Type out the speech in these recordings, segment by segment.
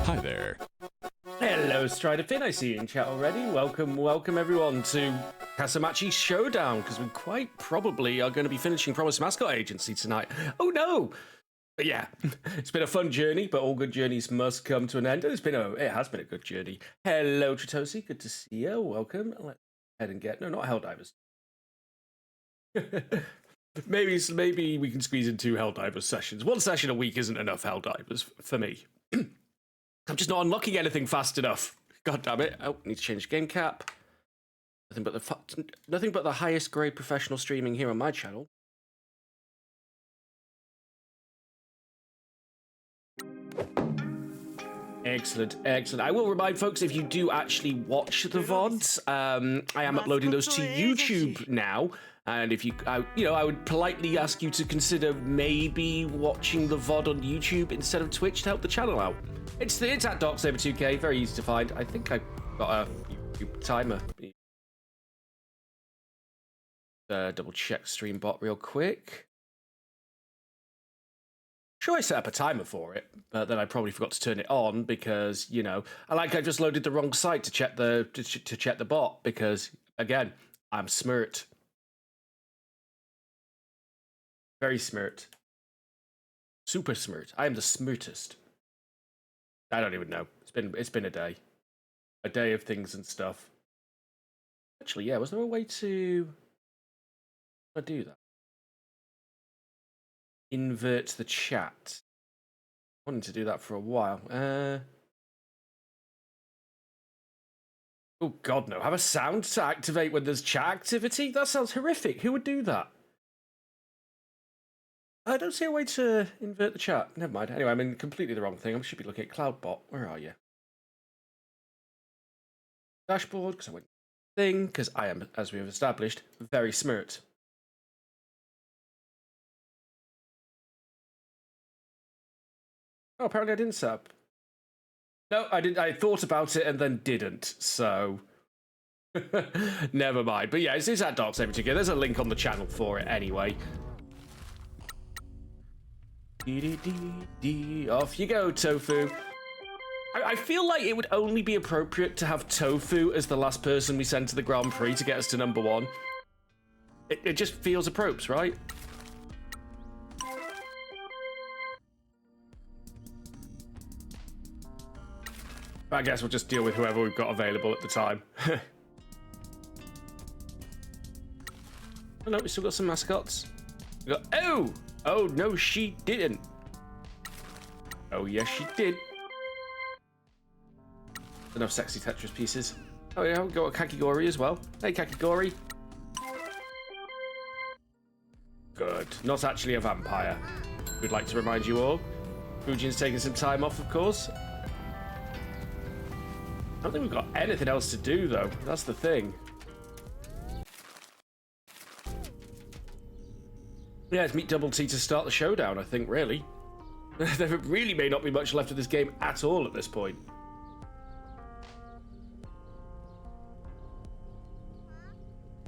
Hi there. Hello, Strider Finn. I see you in chat already. Welcome everyone to Kaso-Machi Showdown, because we quite probably are going to be finishing Promise Mascot Agency tonight. Oh no! But yeah, it's been a fun journey, but all good journeys must come to an end. And it has been a good journey. Hello, Tritosi. Good to see you. Welcome. Let's go ahead and get no, not Helldivers. maybe we can squeeze in 2 Helldivers sessions. 1 session a week isn't enough Helldivers for me. I'm just not unlocking anything fast enough. God damn it. Oh, need to change game cap. Nothing but the highest grade professional streaming here on my channel. Excellent. I will remind folks, if you do actually watch the VODs, I am uploading those to YouTube now. And if I would politely ask you to consider maybe watching the VOD on YouTube instead of Twitch to help the channel out. It's at DarkSaber2K, very easy to find. I think I got a YouTube timer. Double check stream bot real quick. Sure, I set up a timer for it, but then I probably forgot to turn it on because, you know, I just loaded the wrong site to check the to check the bot because, again, I'm smirt. Very smirt. Super smirt. I am the smirtest. I don't even know. It's been a day. A day of things and stuff. Actually, yeah, was there a way to do that? Invert the chat. I wanted to do that for a while. Oh god, no. Have a sound to activate when there's chat activity? That sounds horrific. Who would do that? I don't see a way to invert the chat. Never mind. Anyway, I'm in completely the wrong thing. I should be looking at CloudBot. Where are you? Dashboard, because I went thing, because I am, as we have established, very smirt. Oh, apparently I didn't set up. No, I didn't. I thought about it and then didn't, so never mind. But yeah, it's at Dark Saber together. There's a link on the channel for it anyway. Off you go, Tofu. I feel like it would only be appropriate to have Tofu as the last person we send to the Grand Prix to get us to #1. It just feels appropriate, right? I guess we'll just deal with whoever we've got available at the time. Oh no, we still got some mascots. We got oh no, she didn't. Oh yes, she did. Enough sexy Tetris pieces. Oh yeah, we've got a Kakigori as well. Hey Kakigori. Good. Not actually a vampire. We'd like to remind you all. Fujin's taking some time off, of course. I don't think we've got anything else to do, though. That's the thing. Yeah, it's meet Double T to start the showdown, I think, really. There really may not be much left of this game at all at this point.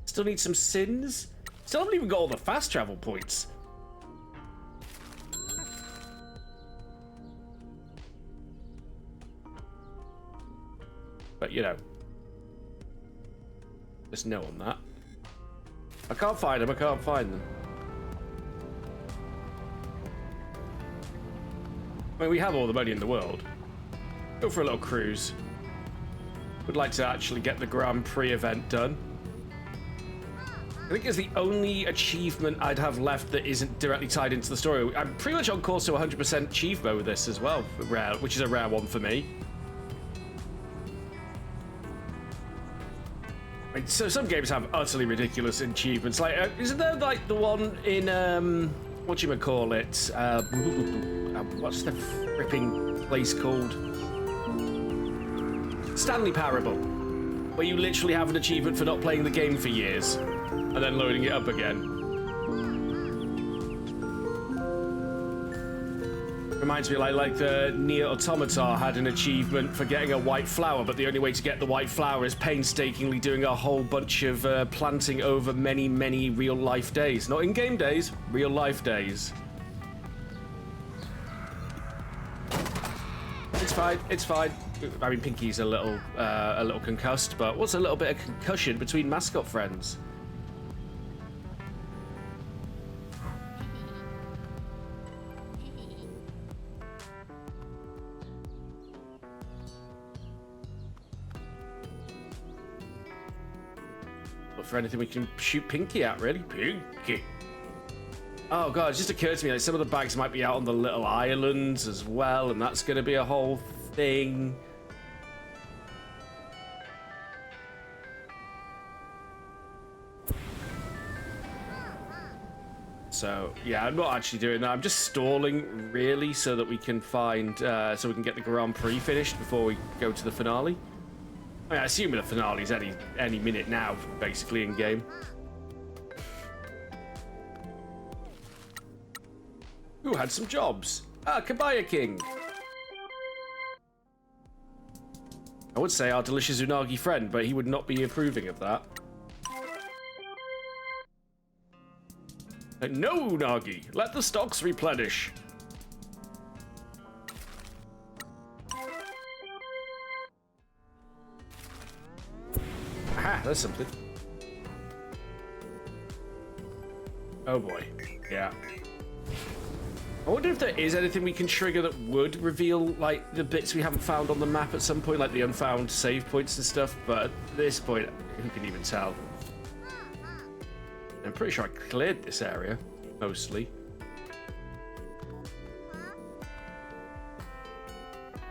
Still need some sins. Still haven't even got all the fast travel points. But, you know. There's no on that. I can't find them, I can't find them. I mean, we have all the money in the world. Go for a little cruise. Would like to actually get the Grand Prix event done. I think it's the only achievement I'd have left that isn't directly tied into the story. I'm pretty much on course to 100% achieve mode with this as well, rare, which is a rare one for me. I mean, so some games have utterly ridiculous achievements. Like, isn't there like the one in whatchamacallit? What's the fripping place called? Stanley Parable, where you literally have an achievement for not playing the game for years and then loading it up again. Reminds me like the Nier Automata had an achievement for getting a white flower, but the only way to get the white flower is painstakingly doing a whole bunch of planting over many, many real-life days. Not in-game days, real-life days. It's fine, it's fine. I mean, Pinky's a little concussed, but what's a little bit of concussion between mascot friends? For anything we can shoot Pinky at, really. Pinky. Oh god, it just occurred to me like some of the bags might be out on the little islands as well, and that's going to be a whole thing. So yeah, I'm not actually doing that. I'm just stalling really so that we can find so we can get the Grand Prix finished before we go to the finale. I mean, I assume the finale's any minute now, basically, in game. Who had some jobs? Ah, Kabaya King. I would say our delicious Unagi friend, but he would not be approving of that. No, Unagi, let the stocks replenish. there's something. Oh boy. Yeah. I wonder if there is anything we can trigger that would reveal, like, the bits we haven't found on the map at some point, like the unfound save points and stuff, but at this point, who can even tell? I'm pretty sure I cleared this area, mostly.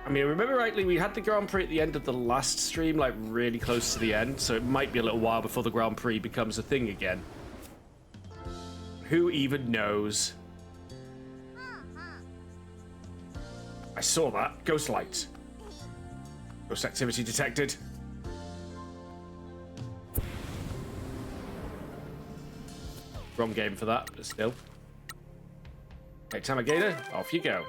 I mean, remember rightly, we had the Grand Prix at the end of the last stream, like, really close to the end, so it might be a little while before the Grand Prix becomes a thing again. Who even knows? I saw that. Ghost light. Ghost activity detected. Wrong game for that, but still. Okay, Tamagator, off you go.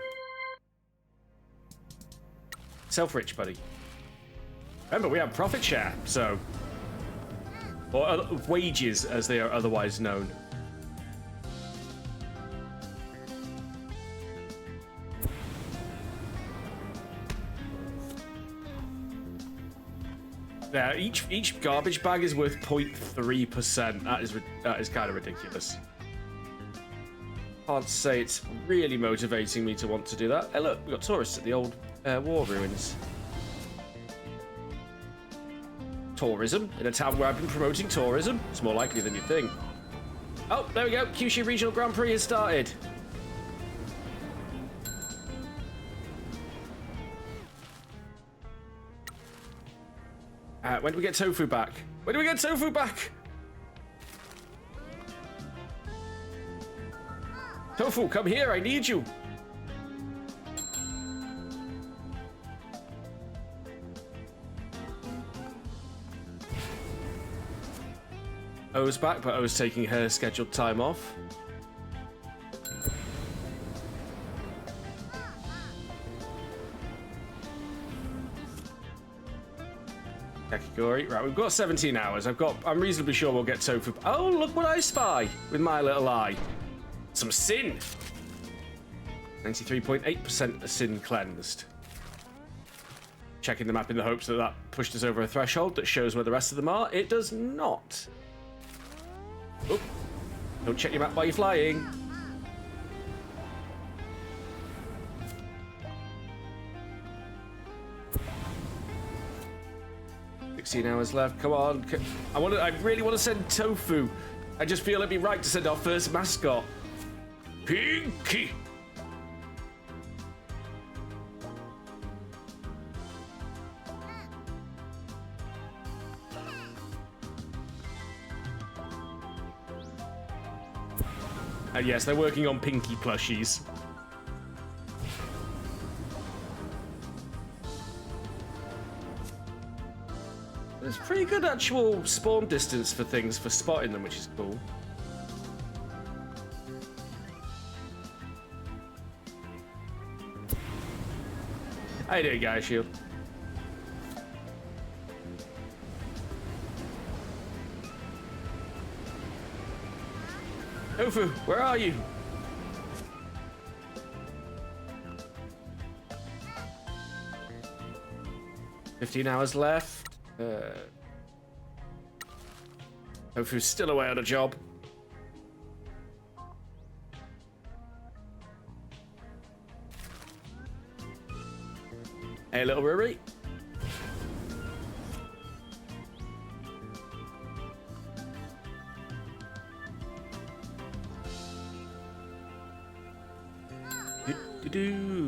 Self-rich, buddy. Remember, we have profit share, so... Or wages, as they are otherwise known. Yeah, each garbage bag is worth 0.3%. That is kind of ridiculous. Can't say it's really motivating me to want to do that. Hey, look, we got tourists at the old war ruins. Tourism in a town where I've been promoting tourism. It's more likely than you think. Oh, there we go. Kyushu Regional Grand Prix has started. When do we get Tofu back? When do we get Tofu back? Tofu, come here. I need you. O's back, but O's taking her scheduled time off. Kakigori. Right, we've got 17 hours. I'm reasonably sure we'll get Tofu. Oh, look what I spy with my little eye. Some sin. 93.8% of sin cleansed. Checking the map in the hopes that that pushed us over a threshold that shows where the rest of them are. It does not. Oh, don't check your map while you're flying. Hours left. Come on. I really want to send Tofu. I just feel it'd be right to send our first mascot. Pinky. Yes, they're working on Pinky plushies. There's pretty good actual spawn distance for things for spotting them, which is cool. How you doing, guys? Shield. Tofu, where are you? $15 hours left. Tofu's still away on a job. Hey, little Ruri.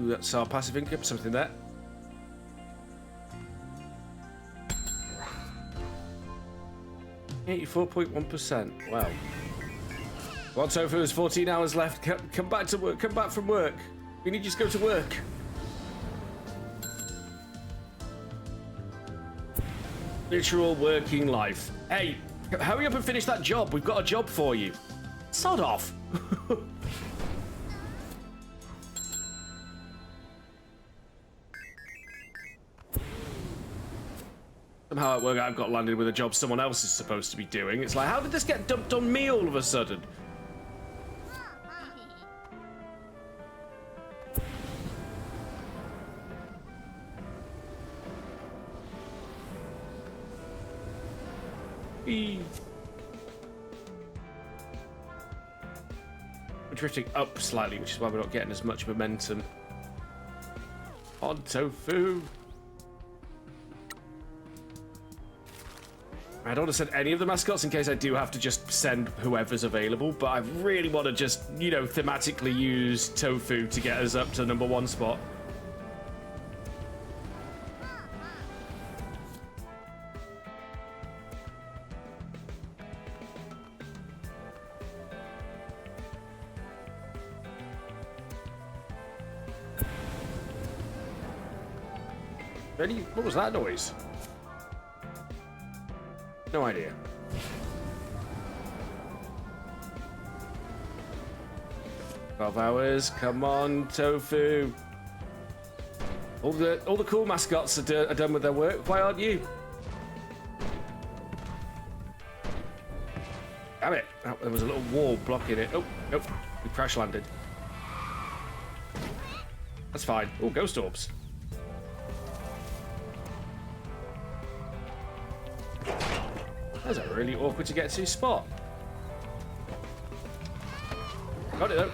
That's our passive income, something there. $84.1%. Wow. Well, Tofu has 14 hours left. Come back to work. Come back from work. We need you to go to work. Literal working life. Hey, hurry up and finish that job. We've got a job for you. Sod off. Somehow at work I've got landed with a job someone else is supposed to be doing. It's like, how did this get dumped on me all of a sudden? We're drifting up slightly, which is why we're not getting as much momentum. On Tofu. I don't want to send any of the mascots in case I do have to just send whoever's available, but I really want to just, you know, thematically use Tofu to get us up to the #1 spot. Ready? What was that noise? No idea. $12 hours. Come on, Tofu. All the cool mascots are done with their work. Why aren't you? Damn it! Oh, there was a little wall blocking it. Oh, nope. We crash landed. That's fine. Oh, ghost orbs. That's a really awkward to get to spot. Got it though.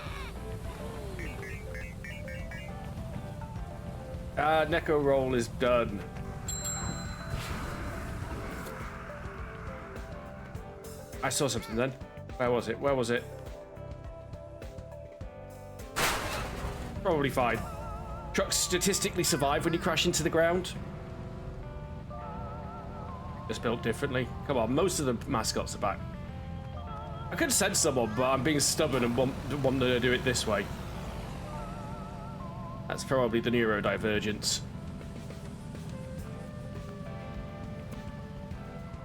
Neko roll is done. I saw something then. Where was it? Where was it? Probably fine. Trucks statistically survive when you crash into the ground. Just built differently. Come on, most of the mascots are back. I could have sent someone, but I'm being stubborn and want to do it this way. That's probably the neurodivergence.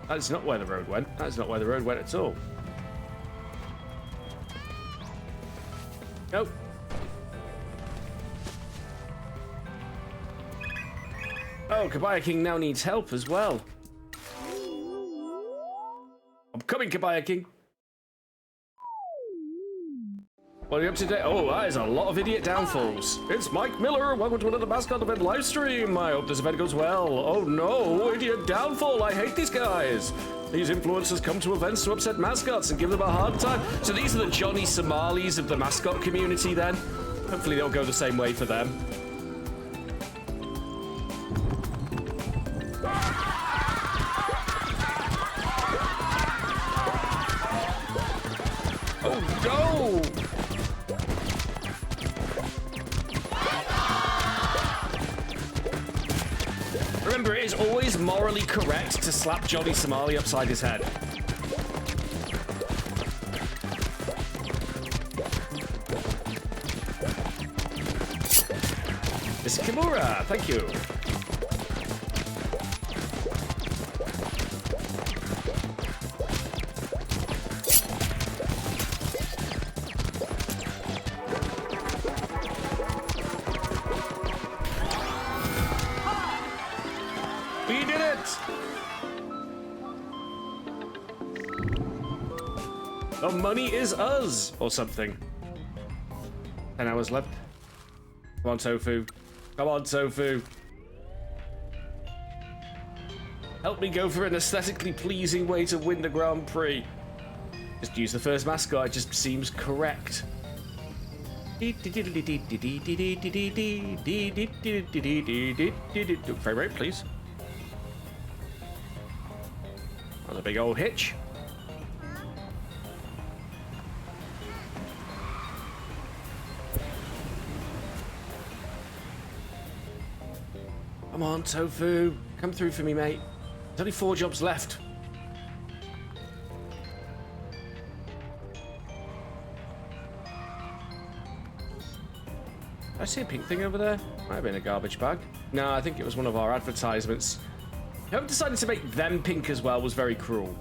That's not where the road went. That's not where the road went at all. Nope. Oh, Kabaya King now needs help as well. I'm coming, Kabaya King. What are you up to today? Oh, that is a lot of idiot downfalls. It's Mike Miller. Welcome to another Mascot event live stream. I hope this event goes well. Oh no, idiot downfall. I hate these guys. These influencers come to events to upset mascots and give them a hard time. So these are the Johnny Somalis of the mascot community then. Hopefully they'll go the same way for them. Oh no! Remember, it is always morally correct to slap Johnny Somali upside his head. Miss Kimura, thank you. We did it! The money is us, or something. 10 hours left. Come on, Tofu. Come on, Tofu. Help me go for an aesthetically pleasing way to win the Grand Prix. Just use the first mascot, it just seems correct. Frame rate, please. That's a big old hitch. Come on, Tofu. Come through for me, mate. There's only 4 jobs left. I see a pink thing over there. Might have been a garbage bag. No, I think it was one of our advertisements. Whoever decided to make them pink as well was very cruel.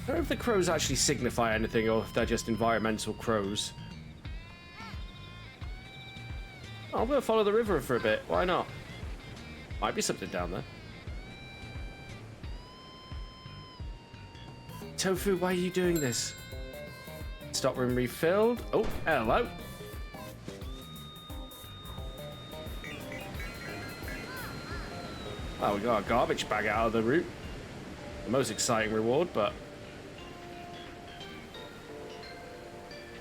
I don't know if the crows actually signify anything or if they're just environmental crows. Oh, I'm going to follow the river for a bit. Why not? Might be something down there. Tofu, why are you doing this? Stock room refilled. Oh, hello. Oh, we got a garbage bag out of the route. The most exciting reward, but...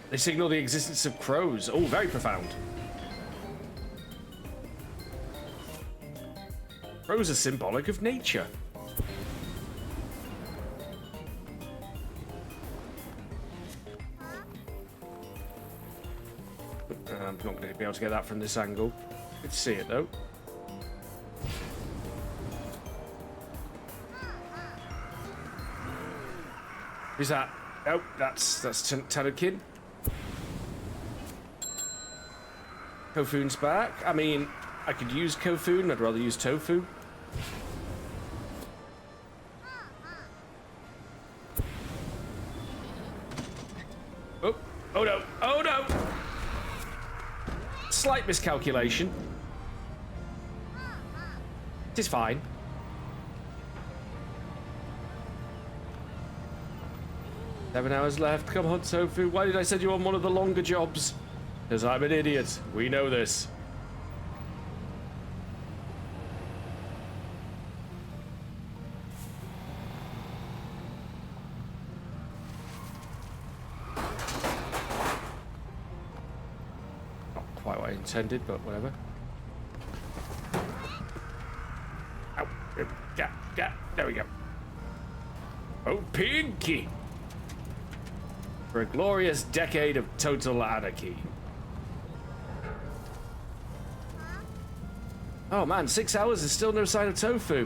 They signal the existence of crows. Oh, very profound. Crows are symbolic of nature. I'm not going to be able to get that from this angle. Good to see it, though. Who's that? Oh, that's Tanukin. Kofu's back. I mean, I could use Kofu. I'd rather use Tofu. Oh, oh no, oh no! Slight miscalculation. It is fine. Seven hours left. Come on, Tofu. Why did I send you on one of the longer jobs? Because I'm an idiot. We know this. Not quite what I intended, but whatever. Ow. Yeah. There we go. Oh, Pinky! For a glorious decade of total anarchy. Oh man, 6 hours is still no sign of Tofu.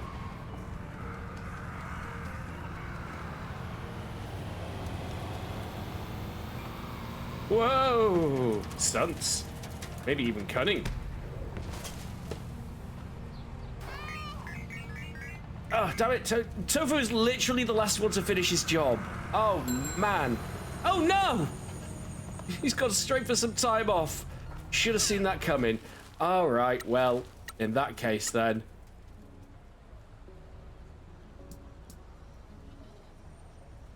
Whoa! Stunts. Maybe even cunning. Oh, damn it. Tofu is literally the last one to finish his job. Oh, man. Oh, no! He's gone straight for some time off. Should have seen that coming. All right, well, in that case, then.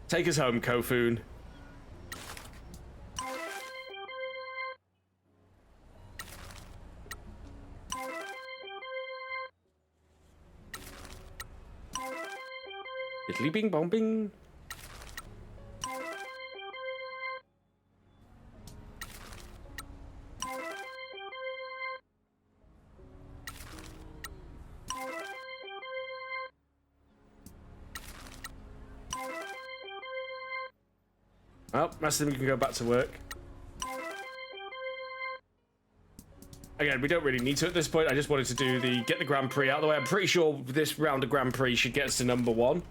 Take us home, Kofu. Diddly bing bong bing. Well, most of them can go back to work. Again, we don't really need to at this point. I just wanted to do get the Grand Prix out of the way. I'm pretty sure this round of Grand Prix should get us to number 1.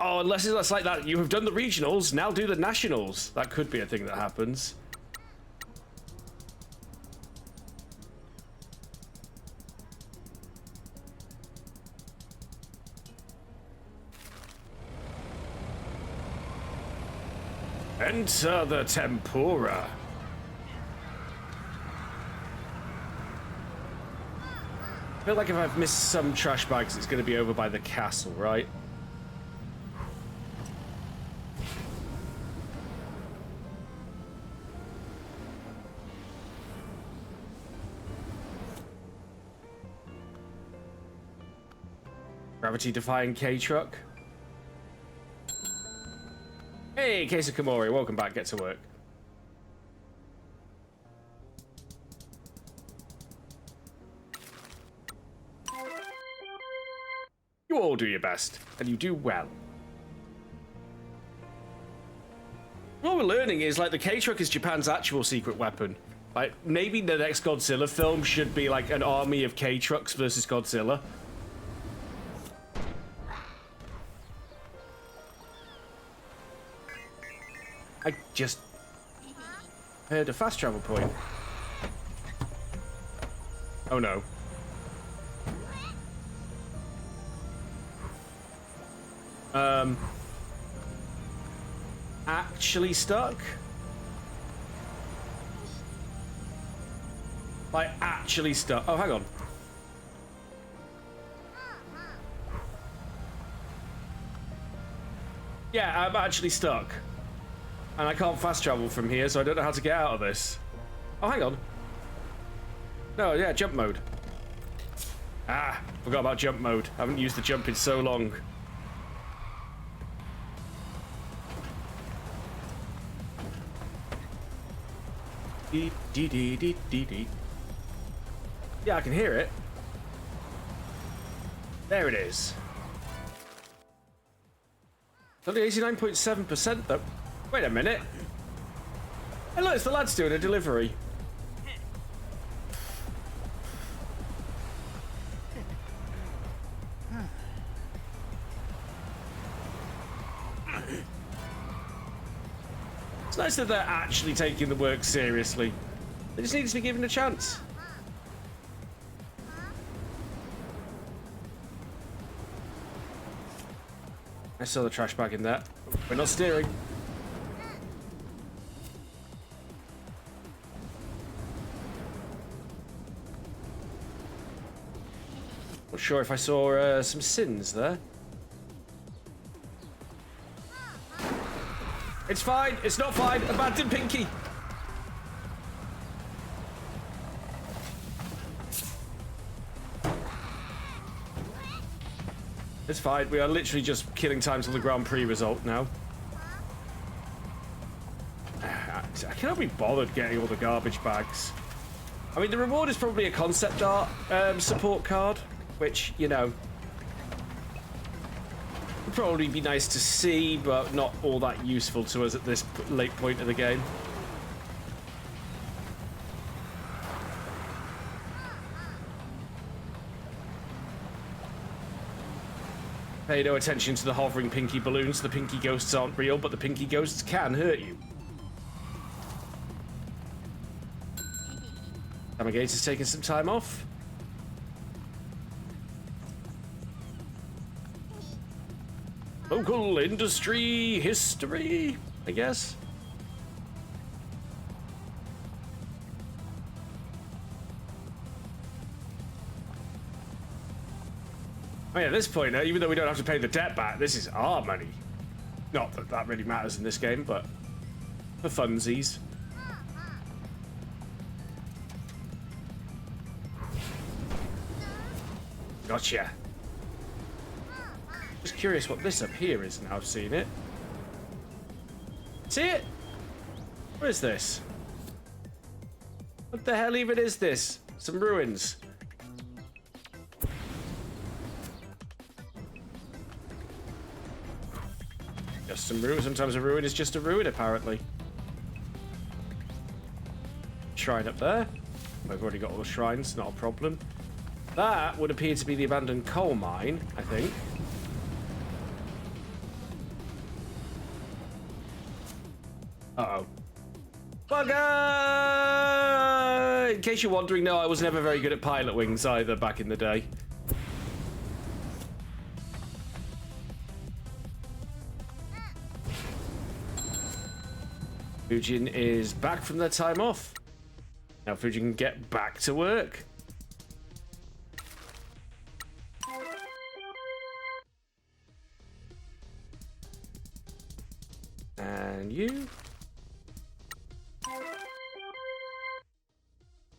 Oh, unless it's like that. You have done the regionals, now do the nationals. That could be a thing that happens. Enter the tempura. I feel like if I've missed some trash bags, it's going to be over by the castle, right? Gravity-defying K-truck. Hey, Kaso-Machi, welcome back. Get to work. You all do your best, and you do well. What we're learning is, like, the K-truck is Japan's actual secret weapon. Like, maybe the next Godzilla film should be, like, an army of K-trucks versus Godzilla. I just heard a fast travel point. Oh no. Actually stuck? Like, actually stuck. Oh, hang on. Yeah, I'm actually stuck. And I can't fast travel from here, so I don't know how to get out of this. Oh, hang on. No, yeah, jump mode. Ah, forgot about jump mode. Haven't used the jump in so long. Dee dee dee dee dee dee. Yeah, I can hear it. There it is. It's only 89.7% though. Wait a minute. Hey look, it's the lads doing a delivery. It's nice that they're actually taking the work seriously. They just need to be given a chance. I saw the trash bag in there. We're not steering. Not sure if I saw some sins there. It's fine. It's not fine. Abandon Pinky. It's fine. We are literally just killing time till the Grand Prix result now. I cannot be bothered getting all the garbage bags. I mean, the reward is probably a concept art support card, which, you know, would probably be nice to see, but not all that useful to us at this late point of the game. Pay no attention to the hovering pinky balloons. The pinky ghosts aren't real, but the pinky ghosts can hurt you. Navigator's taking some time off. Local industry history, I guess. I mean, at this point, even though we don't have to pay the debt back, this is our money. Not that that really matters in this game, but for funsies. Gotcha. Just curious what this up here is now I've seen it. See it? What is this? What the hell even is this? Some ruins. Just some ruins. Sometimes a ruin is just a ruin, apparently. Shrine up there. We've already got all the shrines, not a problem. That would appear to be the abandoned coal mine, I think. Uh-oh. Bugger! In case you're wondering, no, I was never very good at pilot wings either back in the day. Fujin is back from their time off. Now Fujin can get back to work. And you.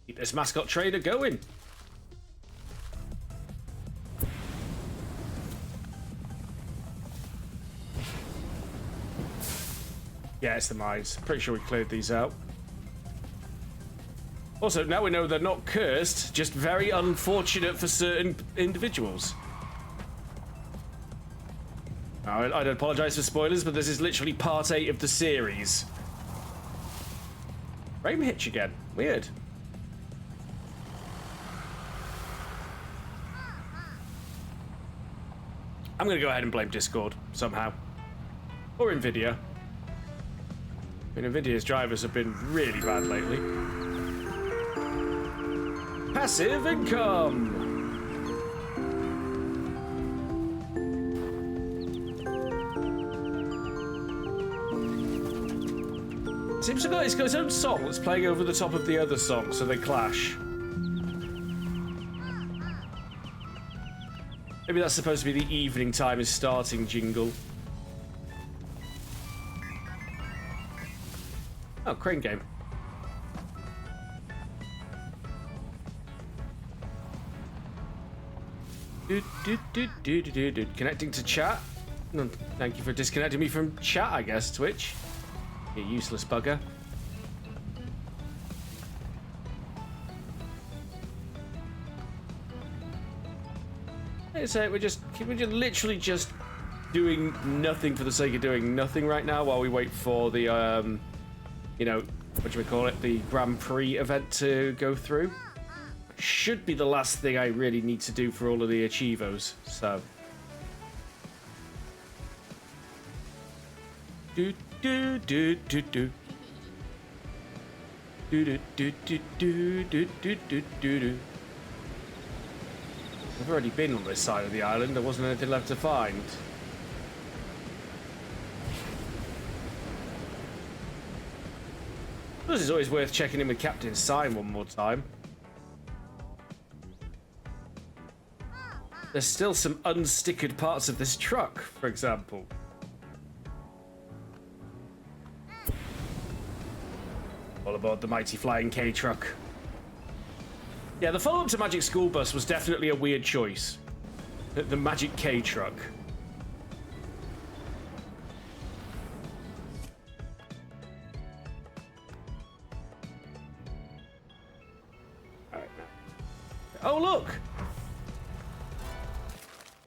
Keep this mascot trader going. Yeah, it's the mines. Pretty sure we cleared these out. Also, now we know they're not cursed, just very unfortunate for certain individuals. I'd apologize for spoilers, but this is literally part 8 of the series. Frame hitch again. Weird. I'm going to go ahead and blame Discord somehow. Or Nvidia. I mean, Nvidia's drivers have been really bad lately. Passive income! Seems to have got its own song that's playing over the top of the other song, so they clash. Maybe that's supposed to be the evening time is starting jingle. Oh, crane game. Connecting to chat. Thank you for disconnecting me from chat, I guess, Twitch. You useless bugger. So we're literally just doing nothing for the sake of doing nothing right now while we wait for the you know, what do we call it, the Grand Prix event to go through. Should be the last thing I really need to do for all of the achievos. So do do do do do do do do do do do do do do. I've already been on this side of the island. There wasn't anything left to find. This is always worth checking in with Captain Sign one more time. There's still some unstickered parts of this truck, for example. All aboard the mighty flying K-Truck. Yeah, the follow-up to Magic School Bus was definitely a weird choice. The Magic K-Truck. Alright, now. Oh, look!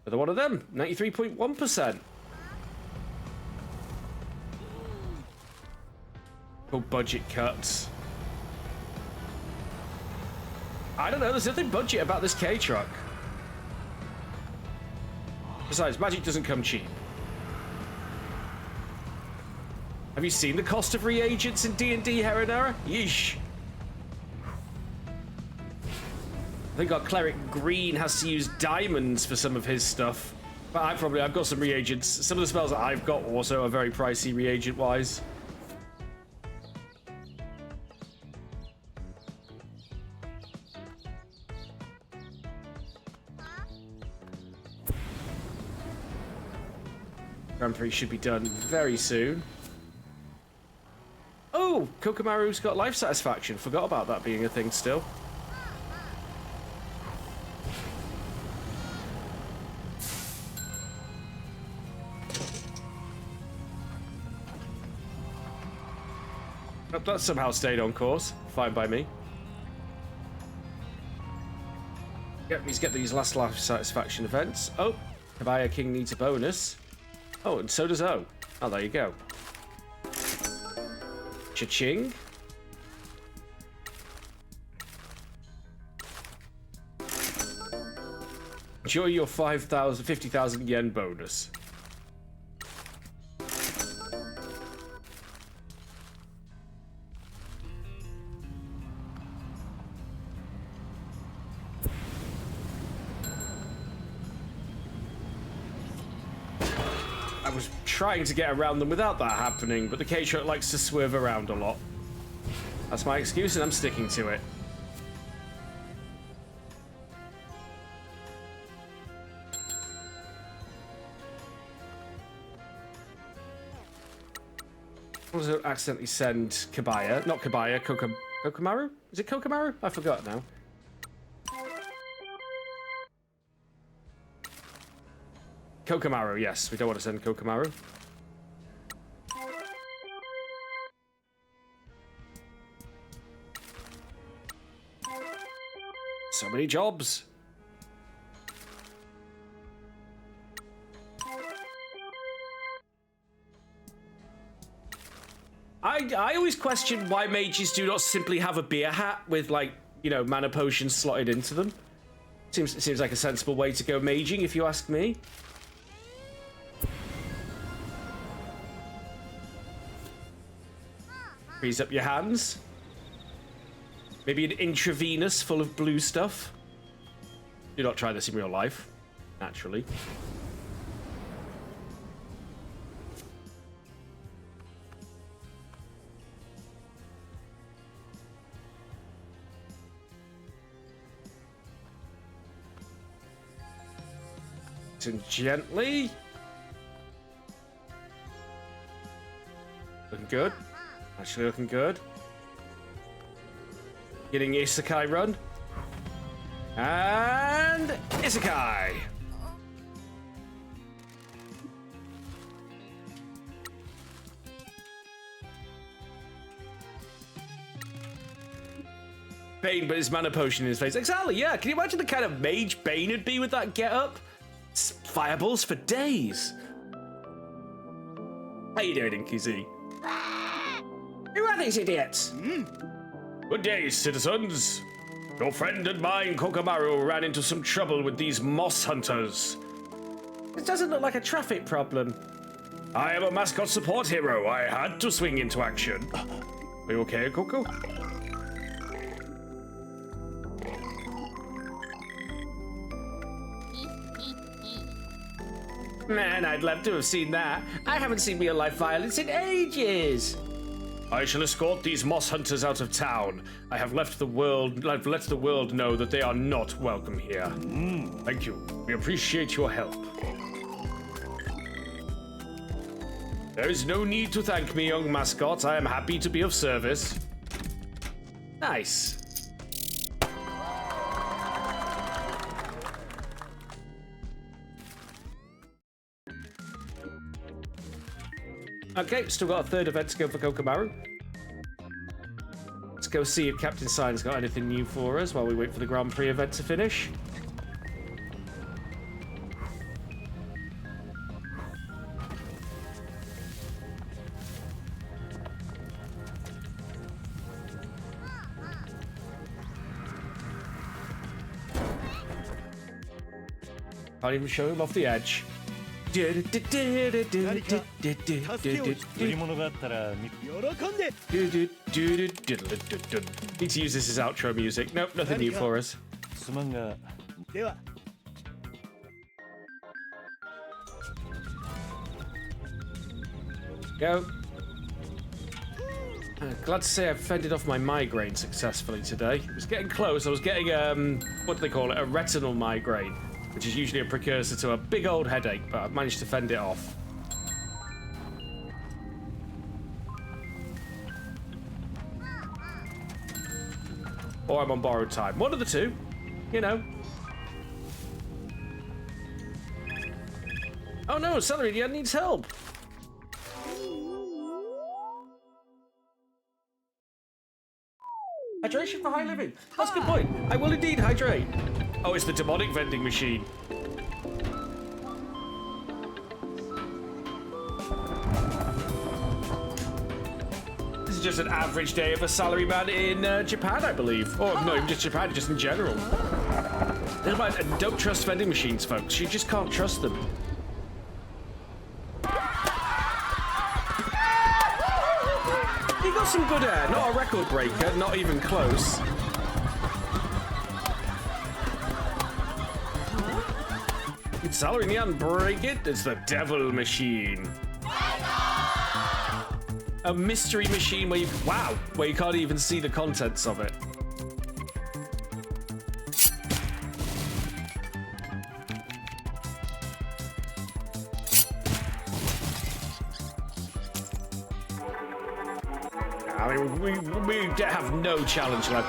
Another one of them. 93.1%. Oh, budget cuts. I don't know, there's nothing budget about this K-Truck. Besides, magic doesn't come cheap. Have you seen the cost of reagents in D&D Heronera? Yeesh. I think our Cleric Green has to use diamonds for some of his stuff. But I've got some reagents. Some of the spells that I've got also are very pricey reagent-wise. Grand Prix should be done very soon. Oh, Kokomaru's got life satisfaction. Forgot about that being a thing still. Oh, that somehow stayed on course. Fine by me. Yep, let's get these last life satisfaction events. Oh, Kabaya King needs a bonus. Oh, and so does O. Oh, there you go. Cha-ching. Enjoy your 50,000 yen bonus. I was trying to get around them without that happening, but the K-Truck likes to swerve around a lot. That's my excuse, and I'm sticking to it. I was accidentally send Kabaya, not Kabaya, Kokomaru? Is it Kokomaru? I forgot now. Kokomaru, yes. We don't want to send Kokomaru. So many jobs. I always question why mages do not simply have a beer hat with, like, you know, mana potions slotted into them. Seems like a sensible way to go maging, if you ask me. Freeze up your hands. Maybe an intravenous full of blue stuff. Do not try this in real life, naturally. And gently. Looking good. Actually looking good. Getting Isekai run. And Isekai. Bane, but his mana potion in his face. Exactly, yeah. Can you imagine the kind of mage Bane would be with that get-up? Fireballs for days. How you doing, Inky? Who are these idiots? Good day, citizens. Your friend and mine, Kaso-Machi, ran into some trouble with these moss hunters. This doesn't look like a traffic problem. I am a Mascot support hero. I had to swing into action. Are you okay, Coco? Man, I'd love to have seen that. I haven't seen real-life violence in ages. I shall escort these moss hunters out of town. I've let the world know that they are not welcome here. Thank you. We appreciate your help. There is no need to thank me, young mascot. I am happy to be of service. Nice. Okay, still got a third event to go for Kaso-Machi. Let's go see if Captain Sign's got anything new for us while we wait for the Grand Prix event to finish. Can't even show him off the edge. Need to use this as outro music. Nope, nothing new for us. Go. Glad to say I've fended off my migraine successfully today. It was getting close. I was getting what do they call it? A retinal migraine, which is usually a precursor to a big old headache, but I've managed to fend it off. Or I'm on borrowed time. One of the two, you know. Oh no, Celery needs help. Hydration for high living. That's a good point. I will indeed hydrate. Oh, it's the demonic vending machine. This is just an average day of a salaryman in Japan, I believe. Or not even just Japan, just in general. Don't trust vending machines, folks. You just can't trust them. He got some good air. Not a record breaker, not even close. Salary Nyan, break it. It's the devil machine. A mystery machine where you can't even see the contents of it. I mean, we have no challenge left.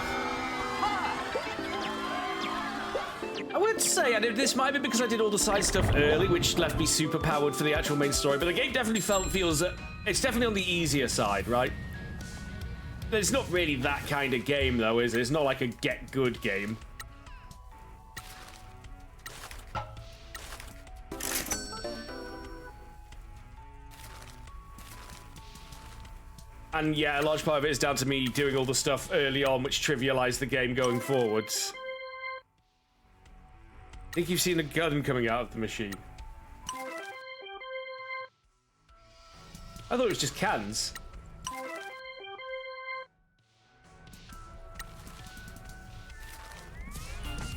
I would say, and this might be because I did all the side stuff early, which left me super powered for the actual main story, but the game definitely feels that it's definitely on the easier side, right? It's not really that kind of game, though, is it? It's not like a get good game. And yeah, a large part of it is down to me doing all the stuff early on, which trivialized the game going forwards. I think you've seen a gun coming out of the machine. I thought it was just cans.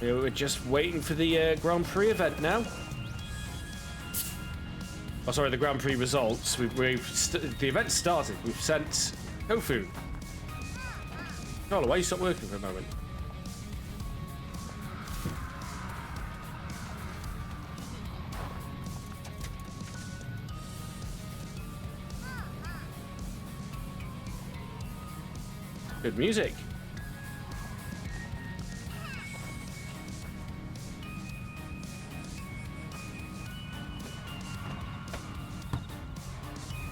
We're just waiting for the Grand Prix event now. Oh, sorry, the Grand Prix results. The event started. We've sent Tofu. Carla, why you stop working for a moment? Good music.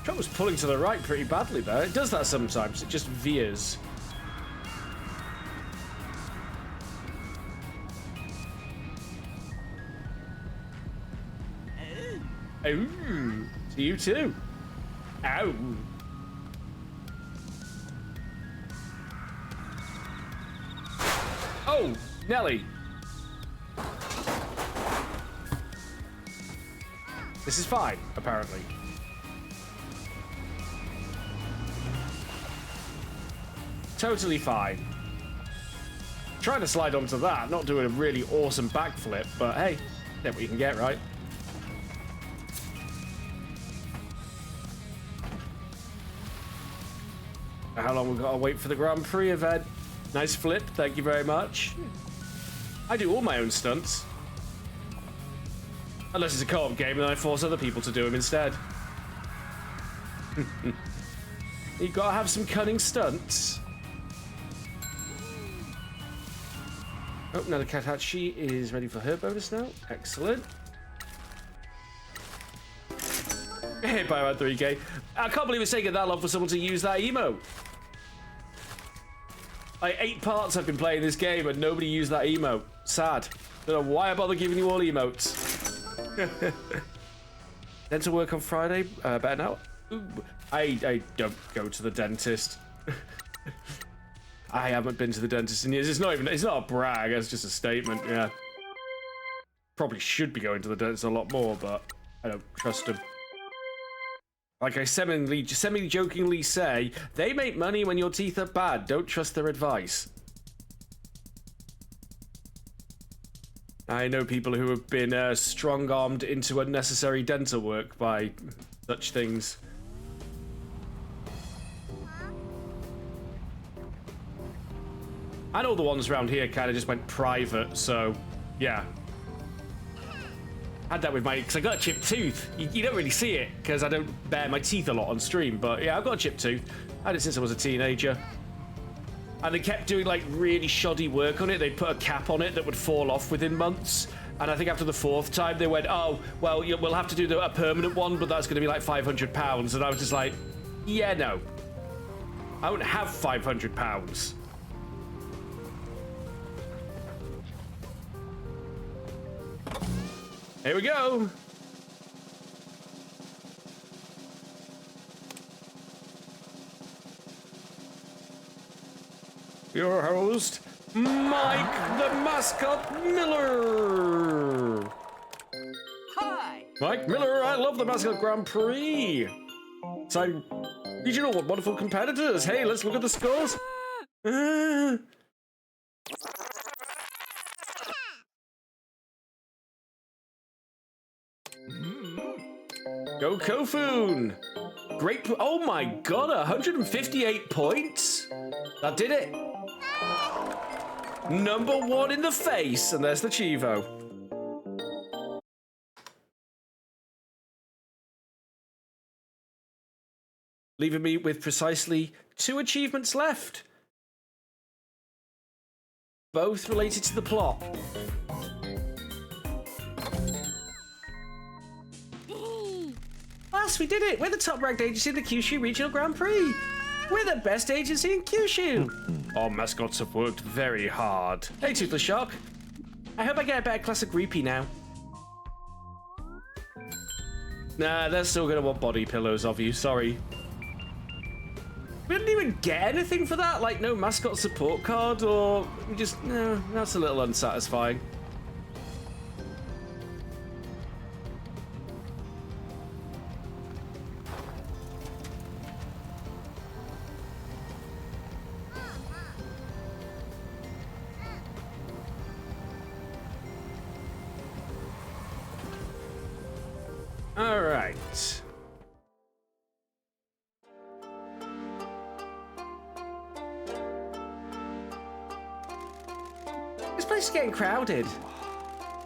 Truck was pulling to the right pretty badly there. It does that sometimes. It just veers. Ooh, to you too. Ow. Oh, Nelly. This is fine, apparently. Totally fine. Trying to slide onto that, not doing a really awesome backflip, but hey, get what you can get, right? How long we've got to wait for the Grand Prix event? Nice flip, thank you very much. I do all my own stunts. Unless it's a co-op game, then I force other people to do them instead. You gotta have some cunning stunts. Oh, now the Katachi is ready for her bonus now. Excellent. Hit by about 3k. I can't believe it's taking that long for someone to use that emote. Like 8 parts I've been playing this game and nobody used that emote. Sad. Don't know why I bother giving you all emotes. Dental work on Friday. Better now. Ooh, I don't go to the dentist. I haven't been to the dentist in years. It's not a brag. It's just a statement. Yeah. Probably should be going to the dentist a lot more, but I don't trust him. Like I semi-jokingly say, they make money when your teeth are bad. Don't trust their advice. I know people who have been strong-armed into unnecessary dental work by such things. And all the ones around here kind of just went private, so yeah. Had that with my, because I got a chipped tooth. You don't really see it because I don't bare my teeth a lot on stream, but yeah, I've got a chipped tooth. I had it since I was a teenager. And they kept doing like really shoddy work on it. They put a cap on it that would fall off within months. And I think after the 4th time they went, oh, well, we'll have to do a permanent one, but that's going to be like £500. And I was just like, yeah, no. I don't have £500. Here we go. Your host, Mike the Mascot Miller. Hi. Mike Miller, I love the Mascot Grand Prix. So, regional, what wonderful competitors. Hey, let's look at the scores. Go Kofun! Great, oh my god, 158 points? That did it. #1 in the face, and there's the Chivo. Leaving me with precisely 2 achievements left. Both related to the plot. Yes, we did it! We're the top-ranked agency in the Kyushu Regional Grand Prix! We're the best agency in Kyushu! Our mascots have worked very hard. Hey, Toothless Shark. I hope I get a better class of groupie now. Nah, they're still gonna want body pillows of you, sorry. We didn't even get anything for that, like no mascot support card, or we just, no, that's a little unsatisfying. All right. This place is getting crowded.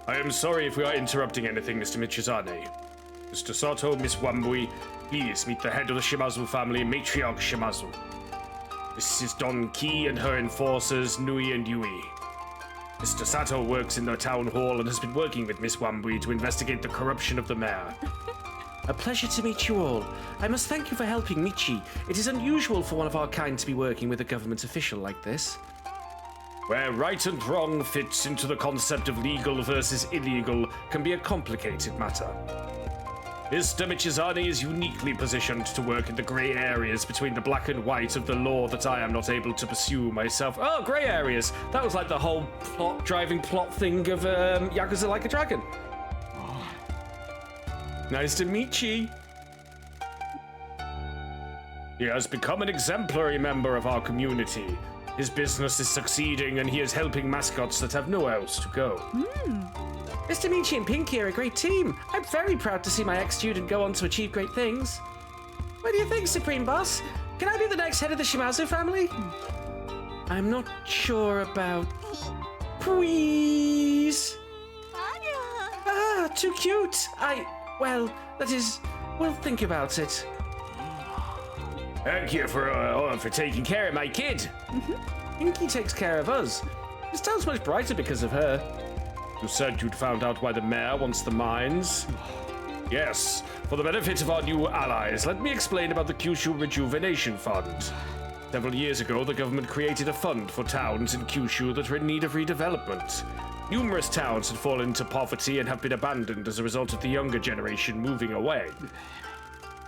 I am sorry if we are interrupting anything, Mr. Michizane. Mr. Sato, Miss Wambui, please meet the head of the Shimazu family, Matriarch Shimazu. This is Don Ki and her enforcers, Nui and Yui. Mr. Sato works in the town hall and has been working with Miss Wambui to investigate the corruption of the mayor. A pleasure to meet you all. I must thank you for helping Michi. It is unusual for one of our kind to be working with a government official like this. Where right and wrong fits into the concept of legal versus illegal can be a complicated matter. Mr. Michizane is uniquely positioned to work in the grey areas between the black and white of the law that I am not able to pursue myself. Oh, grey areas. That was like the whole driving plot thing of Yakuza Like a Dragon. Nice to meet you. He has become an exemplary member of our community. His business is succeeding and he is helping mascots that have nowhere else to go. Mr. Michi and Pinky are a great team. I'm very proud to see my ex-student go on to achieve great things. What do you think, Supreme Boss? Can I be the next head of the Shimazu family? I'm not sure about... Please? Ah, too cute. Well, that is... We'll think about it. Thank you for taking care of my kid. Pinky takes care of us. This town's much brighter because of her. You said you'd found out why the mayor wants the mines. Yes, for the benefit of our new allies, let me explain about the Kyushu Rejuvenation Fund. Several years ago, the government created a fund for towns in Kyushu that are in need of redevelopment. Numerous towns had fallen into poverty and have been abandoned as a result of the younger generation moving away.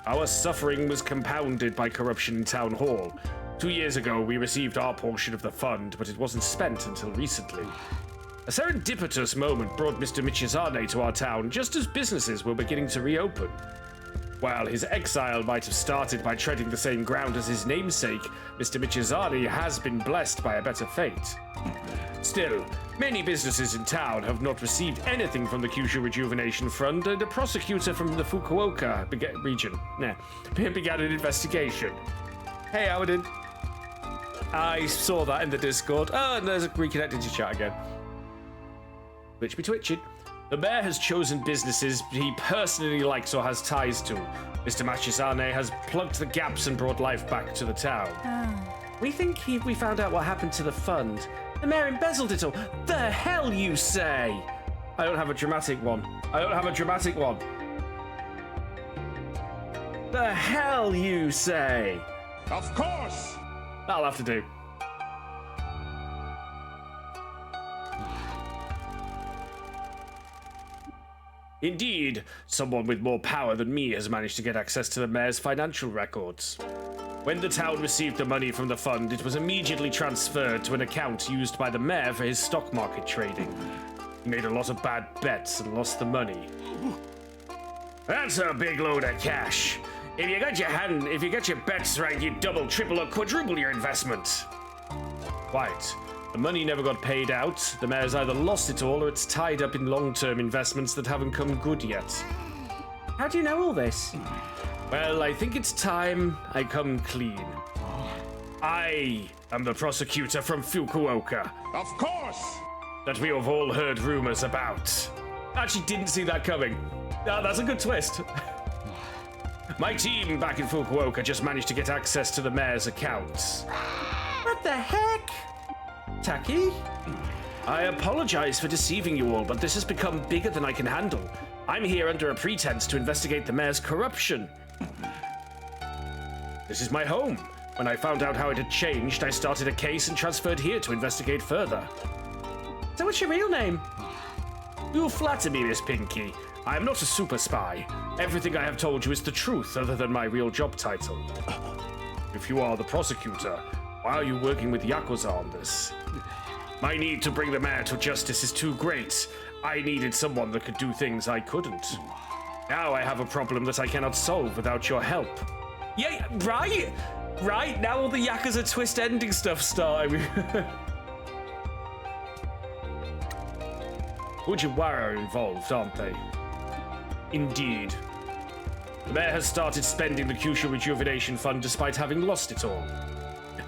Our suffering was compounded by corruption in Town Hall. 2 years ago, we received our portion of the fund, but it wasn't spent until recently. A serendipitous moment brought Mr. Michizane to our town just as businesses were beginning to reopen. While his exile might have started by treading the same ground as his namesake, Mr. Michizane has been blessed by a better fate. Still, many businesses in town have not received anything from the Kyushu Rejuvenation Fund, and a prosecutor from the Fukuoka region began an investigation. Hey, Howard. I saw that in the Discord. Oh, and there's a reconnected to chat again. Twitch be twitching. The mayor has chosen businesses he personally likes or has ties to. Mr. Michizane has plugged the gaps and brought life back to the town. We think we found out what happened to the fund. The mayor embezzled it all. The hell you say? I don't have a dramatic one. The hell you say? Of course! That'll have to do. Indeed, someone with more power than me has managed to get access to the mayor's financial records. When the town received the money from the fund, it was immediately transferred to an account used by the mayor for his stock market trading. He made a lot of bad bets and lost the money. That's a big load of cash. If you got your bets right, you double, triple, or quadruple your investment. Quite. The money never got paid out. The mayor's either lost it all or it's tied up in long-term investments that haven't come good yet. How do you know all this? Well, I think it's time I come clean. I am the prosecutor from Fukuoka. Of course! That we have all heard rumors about. Actually didn't see that coming. That's a good twist. My team back in Fukuoka just managed to get access to the mayor's accounts. What the heck? Taki? I apologize for deceiving you all, but this has become bigger than I can handle. I'm here under a pretense to investigate the mayor's corruption. This is my home. When I found out how it had changed, I started a case and transferred here to investigate further. So what's your real name? You flatter me, Miss Pinky. I am not a super spy. Everything I have told you is the truth, other than my real job title. If you are the prosecutor, why are you working with Yakuza on this? My need to bring the mayor to justice is too great. I needed someone that could do things I couldn't. Now I have a problem that I cannot solve without your help. Yeah, right? Right, now all the Yakuza twist ending stuff starting. Fujiwara are involved, aren't they? Indeed. The mayor has started spending the Kyushu Rejuvenation Fund despite having lost it all.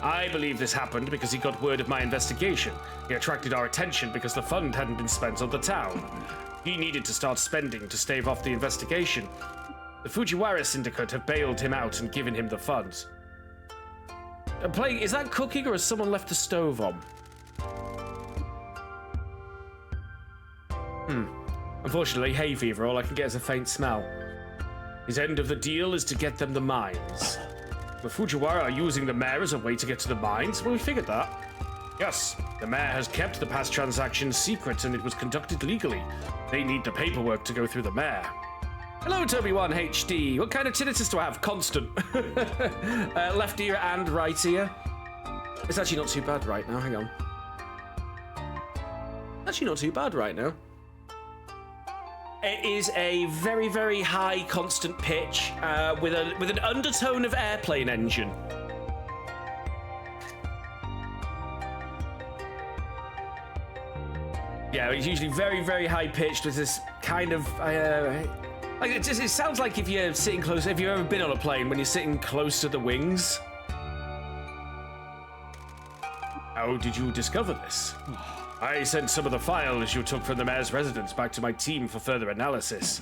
I believe this happened because he got word of my investigation. He attracted our attention because the fund hadn't been spent on the town. He needed to start spending to stave off the investigation. The Fujiwara Syndicate have bailed him out and given him the funds. Is that cooking or has someone left the stove on? Unfortunately, hay fever, all I can get is a faint smell. His end of the deal is to get them the mines. The Fujiwara are using the mayor as a way to get to the mines? Well, we figured that. Yes, the mayor has kept the past transactions secret and it was conducted legally. They need the paperwork to go through the mayor. Hello, Toby1 HD. What kind of tinnitus do I have? Constant. Left ear and right ear. It's actually not too bad right now. Hang on. Actually not too bad right now. It is a very, very high constant pitch with an undertone of airplane engine. Yeah, it's usually very, very high pitched with this kind of like it sounds like if you're sitting close. If you've ever been on a plane, when you're sitting close to the wings. How did you discover this? I sent some of the files you took from the mayor's residence back to my team for further analysis.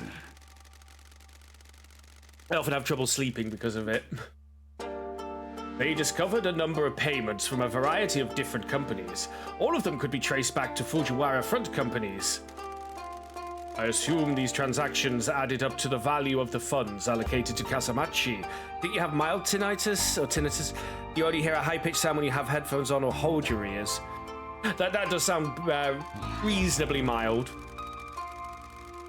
I often have trouble sleeping because of it. They discovered a number of payments from a variety of different companies. All of them could be traced back to Fujiwara front companies. I assume these transactions added up to the value of the funds allocated to Kaso-Machi. Think you have mild tinnitus or tinnitus? You only hear a high-pitched sound when you have headphones on or hold your ears. That does sound reasonably mild.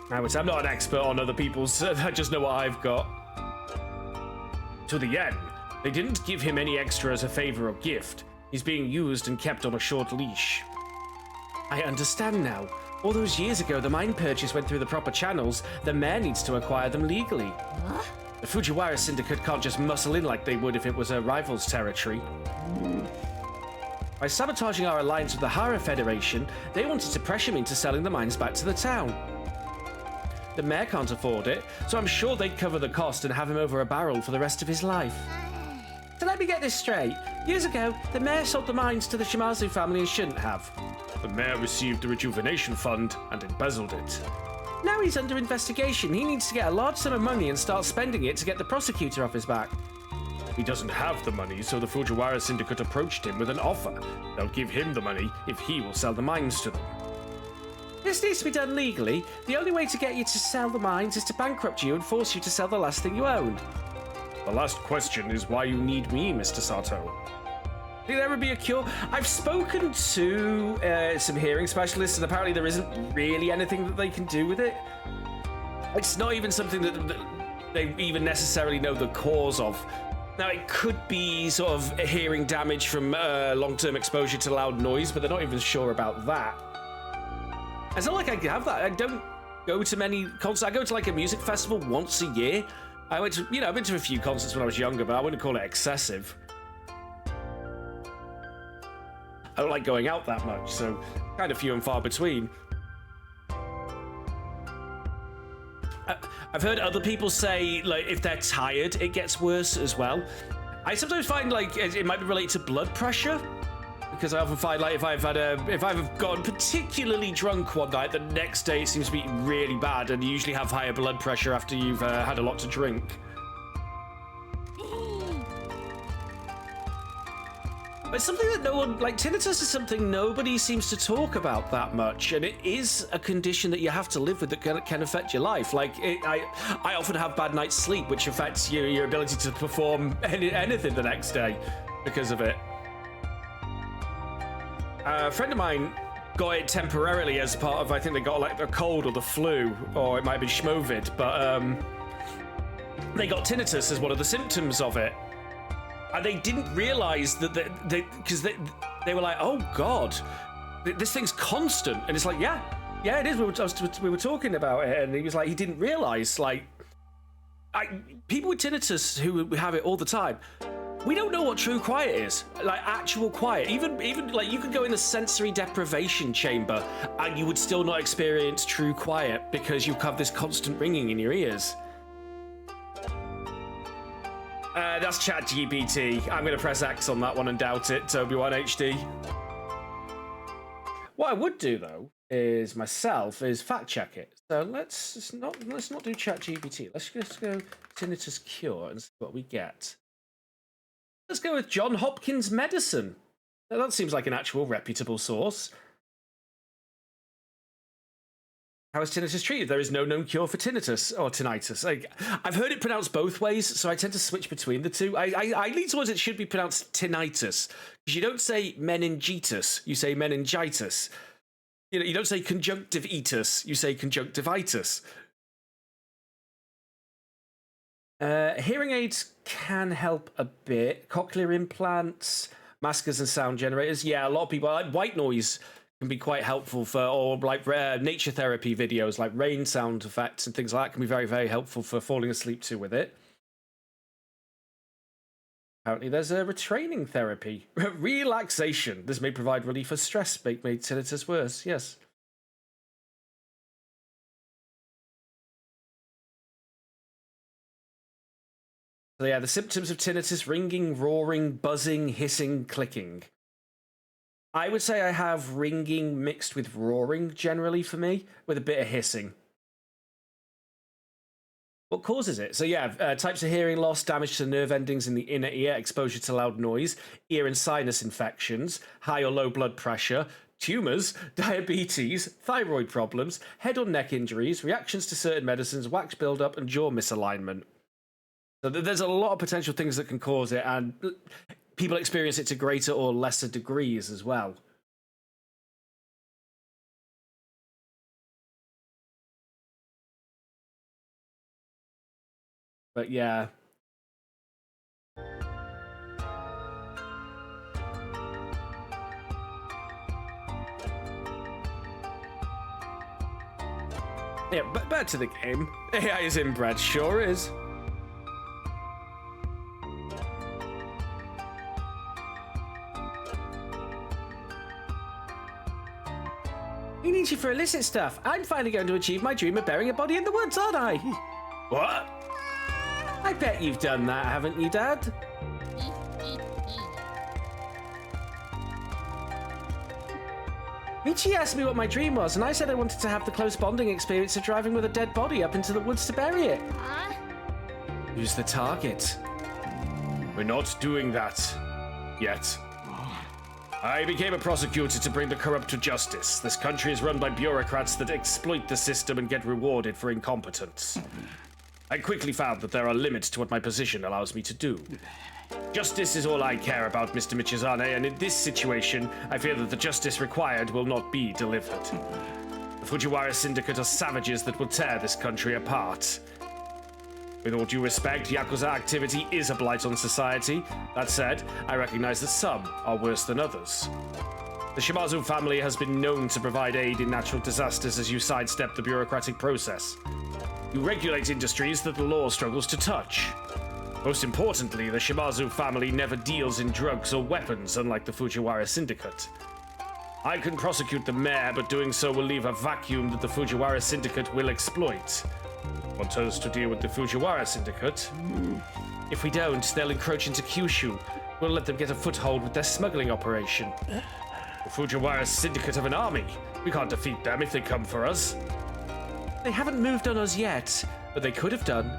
I would say I'm not an expert on other people's, I just know what I've got. To the yen. They didn't give him any extra as a favor or gift. He's being used and kept on a short leash. I understand now. All those years ago, the mine purchase went through the proper channels. The mayor needs to acquire them legally. What? The Fujiwara Syndicate can't just muscle in like they would if it was a rival's territory. By sabotaging our alliance with the Hara Federation, they wanted to pressure me into selling the mines back to the town. The mayor can't afford it, so I'm sure they'd cover the cost and have him over a barrel for the rest of his life. So let me get this straight. Years ago, the mayor sold the mines to the Shimazu family and shouldn't have. The mayor received the rejuvenation fund and embezzled it. Now he's under investigation. He needs to get a large sum of money and start spending it to get the prosecutor off his back. He doesn't have the money, so the Fujiwara Syndicate approached him with an offer. They'll give him the money if he will sell the mines to them. This needs to be done legally. The only way to get you to sell the mines is to bankrupt you and force you to sell the last thing you owned. The last question is why you need me, Mr. Sato. Will there ever be a cure? I've spoken to some hearing specialists, and apparently there isn't really anything that they can do with it. It's not even something that they even necessarily know the cause of. Now, it could be sort of hearing damage from long-term exposure to loud noise, but they're not even sure about that. It's not like I have that. I don't go to many concerts. I go to like a music festival once a year. I went to, I've been to a few concerts when I was younger, but I wouldn't call it excessive. I don't like going out that much, so kind of few and far between. I've heard other people say, like, if they're tired, it gets worse as well. I sometimes find, like, it might be related to blood pressure, because I often find, like, if I've gotten particularly drunk one night, the next day it seems to be really bad, and you usually have higher blood pressure after you've had a lot to drink. It's something that no one, like, tinnitus is something nobody seems to talk about that much, and it is a condition that you have to live with that can affect your life. Like, I often have bad night's sleep, which affects your ability to perform anything the next day because of it. A friend of mine got it temporarily as part of, I think they got like a cold or the flu, or it might have been schmovid, but they got tinnitus as one of the symptoms of it. And they didn't realize that because they were like, oh God, this thing's constant. And it's like, yeah, it is. We were talking about it, and he was like, he didn't realize, like, people with tinnitus who have it all the time, we don't know what true quiet is, like actual quiet. Even like you could go in a sensory deprivation chamber and you would still not experience true quiet because you have this constant ringing in your ears. That's ChatGPT. I'm going to press X on that one and doubt it, Toby1 HD. What I would do, though, is fact check it. So let's not do ChatGPT. Let's just go tinnitus cure and see what we get. Let's go with John Hopkins Medicine. Now, that seems like an actual reputable source. How is tinnitus treated? There is no known cure for tinnitus or tinnitus. I've heard it pronounced both ways, so I tend to switch between the two. I lean towards it should be pronounced tinnitus, because you don't say meningitis, you say meningitis. You don't say conjunctivitis, you say conjunctivitis. Hearing aids can help a bit. Cochlear implants, maskers and sound generators. Yeah, a lot of people, like white noise can be quite helpful for, or like nature therapy videos, like rain sound effects and things like that can be very, very helpful for falling asleep to with it. Apparently there's a retraining therapy. Relaxation. This may provide relief for stress, make tinnitus worse. Yes. So yeah, the symptoms of tinnitus: ringing, roaring, buzzing, hissing, clicking. I would say I have ringing mixed with roaring generally for me, with a bit of hissing. What causes it? So yeah, types of hearing loss, damage to nerve endings in the inner ear, exposure to loud noise, ear and sinus infections, high or low blood pressure, tumours, diabetes, thyroid problems, head or neck injuries, reactions to certain medicines, wax buildup, and jaw misalignment. So there's a lot of potential things that can cause it, and people experience it to greater or lesser degrees as well. But yeah. Yeah, but back to the game. AI is inbred, sure is. He needs you for illicit stuff. I'm finally going to achieve my dream of burying a body in the woods, aren't I? What? I bet you've done that, haven't you, Dad? Michi asked me what my dream was, and I said I wanted to have the close bonding experience of driving with a dead body up into the woods to bury it. Who's the target? We're not doing that yet. I became a prosecutor to bring the corrupt to justice. This country is run by bureaucrats that exploit the system and get rewarded for incompetence. I quickly found that there are limits to what my position allows me to do. Justice is all I care about, Mr. Michizane, and in this situation, I fear that the justice required will not be delivered. The Fujiwara Syndicate are savages that will tear this country apart. With all due respect, Yakuza activity is a blight on society. That said, I recognize that some are worse than others. The Shimazu family has been known to provide aid in natural disasters as you sidestep the bureaucratic process. You regulate industries that the law struggles to touch. Most importantly, the Shimazu family never deals in drugs or weapons, unlike the Fujiwara Syndicate. I can prosecute the mayor, but doing so will leave a vacuum that the Fujiwara Syndicate will exploit. Want us to deal with the Fujiwara Syndicate? If we don't, they'll encroach into Kyushu. We'll let them get a foothold with their smuggling operation. The Fujiwara Syndicate have an army. We can't defeat them if they come for us. They haven't moved on us yet, but they could have done.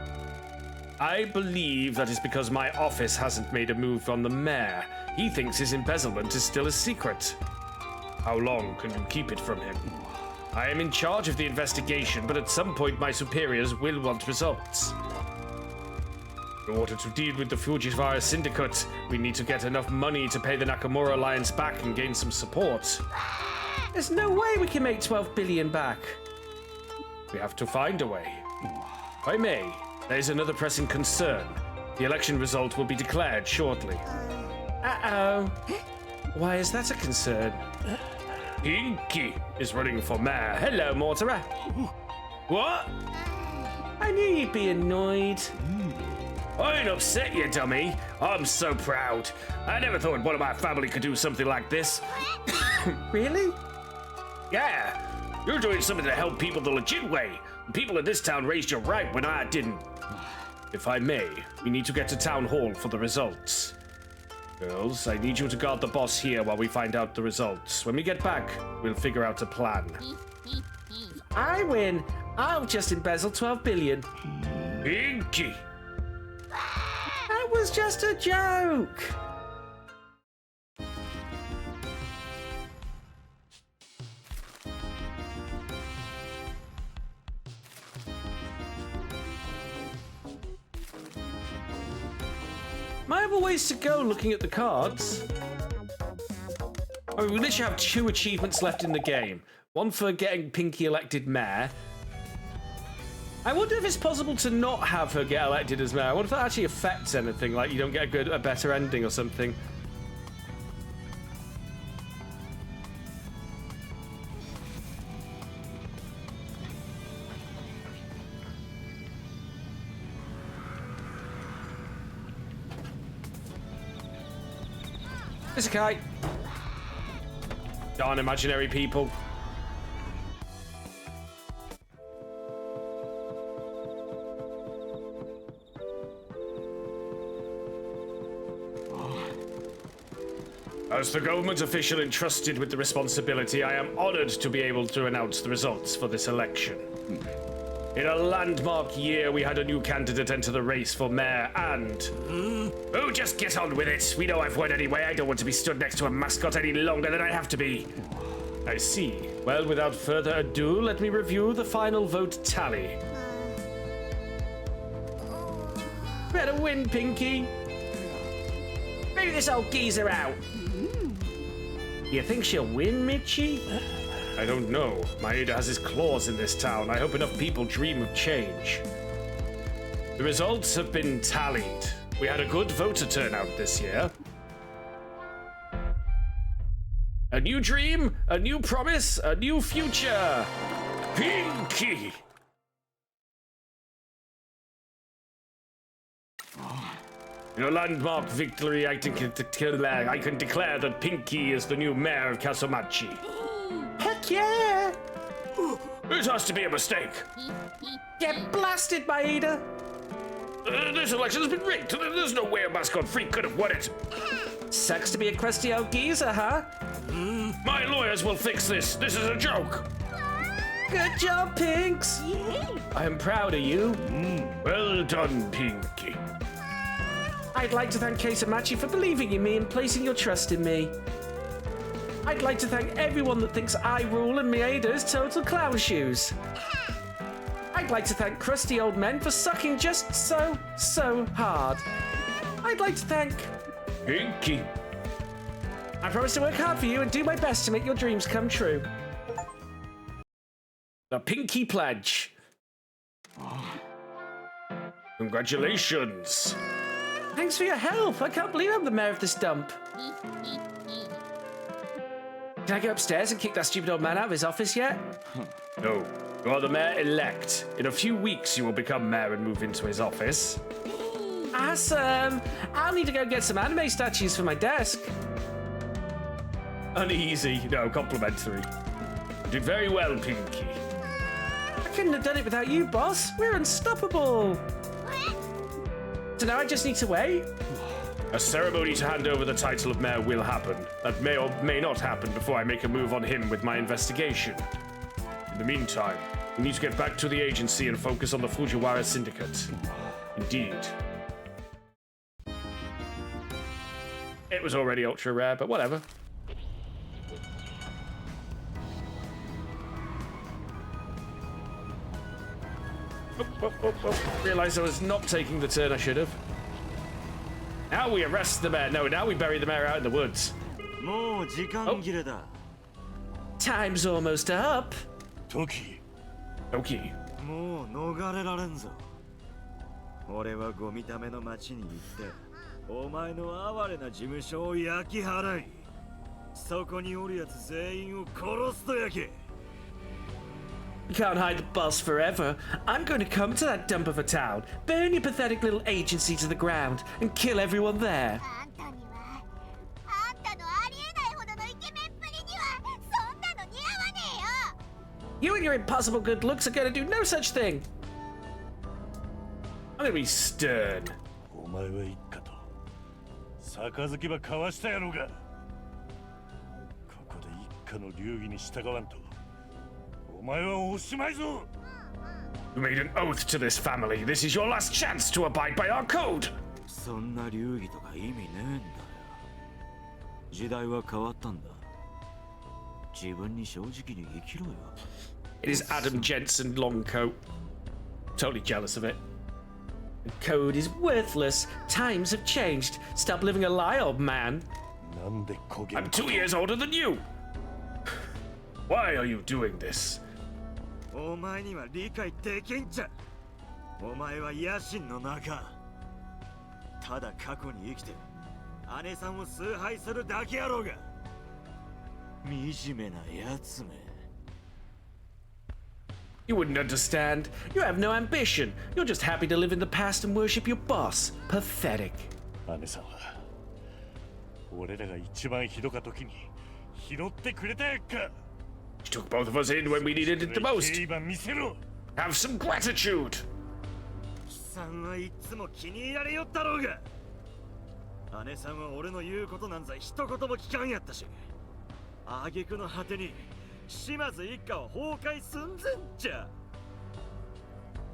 I believe that is because my office hasn't made a move on the mayor. He thinks his embezzlement is still a secret. How long can you keep it from him? I am in charge of the investigation, but at some point my superiors will want results. In order to deal with the Fujiwara Syndicate, we need to get enough money to pay the Nakamura Alliance back and gain some support. There's no way we can make 12 billion back. We have to find a way. If I may, there is another pressing concern. The election result will be declared shortly. Uh-oh. Why is that a concern? Inky is running for mayor. Hello, Mortara. What? I knew you'd be annoyed. I ain't upset, you dummy. I'm so proud. I never thought one of my family could do something like this. Really? Yeah. You're doing something to help people the legit way. People in this town raised you right when I didn't. If I may, we need to get to town hall for the results. Girls, I need you to guard the boss here while we find out the results. When we get back, we'll figure out a plan. I win. I'll just embezzle 12 billion. Inky! That was just a joke. I have a ways to go looking at the cards. I mean, we literally have 2 achievements left in the game. One for getting Pinky elected mayor. I wonder if it's possible to not have her get elected as mayor. I wonder if that actually affects anything, like you don't get a better ending or something. It's a kite. Darn imaginary people. As the government official entrusted with the responsibility, I am honored to be able to announce the results for this election. In a landmark year, we had a new candidate enter the race for mayor and... Oh, just get on with it. We know I've won anyway. I don't want to be stood next to a mascot any longer than I have to be. I see. Well, without further ado, let me review the final vote tally. Better win, Pinky. Move this old geezer out. You think she'll win, Michi? I don't know. Maeda has his claws in this town. I hope enough people dream of change. The results have been tallied. We had a good voter turnout this year. A new dream, a new promise, a new future. Pinky! In a landmark victory, I can declare that Pinky is the new mayor of Kaso-Machi. Heck yeah! It has to be a mistake. Get blasted, Maeda! This election has been rigged. There's no way a mascot freak could have won it. Sucks to be a crusty old geezer, huh? My lawyers will fix this. This is a joke. Good job, Pinks! I am proud of you. Well done, Pinky. I'd like to thank Kaso-Machi for believing in me and placing your trust in me. I'd like to thank everyone that thinks I rule and Maeda is total clown shoes. I'd like to thank crusty old men for sucking just so hard. I'd like to thank... Pinky. I promise to work hard for you and do my best to make your dreams come true. The Pinky Pledge. Congratulations. Thanks for your help. I can't believe I'm the mayor of this dump. Can I go upstairs and kick that stupid old man out of his office yet? No, you are the mayor-elect. In a few weeks, you will become mayor and move into his office. Awesome. I'll need to go get some anime statues for my desk. Uneasy, no, complimentary. You did very well, Pinky. I couldn't have done it without you, boss. We're unstoppable. So now I just need to wait? A ceremony to hand over the title of mayor will happen. That may or may not happen before I make a move on him with my investigation. In the meantime, we need to get back to the agency and focus on the Fujiwara Syndicate. Indeed. It was already ultra rare, but whatever. Realised I was not taking the turn I should have. Now we arrest the mayor. No, now we bury the mayor out in the woods. Time's almost up. Toki. Okay. もう逃れられんぞ。俺はゴミための町に行ってお前の哀れな事務所を焼き払い、そこにおるやつ全員を殺すと焼け。 You can't hide the boss forever. I'm going to come to that dump of a town, burn your pathetic little agency to the ground, and kill everyone there. You and your impossible good looks are going to do no such thing. I'm gonna be stern. お前は一家と杯ば交わしたやろうが。ここで一家の流儀に従わんと。 You made an oath to this family. This is your last chance to abide by our code. そんな流儀とか意味ねえんだよ。時代は変わったんだ。自分に正直に生きろよ。 It is Adam Jensen long coat. Totally jealous of it. The code is worthless. Times have changed. Stop living a lie, old man. I'm 2 years older than you. Why are you doing this? お前には理解できんじゃ。お前は野心の中ただ過去に生きて姉さんを崇拝するだけやろうが惨めなやつめ You wouldn't understand. You have no ambition. You're just happy to live in the past and worship your boss. Pathetic. 姉さんは俺らが一番ひどか時に拾ってくれたやんか She took both of us in when we needed it the most. 敬意ば見せろ Have some gratitude. 貴さんはいつも気に入られよったろうが姉さんは俺の言うことなんざ一言も聞かんやったし挙句の果てに島津一家は崩壊寸前じゃ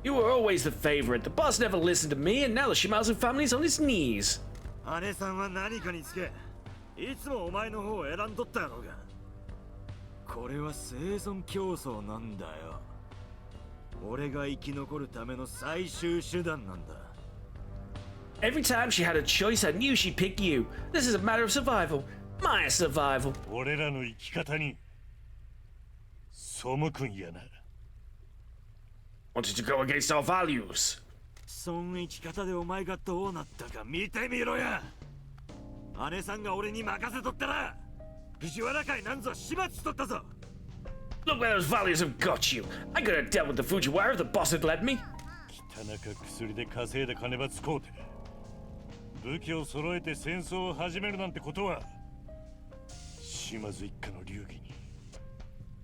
You were always the favorite. The boss never listened to me, and now the Shimazu family's on its knees. 姉さんは何かにつけいつもお前の方を選んどったやろうがこれは生存競争なんだよ俺が生き残るための最終手段なんだ Every time she had a choice, I knew she'd pick you. This is a matter of survival. My survival. 俺らの生き方に背くんやな Wanted to go against our values. そん生き方でお前がどうなったか見てみろや姉さんが俺に任せとったら藤原会なんぞ始末しとったぞ Look where those values have got you. I could have dealt with the Fujiwara if the boss had let me. 汚か薬で稼いだ金ば使うて武器を揃えて戦争を始めるなんてことは島津一家の流儀に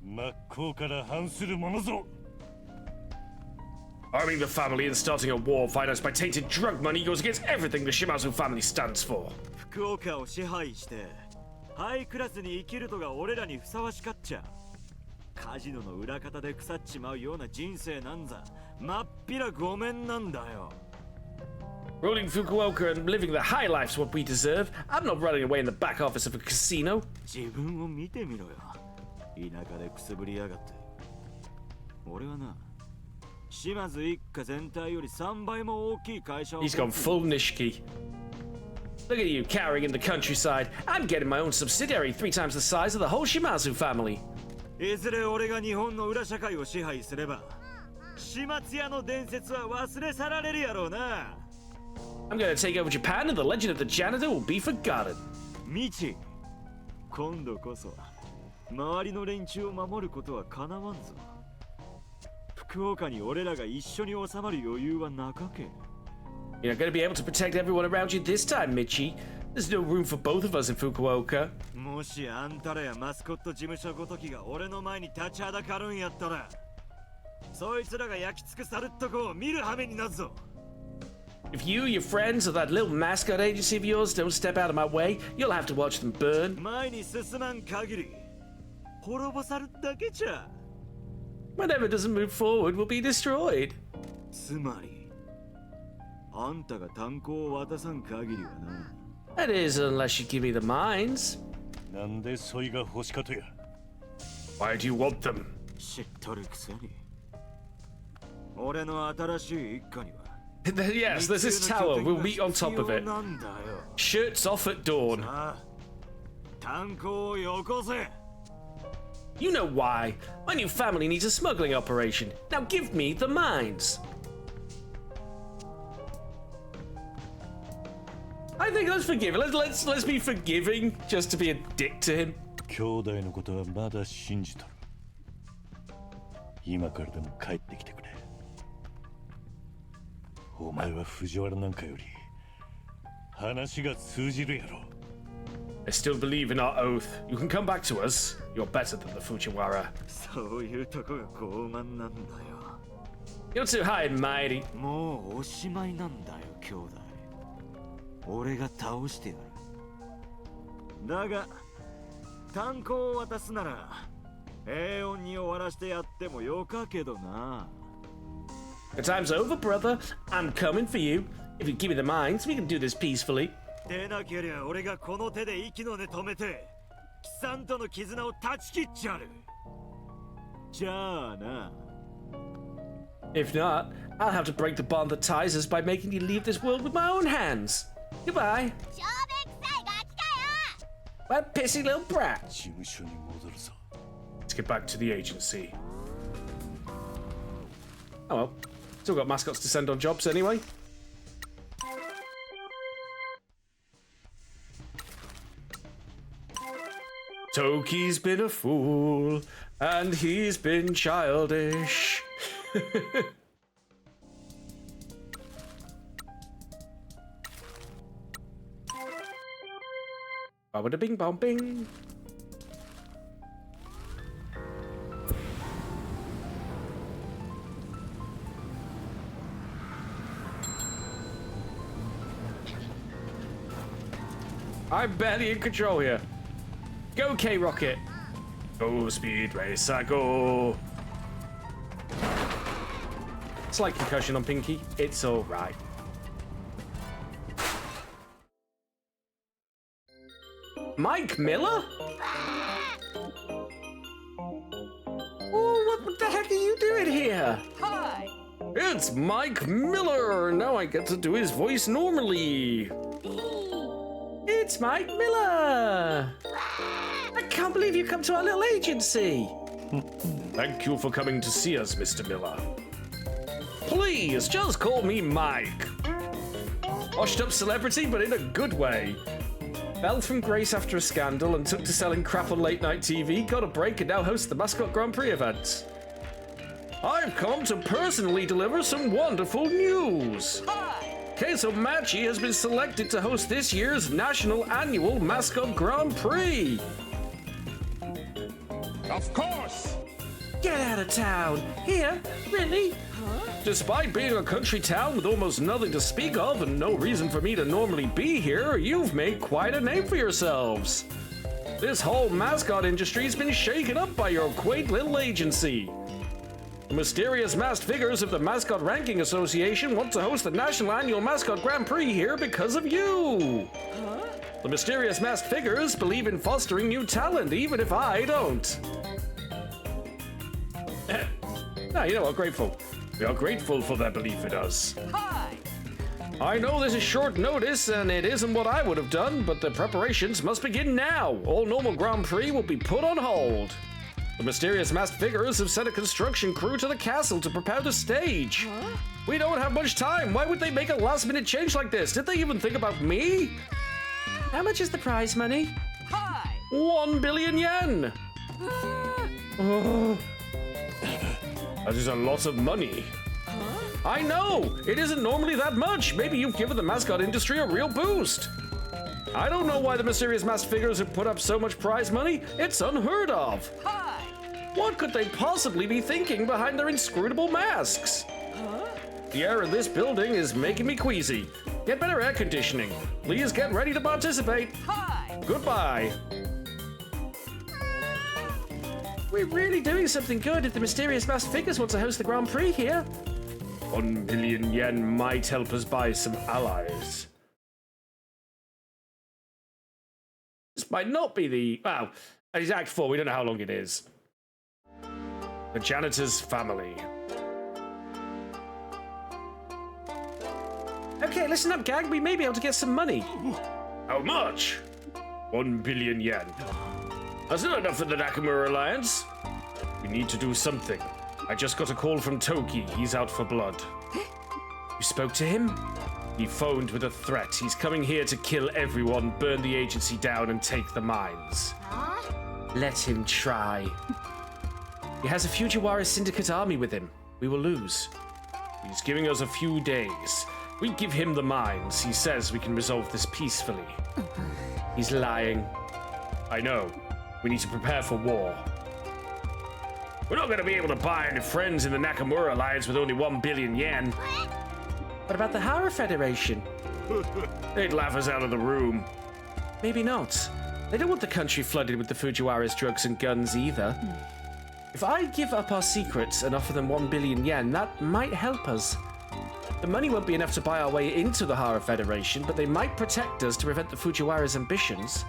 真っ向から反するものぞ Arming the family and starting a war financed by tainted drug money goes against everything the Shimazu family stands for. 福岡を支配してハイクラスに生きるとが俺らにふさわしかっちゃカジノの裏方で腐っちまうような人生なんざまっぴらごめんなんだよ Ruling Fukuoka and living the high life's what we deserve. I'm not running away in the back office of a casino. 自分を見てみろよ田舎でくすぶりやがって俺はな島津一家全体より3倍も大きい会社を He's gone full Nishiki. Look at you, cowering in the countryside. I'm getting my own subsidiary 3 times the size of the whole Shimazu family. いずれ俺が日本の裏社会を支配すれば始末屋の伝説は忘れ去られるやろうな I'm gonna take over Japan and the legend of the janitor will be forgotten. ミチ今度こそ周りの連中を守ることはかなわんぞ福岡に俺らが一緒に収まる余裕はなかけ You're not gonna be able to protect everyone around you this time, Michi. There's no room for both of us in Fukuoka. もしあんたらやマスコット事務所ごときが俺の前に立ちはだかるんやったらそいつらが焼き尽くされっとこを見る羽目になるぞ If you, your friends, or that little mascot agency of yours don't step out of my way, you'll have to watch them burn. 前に進まん限り滅ぼされるだけじゃ Whatever doesn't move forward will be destroyed. つまりあんたが炭鉱を渡さん限りはな That is, unless you give me the mines. なんでそいが欲しかとや Why do you want them? 知っとるくせに俺の新しい一家には Yes, there's this tower. We'll meet on top of it. なんだよ Shirts off at dawn. ああ炭鉱をよこせ You know why. My new family needs a smuggling operation. Now give me the mines. I think let's forgive him. Let's be forgiving just to be a dick to him. 兄弟のことはまだ信じとる今からでも帰ってきてくれお前は藤原なんかより話が通じるやろ I still believe in our oath. You can come back to us. You're better than the Fujiwara. そういうとこが傲慢なんだよ You're too high and mighty. もうおしまいなんだよ兄弟俺が倒してやるだが炭鉱を渡すなら平穏に終わらしてやってもよかけどな The time's over, brother. I'm coming for you. If you give me the mines, we can do this peacefully. でなけりゃ俺がこの手で息の根止めて貴さんとの絆を断ち切っちゃるじゃあな If not, I'll have to break the bond that ties us by making you leave this world with my own hands. Goodbye. 小便臭いガキかよ That pissy little brat. 事務所に戻るぞ Let's get back to the agency. Oh well. Still got mascots to send on jobs anyway. Toki's been a fool, and he's been childish. Bada bing bong bing. I'm barely in control here. Go, K-Rocket. Go, Speed Racer, go. Slight concussion on Pinky. It's all right. Mike Miller? Oh, what the heck are you doing here? Hi. It's Mike Miller. Now I get to do his voice normally. It's Mike Miller. I can't believe you come to our little agency. Thank you for coming to see us, Mr. Miller. Please, just call me Mike. Washed up celebrity, but in a good way. Fell from grace after a scandal and took to selling crap on late night TV, got a break and now hosts the Mascot Grand Prix events. I've come to personally deliver some wonderful news. Kaso-Machi has been selected to host this year's National Annual Mascot Grand Prix. Of course! Get out of town. Here? Really? Despite being a country town with almost nothing to speak of and no reason for me to normally be here, you've made quite a name for yourselves. This whole mascot industry's been shaken up by your quaint little agency. The mysterious masked figures of the Mascot Ranking Association want to host the National Annual Mascot Grand Prix here because of you. The mysterious masked figures believe in fostering new talent, even if I don't. Now, you know what? Grateful. We are grateful for their belief in us. I know this is short notice and it isn't what I would have done, but the preparations must begin now. All normal Grand Prix will be put on hold. The mysterious masked figures have sent a construction crew to the castle to prepare the stage. We don't have much time. Why would they make a last-minute change like this? Did they even think about me? How much is the prize money? 1 billion yen. Oh. That is a lot of money. I know! It isn't normally that much. Maybe you've given the mascot industry a real boost. I don't know why the mysterious masked figures have put up so much prize money. It's unheard of. What could they possibly be thinking behind their inscrutable masks? The air in this building is making me queasy. Get better air conditioning. Please get ready to participate. Goodbye. We're really doing something good if the mysterious masked figures want to host the Grand Prix here. 1 billion yen might help us buy some allies. This might not be the... Well, it's Act 4, we don't know how long it is. The janitor's family. Okay, listen up, gang. We may be able to get some money. How much? 1 billion yen. That's not enough for the Nakamura Alliance. We need to do something. I just got a call from Toki. He's out for blood. You spoke to him? He phoned with a threat. He's coming here to kill everyone, burn the agency down, and take the mines. Let him try. He has a Fujiwara Syndicate army with him. We will lose. He's giving us a few days. We give him the mines. He says we can resolve this peacefully. He's lying. I know. We need to prepare for war. We're not going to be able to buy any friends in the Nakamura Alliance with only 1 billion yen. What about the Hara Federation? They'd laugh us out of the room. Maybe not. They don't want the country flooded with the Fujiwara's drugs and guns either. If I give up our secrets and offer them 1 billion yen, that might help us. The money won't be enough to buy our way into the Hara Federation, but they might protect us to prevent the Fujiwara's ambitions.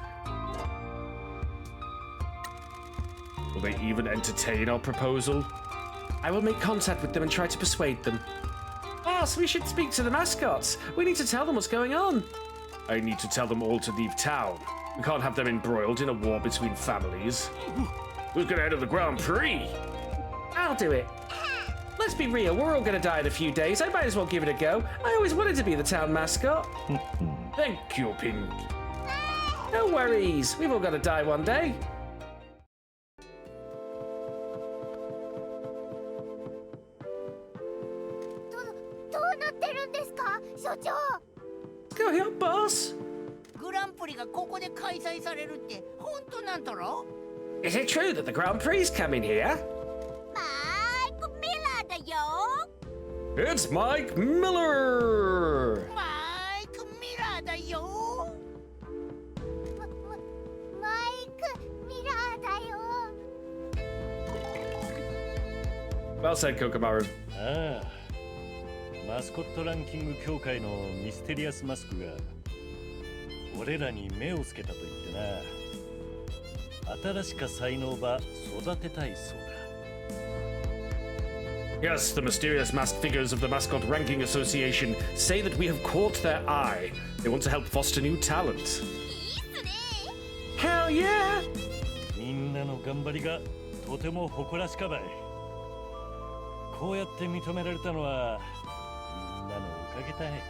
Will they even entertain our proposal? I will make contact with them and try to persuade them. Boss, we should speak to the mascots. We need to tell them what's going on. I need to tell them all to leave town. We can't have them embroiled in a war between families. Who's gonna enter the Grand Prix? I'll do it. let's be real. We're all gonna die in a few days. I might as well give it a go. I always wanted to be the town mascot. Thank you, Pink. No worries. We've all got to die one day. Go here, boss. グランプリがここで開催されるって本当なんだろ Is it true that the Grand Prix is coming here? マイク・ミラーだよ。 It's Mike Miller. マイク・ミラーだよ。マイク・ミラーだよ。 Well said, Kokomaru. ああ、マスコットランキング協会のミステリアスマスクが俺らに目をつけたと言ってな、新しか才能ば育てたいそうだ。 Yes, the mysterious masked figures of the Mascot Ranking Association say that we have caught their eye. They want to help foster new talent. いいっすね。 Hell yeah! みんなの頑張りがとても誇らしかばい。こうやって認められたのはみんなのおかげだい。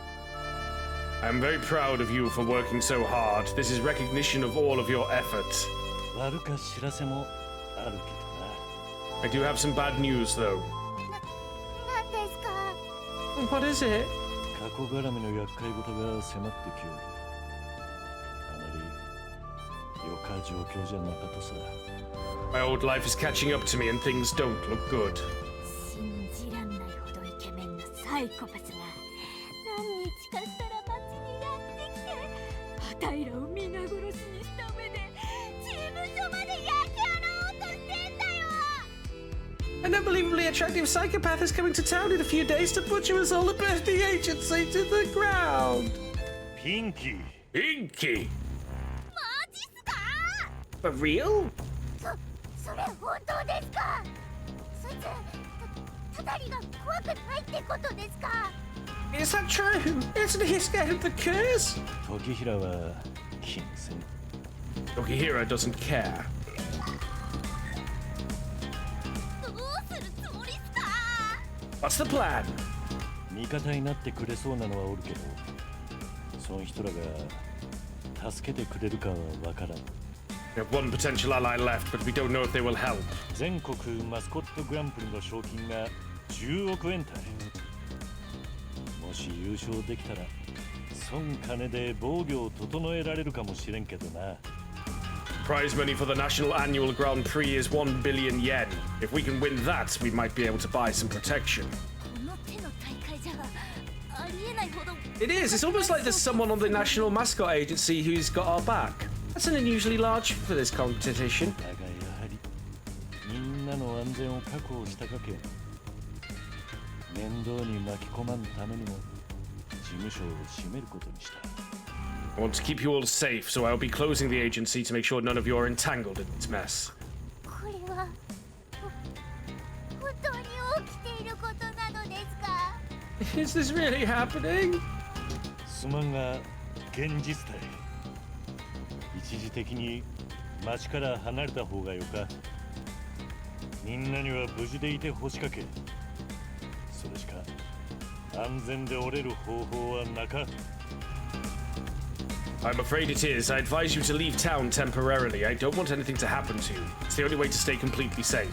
I'm very proud of you for working so hard. This is recognition of all of your effort. 悪か知らせもあるけどな。 I do have some bad news, though. 何ですか。 What is it? 過去絡みの厄介事が迫ってきよる。あまりよか状況じゃなかとさ。 My old life is catching up to me and things don't look good. 信じらんないほどイケメンなサイコパスが何日かしたら街にやってきて、あたいらを皆殺しにした上で事務所まで焼き払おうとしてんだよ。 An unbelievably attractive psychopath is coming to town in a few days to butcher us all and burn the agency to the ground. ピンキー。 Inky! マジっすか。 For real? それ本当ですか。そいつたたりが怖くないってことですか。 Is that true? Isn't he scared of the curse? 時平は気にせん。 Tokihira doesn't care. どうするつもりっすか。 What's the plan? 味方になってくれそうなのはおるけど、その人らが助けてくれるかはわからん。 We have one potential ally left, but we don't know if they will help. 全国マスコットグランプリの賞金が10億円たい。もし優勝できたら損金で防御を整えられるかもしれんけどな。 Prize money for the National Annual Grand Prix is 1 billion yen. If we can win that, we might be able to buy some protection. この手の大会じゃありえないほど。 It is. It's almost like there's someone on the National Mascot Agency who's got our back. That's an unusually large for this competition. だがやはりみんなの安全を確保したかけ、面倒に巻き込まんためにも事務所を閉めることにした。 I want to keep you all safe, so I'll be closing the agency to make sure none of you are entangled in this mess. これは本当に起きていることなのですか。 Is this really happening? すまんが現実体。一時的に町から離れた方がよか。みんなには無事でいてほしかけ。それしか安全で折れる方法はなか。 I'm afraid it is. I advise you to leave town temporarily. I don't want anything to happen to you. It's the only way to stay completely safe.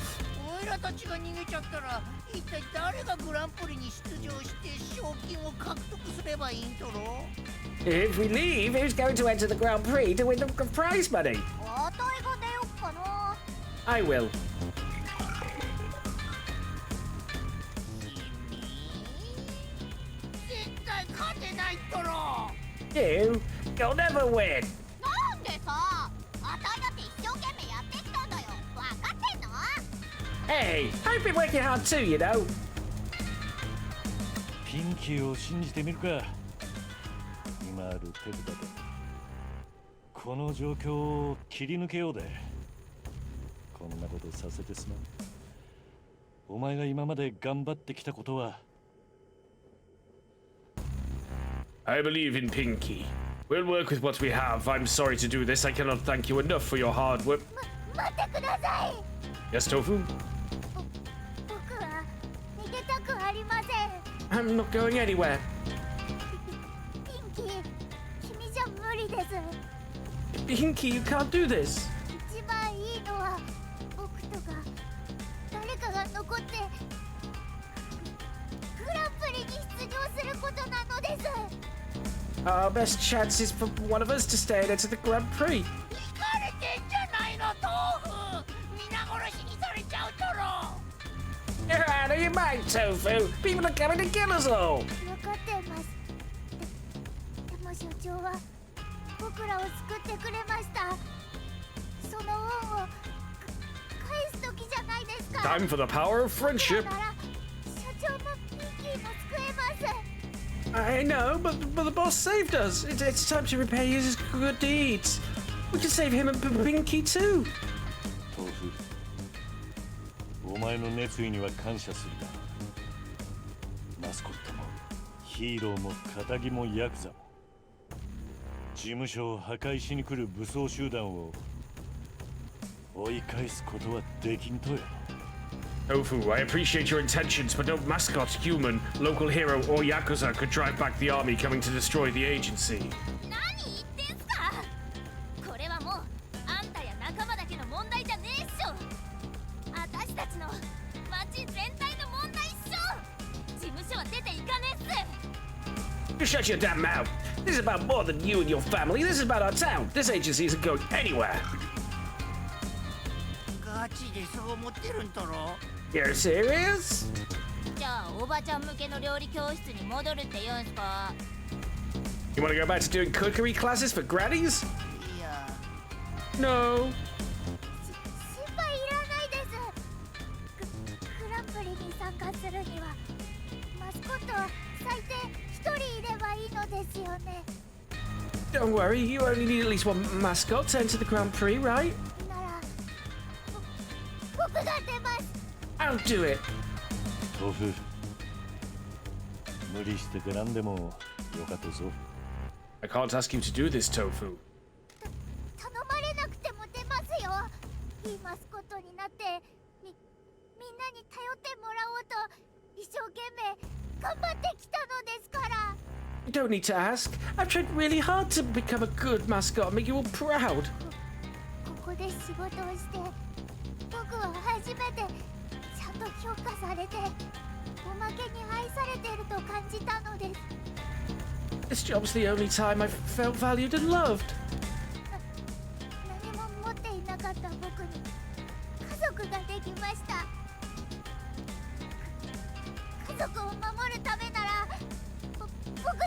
おいらたちが逃げちゃったら一体誰がグランプリに出場して賞金を獲得すればいいんだろ If we leave, who's going to enter the Grand Prix to win the prize money? あたいが出よっかな。 I will. 絶対勝てないっとろ You? You'll never win. なんでさ。あたいだって一生懸命やってきたんだよ。わかってんの。 Hey, I've been working hard too, you know. ピンキーを信じてみるか。今ある手札でこの状況を切り抜けようで。こんなことさせてすまん。お前が今まで頑張ってきたことは。 I believe in Pinky. We'll work with what we have. I'm sorry to do this. I cannot thank you enough for your hard work. 待ってください。 Yes, Tofu? 僕は逃げたく I'm not going anywhere. ピンキー、君じゃ無理です。 Pinky, you can't do this. 一番いいのは僕とか誰かが残ってグランプリに出場することなのです。 Our best chance is for one of us to stay and enter the Grand Prix. イカれてんじゃないの豆腐。皆殺しにされちゃうだろ。 You're out of your mind, Tofu. People are coming to kill us all. 分かってます。でも所長は僕らを救ってくれました。その恩を返す時じゃないですか。 Time for the power of 僕 friendship. らなら社長もピンキーも救えます。 I know, but the boss saved us. It's time to repay his good deeds. We can save him and Pinky too. 豆腐、お前の熱意には感謝するが、マスコットもヒーローも仇もヤクザも事務所を破壊しに来る武装集団を追い返すことはできんとよ。 Tofu, I appreciate your intentions, but no mascot, human, local hero, or yakuza could drive back the army coming to destroy the agency. 何言ってんすか。これはもうあんたや仲間だけの問題じゃねえっしょ。私たちの町全体の問題っしょ。事務所は出ていかねえっす。 You shut your damn mouth. This is about more than you and your family. This is about our town. This agency isn't going anywhere. ガチでそう思ってるんだろ。 You're serious? じゃあおばちゃん向けの料理教室に戻るって言うんすか。 You want to go back to doing cookery classes for grannies? いや、 No. 心配いらないです。グランプリに参加するにはマスコットは最低一人いればいいのですよね。 Don't worry, you only need at least one mascot to enter the Grand Prix, right? なら僕が出ます。 I'll do it. 豆腐、無理して出らんでもよかったぞ。 I can't ask you to do this, Tofu. 頼まれなくても出ますよ。いいマスコットになってみんなに頼ってもらおうと一生懸命頑張ってきたのですから。 You don't need to ask. I've tried really hard to become a good mascot and make you all proud. ここで仕事をして僕は初めてちゃんと評価されておまけに愛されてると感じたのです。 This job's the only time I've felt valued and loved. 何も持っていなかった僕に家族ができました。家族を守るためなら僕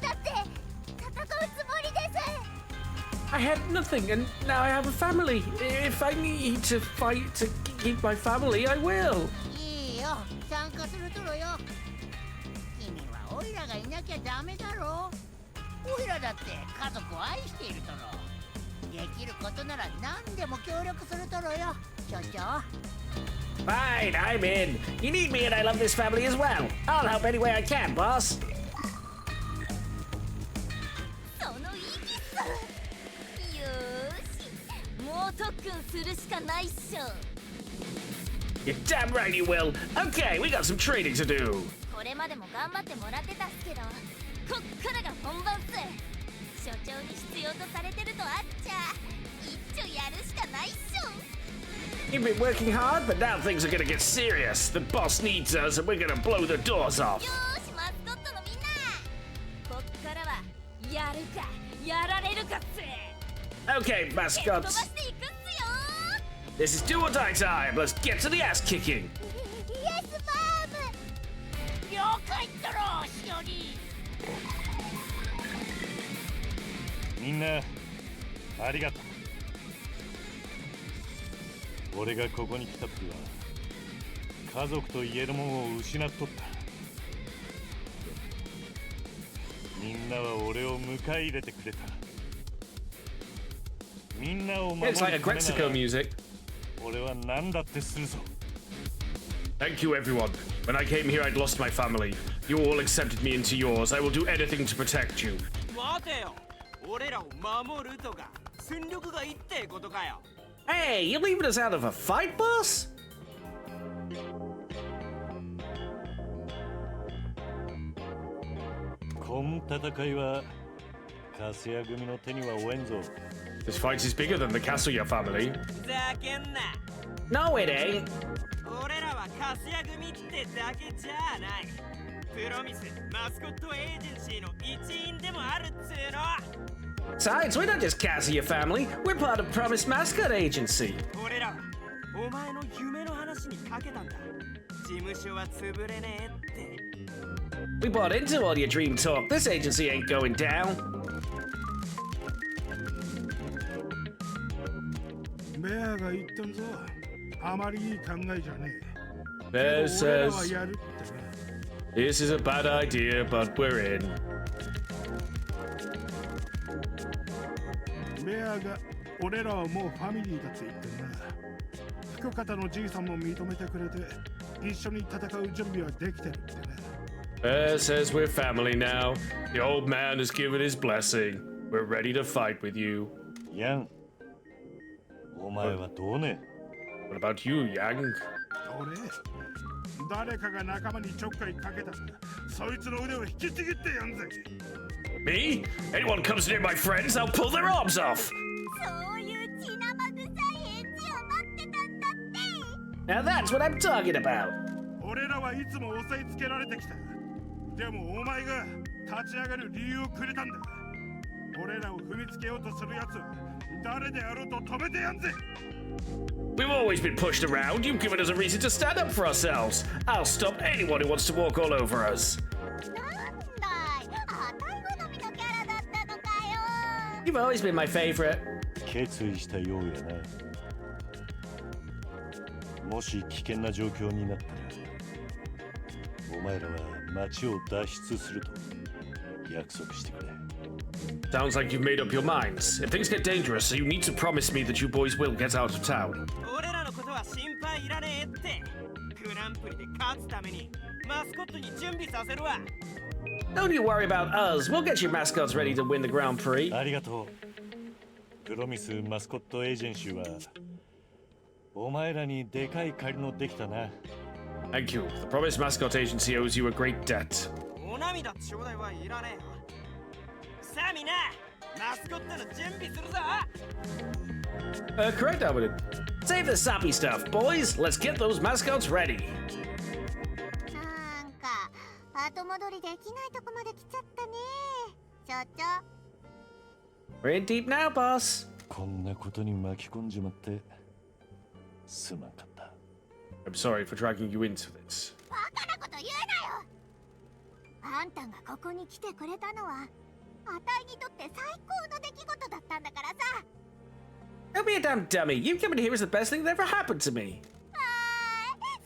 だって戦うつもりです。 I had nothing and now I have a family. If I need to fight to keep my family, I will. いいよ、参加するとろよ。君はオイラがいなきゃダメだろ。オイラだって家族を愛しているとろ。できることなら何でも協力するとろよ、所長。 Fine, I'm in. You need me and I love this family as well. I'll help any way I can, boss. その意気っす。よーし、もう特訓するしかないっしょ。 You're damn right you will. Okay, we got some training to do. これまでも頑張ってもらってたっすけど、こっからが本番っす。所長に必要とされてるとあっちゃ一丁やるしかないっしょ。 You've been working hard, but now things are gonna get serious. The boss needs us and we're gonna blow the doors off. よーしマスコットのみんな、こっからはやるかやられるかっす。 Okay, 蹴っ飛ば mascots. していくっすよ。 This is do or die time. Let's get to the ass kicking. イエスマーム。了解だろ、しおり。みんなありがとう。俺がここに来た時は家族と言えるものを失っとった。みんなは俺を迎え入れてくれた。みんなを守る It's た like め a な Grexico ら music. 俺は何だってするぞ。 Thank you, everyone. When I came here, I'd lost my family. You all accepted me into yours. I will do anything to protect you. 待てよ、俺らを守るとか戦力がいいってことかよ。 Hey, you leaving us out of a fight, boss? 戦いはカスヤ組の手には負えんぞ。 This fight is bigger than the Kaso-Ya family. ふざけんな。 No, it ain't. 俺らはカスヤ組ってだけじゃない。プロミスマスコットエージェンシーの一員でもあるっつーの。 Besides, we're not just Kaso-Ya family. We're part of Promise Mascot Agency. 俺らはお前の夢の話にかけたんだ。事務所は潰れねえって。 We bought into all your dream talk. This agency ain't going down. ベアが言ったんぞ。あまりいい考えじゃねえ。 Bear 俺らは says, やるってな。 this is a bad idea, but we're in. ベアが俺らはもうファミリーだって言ってんな。福方のじいさんも認めてくれて、一緒に戦う準備はできてるってね。 Bear says we're family now. The old man has given his blessing. We're ready to fight with you. ヤン、お前はどうね？ What about you, Yang? 俺、誰かが仲間にちょっかいかけたんだ。そいつの腕を引きちぎってやんぜ。 Me? Anyone comes near my friends, I'll pull their arms off. そういう血生臭い返事を待ってたんだって。 Now that's what I'm talking about. 俺らはいつも押さえつけられてきた。でもお前が立ち上がる理由をくれたんだ。俺らを踏みつけようとするやつを誰であろうと止めてやんぜ。 We've always been pushed around. You've given us a reason to stand up for ourselves. I'll stop anyone who wants to walk all over us. なんだい、あたい好みのキャラだったのかよ。 You've always been my favorite. 決意したようやな。もし危険な状況になったら、お前らは町を脱出すると約束してくれ。 Sounds like you've made up your minds. If things get dangerous, you need to promise me that you boys will get out of town. 俺らのことは心配いらねえって。グランプリで勝つためにマスコットに準備させるわ。 Don't you worry about us. We'll get your mascots ready to win the Grand Prix. ありがとう。プロミスマスコットエージェンシーはお前らにでかい借りのできたな。 Thank you. The Promise Mascot Agency owes you a great debt. お涙ちょうだいはいらねえよ。さあみんな、マスコットの準備するぞ。 Correct, Albert. Save the soppy stuff, boys. Let's get those mascots ready. なんか後戻りできないとこまで来ちゃったね。所長。 We're in deep now, boss. こんなことに巻き込んじまってすまんかった。 I'm sorry for dragging you into this. バカなこと言うなよ。あんたがここに来てくれたのはあたいにとって最高の出来事だったんだからさ。 Don't be a damn dummy. You coming here is the best thing that ever happened to me.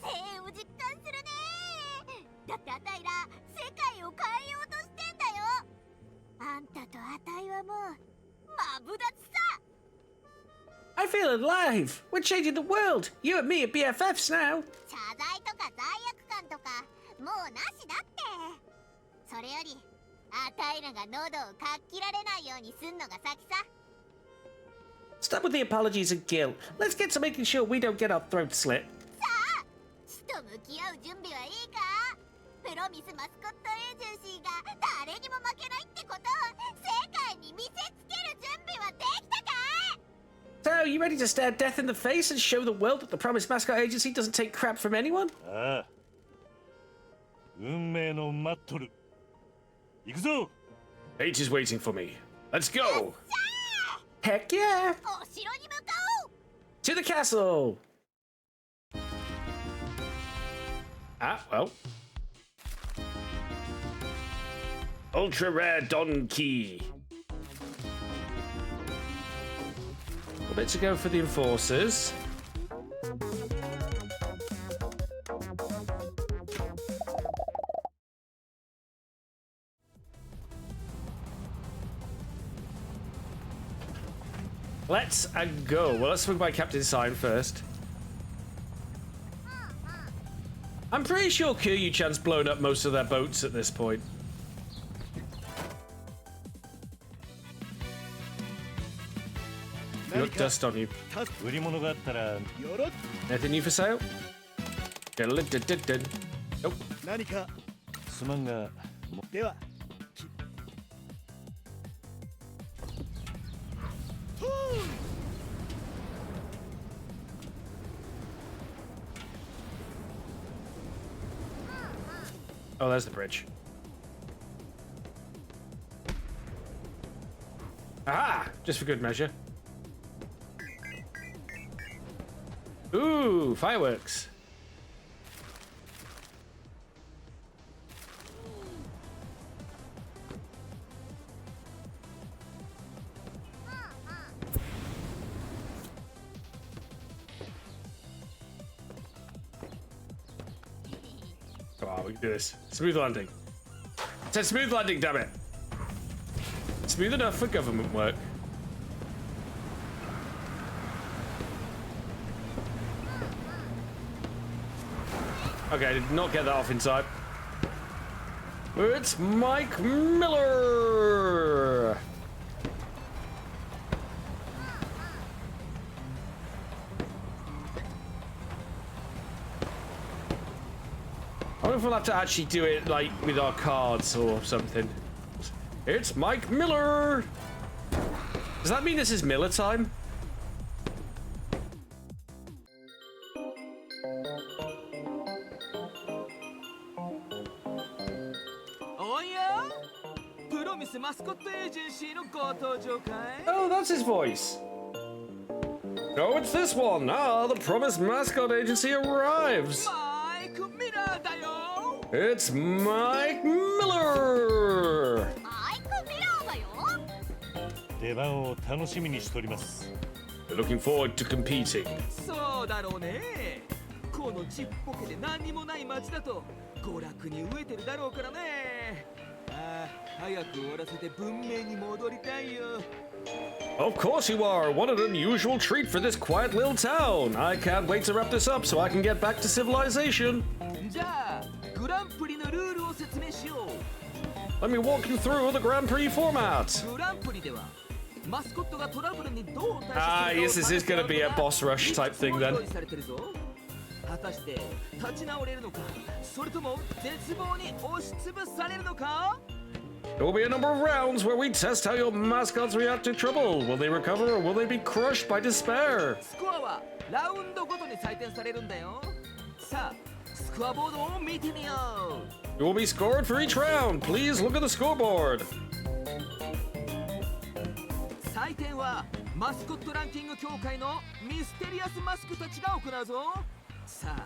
声援を実感するね。だってあたいら世界を変えようとしてんだよ。あんたとあたいはもうマブダチさ。 I feel alive. We're changing the world. You and me are BFFs now. 謝罪とか罪悪感とかもうなしだって。それよりあたいらが喉をかっきられないようにすんのが先さ。 Stop with the apologies and guilt. Let's get to making sure we don't get our throats slit. さあ、死と向き合う準備はいいか。プロミスマスコットエージェンシーが誰にも負けないってことを世界に見せつける準備はできたかい？ So, you ready to stare death in the face and show the world that the Promise Mascot Agency doesn't take crap from anyone? ああ、運命の待っとる。行くぞ。 H is waiting for me. Let's go! Heck yeah! お城に向かおう。 To the castle! Ah, well. Ultra rare Don Key. A bit to go for the enforcers. Let's go. Well, let's swing by Captain Sign first. I'm pretty sure Kiryu-chan's blown up most of their boats at this point. You got dust on you. 売り物があったら Anything new for sale? Nope. 何かすまんがでは Oh, there's the bridge. Aha! Just for good measure. Ooh, fireworks. Come on, we can do this. Smooth landing. It's a smooth landing, damn it. Smooth enough for government work. Okay, I did not get that off in time. It's Mike Miller! I wonder if we'll have to actually do it, like, with our cards or something. It's Mike Miller! Does that mean this is Miller time? Oh, that's his voice. Oh, it's this one. Ah, the promised Mascot agency arrives. It's Mike Miller. 出番を楽しみにしております。 We're looking forward to competing. そうだろうね。このちっぽけで何にもない街だと娯楽に飢えてるだろうからね。ああ、早く終わらせて文明に戻りたいよ。 Of course you are. What an unusual treat for this quiet little town. I can't wait to wrap this up so I can get back to civilization. じゃあ、グランプリのルールを説明しよう。 Let me walk you through the Grand Prix format. グランプリではマスコットがトラブルにどう対処するか Ah, yes, this is going to be a boss rush type thing then. 果たして立ち直れるのか、それとも絶望に押しつぶされるのか。 There will be a number of rounds where we test how your mascots react to trouble. Will they recover or will they be crushed by despair? スコアはラウンドごとに採点されるんだよ。さあ、スコアボードを見てみよう。 You will be scored for each round. Please look at the scoreboard. 採点はマスコットランキング協会のミステリアスマスクたちが行うぞ。さ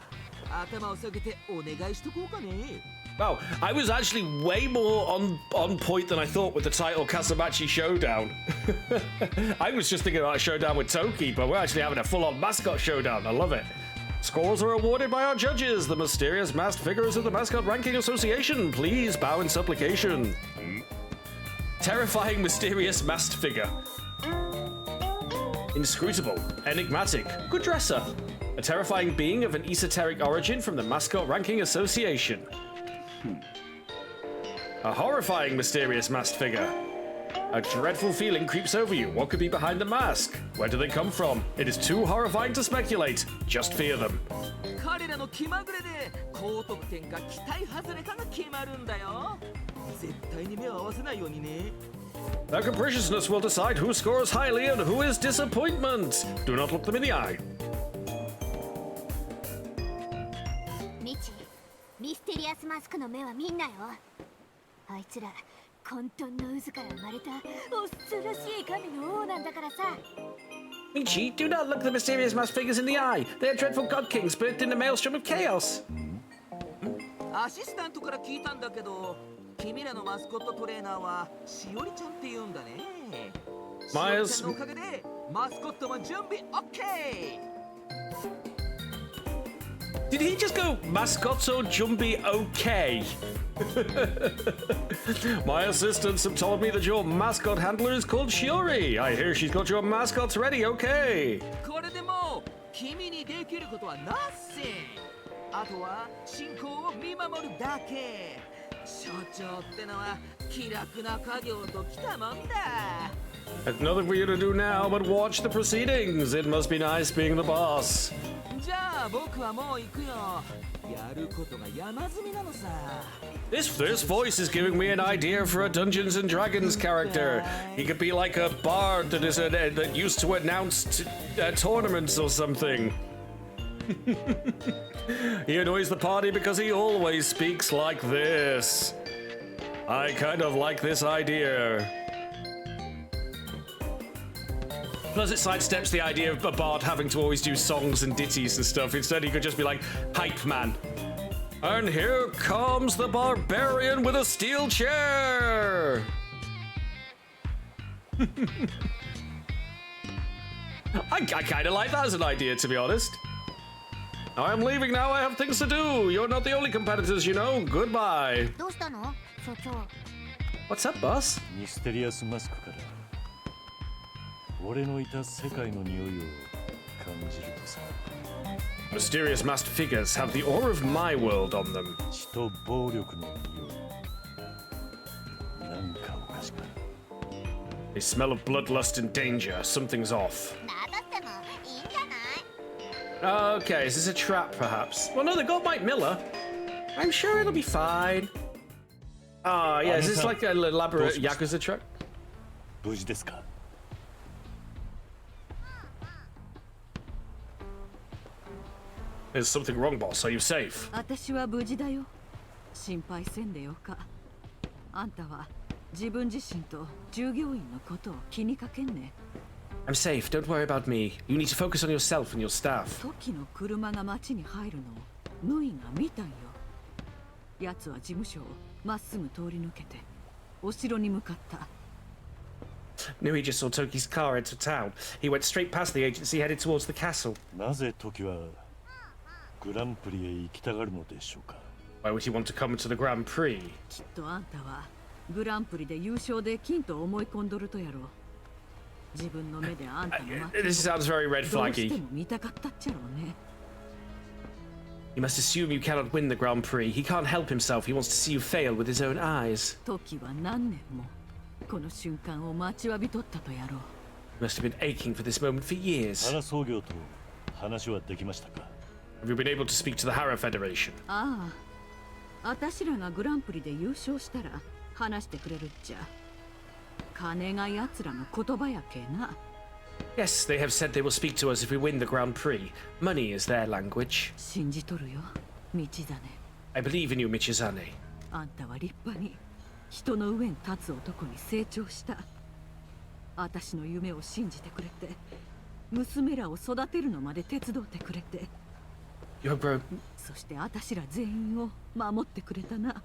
あ、頭を下げてお願いしとこうかね。 Wow, I was actually way more on point than I thought with the title Kaso-Machi Showdown. I was just thinking about a showdown with Toki, but we're actually having a full-on mascot showdown. I love it. Scores are awarded by our judges, the mysterious masked figures of the Mascot Ranking Association. Please bow in supplication. Terrifying, mysterious masked figure. Inscrutable, enigmatic, good dresser. A terrifying being of an esoteric origin from the Mascot Ranking Association. A horrifying, mysterious masked figure. A dreadful feeling creeps over you. What could be behind the mask? Where do they come from? It is too horrifying to speculate. Just fear them. 彼らの気まぐれで高得点か期待外れかが決まるんだよ。絶対に目を合わせないようにね。 Their capriciousness will decide who scores highly and who is disappointment. Do not look them in the eye. ミチ、ミステリアスマスクの目は見んなよ。あいつら混沌の渦から生まれた恐ろしい神の王なんだからさ。 Michi, do not look the mysterious masked figures in the eye. They are dreadful god kings birthed in the maelstrom of chaos. アシスタントから聞いたんだけど、君らのマスコットトレーナーはしおりちゃんって言うんだね。しおりちゃんのおかげでマスコットも準備 OK。 Did he just go Mascotto Jumpy okay? My assistants have told me that your mascot handler is called Shiori. I hear she's got your mascots ready, okay? これでもう君にできることはナッシン。あとは進行を見守るだけ。所長ってのは気楽な家業ときたもんだ。 There's nothing for you to do now but watch the proceedings. It must be nice being the boss. じゃあ僕はもう行くよ。やることが山積みなのさ。This voice is giving me an idea for a Dungeons and Dragons character. He could be like a bard that used to announce tournaments or something. He annoys the party because he always speaks like this. I kind of like this idea. Plus, it sidesteps the idea of a bard having to always do songs and ditties and stuff. Instead, he could just be like, hype man. And here comes the barbarian with a steel chair! I kind of like that as an idea, to be honest. I'm leaving now, I have things to do. You're not the only competitors, you know. Goodbye. どうしたの所長。 What's up, boss? ミステリアスマスクから俺のいた世界の匂いを感じるとさ。 Mysterious masked figures have the aura of my world on them. 血と暴力の匂い。なんかおかしくない。 They smell of bloodlust and danger. Something's off. なんだってもいいんじゃない？ Okay, is this a trap, perhaps? Well, no, they got Mike Miller. I'm sure it'll be fine. Ah, yeah, is this like an elaborate Yakuza trap? 無事ですか？ There's something wrong, boss. Are you safe? 私は無事だよ。心配せんでよか。あんたは自分自身と従業員のことを気にかけんね。 I'm safe. Don't worry about me. You need to focus on yourself and your staff. 時の車が町に入るのをヌイが見たんよ。奴は事務所をまっすぐ通り抜けてお城に向かった。 Nui just saw Toki's car enter town. He went straight past the agency, headed towards the castle. なぜ時はグランプリへ行きたがるのでしょうか？ Why would he want to come to the Grand Prix? きっとあんたはグランプリで優勝できんと思い込んどるとやろう。自分の目であんたの負けを This sounds very red どうして flaggy. も見たかったっちゃろうね。 He must assume you cannot win the Grand Prix. He can't help himself. He wants to see you fail with his own eyes. 時は何年もこの瞬間を待ちわびとったとやろう。 He must have been aching for this moment for years. 原総業と話はできましたか？ Have you been able to speak to the Hara Federation? ああ、あたしらがグランプリで優勝したら話してくれるっちゃ。金が奴らの言葉やけな。 Yes, they have said they will speak to us if we win the Grand Prix. Money is their language. 信じとるよ、道真。 I believe in you, Michizane. あんたは立派に人の上に立つ男に成長した。あたしの夢を信じてくれて、娘らを育てるのまで手伝ってくれて、 You have grown. そしてあたしら全員を守ってくれたな。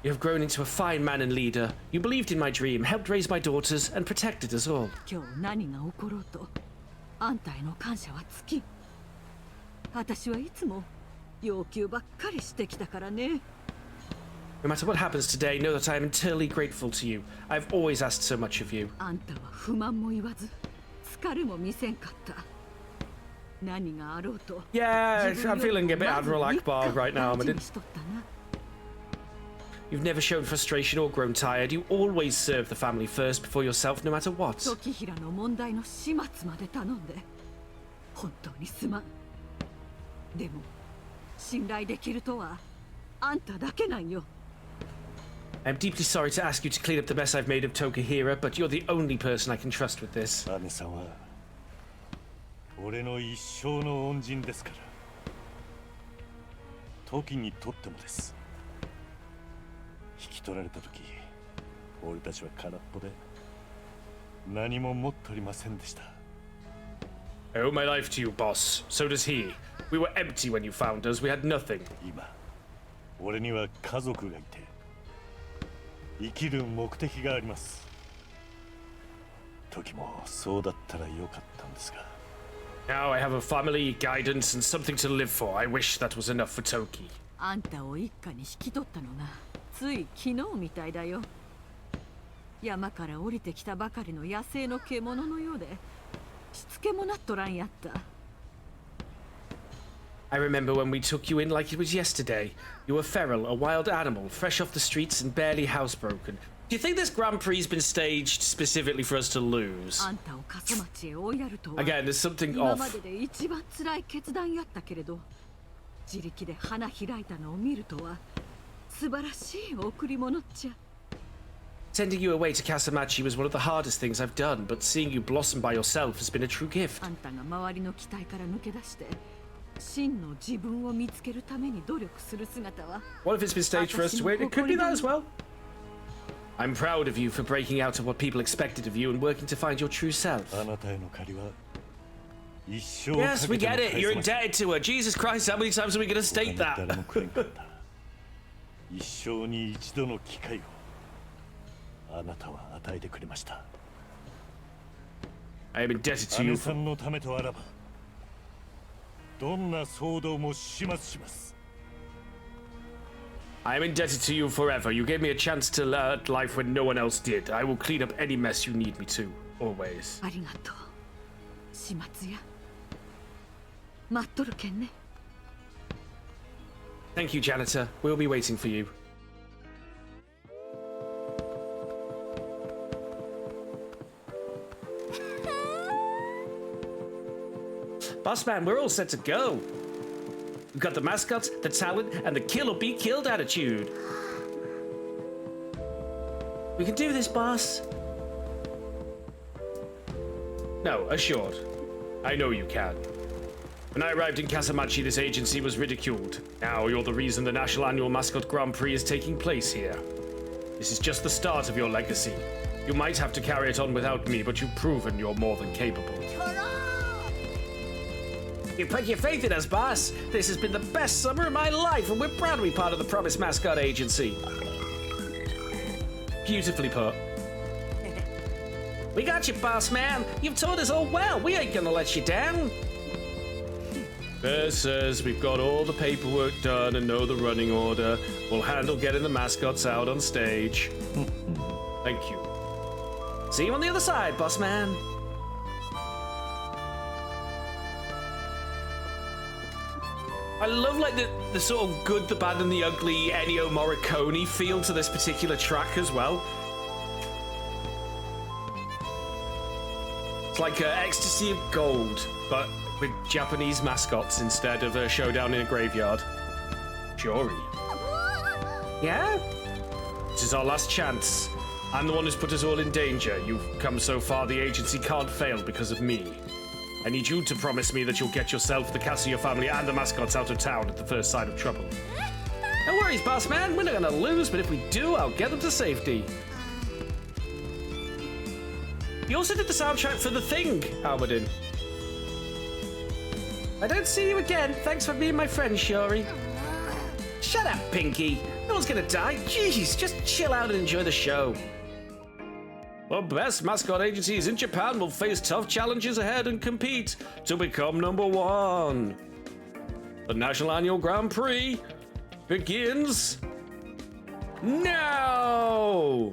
You have grown into a fine man and leader. You believed in my dream, helped raise my daughters, and protected us all. 今日何が起ころうと、あんたへの感謝は尽き。あたしはいつも要求ばっかりしてきたからね。 No matter what happens today, know that I am eternally grateful to you. I've always asked so much of you. あんたは不満も言わず、疲れも見せんかった。何があろうと。 Yeah, I'm feeling a bit まず Admiral 日 Akbar 韓を right now. 大事にしとったな。 You've never shown frustration or grown tired. You always serve the family first before yourself, no matter what. 時平の問題の始末まで頼んで本当にすまん。でも信頼できるとはあんただけなんよ。 I'm deeply sorry to ask you to clean up the mess I've made of Tokahira, but you're the only person I can trust with this. 姉さんは俺の一生の恩人ですから。時にとってもです。引き取られた時、俺たちは空っぽで何も持っておりませんでした。 I owe my life to you, boss. So does he. We were empty when you found us. We had nothing. 今、俺には家族がいて、生きる目的があります。時もそうだったらよかったんですが。 Now I have a family, guidance, and something to live for. I wish that was enough for Toki. あんたを一家に引き取ったのがつい昨日みたいだよ。山から降りてきたばかりの野生の獣のようでしつけもなっとらんやった。 I remember when we took you in like it was yesterday. You were feral, a wild animal, fresh off the streets and barely housebroken. Do you think this Grand Prix's been staged specifically for us to lose? あんたを過疎町へ追いやるとは Again, there's something 今ま off. でで一番辛い決断やったけれど、自力で花開いたのを見るとは素晴らしい贈り物っちゃ。 Sending you away to Kaso-Machi was one of the hardest things I've done, but seeing you blossom by yourself has been a true gift. あんたが周りの期待から抜け出して真の自分を見つけるために努力する姿は What if it's been staged for us to win? It could be that as well. I'm proud of you for breaking out of what people expected of you and working to find your true self. あなたへの借りは一生 Yes, we かけ get ても it. You're 返せません indebted to her. Jesus Christ, how many times are we going to state 誰 that? もくれんかった一生に一度の機会をあなたは与えてくれました。 I am indebted to 姉 you さ for... んのためとあらばどんな騒動も始末します。 I am indebted to you forever. You gave me a chance to learn life when no one else did. I will clean up any mess you need me to, always. ありがとう。始末や待っとるけんね。 Thank you, janitor. We'll be waiting for you. Boss man, we're all set to go. We've got the mascots, the talent, and the kill or be killed attitude. We can do this, boss. No, assured. I know you can. When I arrived in Kaso-Machi, this agency was ridiculed. Now you're the reason the National Annual Mascot Grand Prix is taking place here. This is just the start of your legacy. You might have to carry it on without me, but you've proven you're more than capable. You put your faith in us, boss. This has been the best summer of my life, and we're proud to be part of the Promise Mascot Agency. Beautifully put. We got you, boss man. You've taught us all well. We ain't gonna let you down. Bear says we've got all the paperwork done and know the running order. We'll handle getting the mascots out on stage. Thank you. See you on the other side, boss man. I love like the sort of good, the bad, and the ugly Ennio Morricone feel to this particular track as well. It's like Ecstasy of Gold, but with Japanese mascots instead of a showdown in a graveyard. Jory. Yeah? This is our last chance. I'm the one who's put us all in danger. You've come so far, the agency can't fail because of me. I need you to promise me that you'll get yourself, the Kazuya family, and the mascots out of town at the first sign of trouble. No worries, boss man. We're not gonna lose, but if we do, I'll get them to safety. You also did the soundtrack for The Thing, Almadin. I don't see you again. Thanks for being my friend, Shori. Shut up, Pinky. No one's gonna die. Jeez, just chill out and enjoy the show. The best mascot agencies in Japan will face tough challenges ahead and compete to become #1. The National Annual Grand Prix begins now!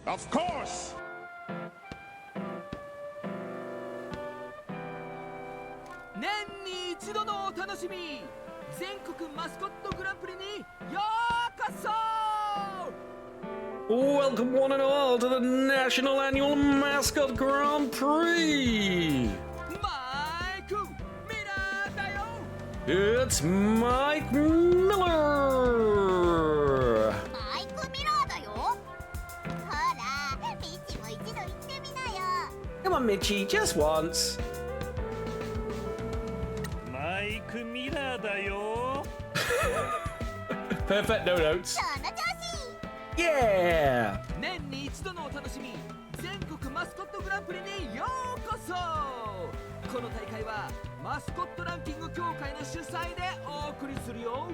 Of course! 年に一度のお楽しみ、全国マスコットグランプリにようこそ。 Welcome one and all to the National Annual Mascot Grand Prix! マイク・ミラーだよ。 It's Mike Miller! マイク・ミラーだよ。ほら、ミッチも一度行ってみなよ。 Come on, Mitchie, just once. マイク・ミラーだよ。 Perfect, no notes. その調子。 Yeah! 年に一度のお楽しみ、全国マスコットグランプリにようこそ。この大会はマスコットランキング協会の主催でお送りするよ。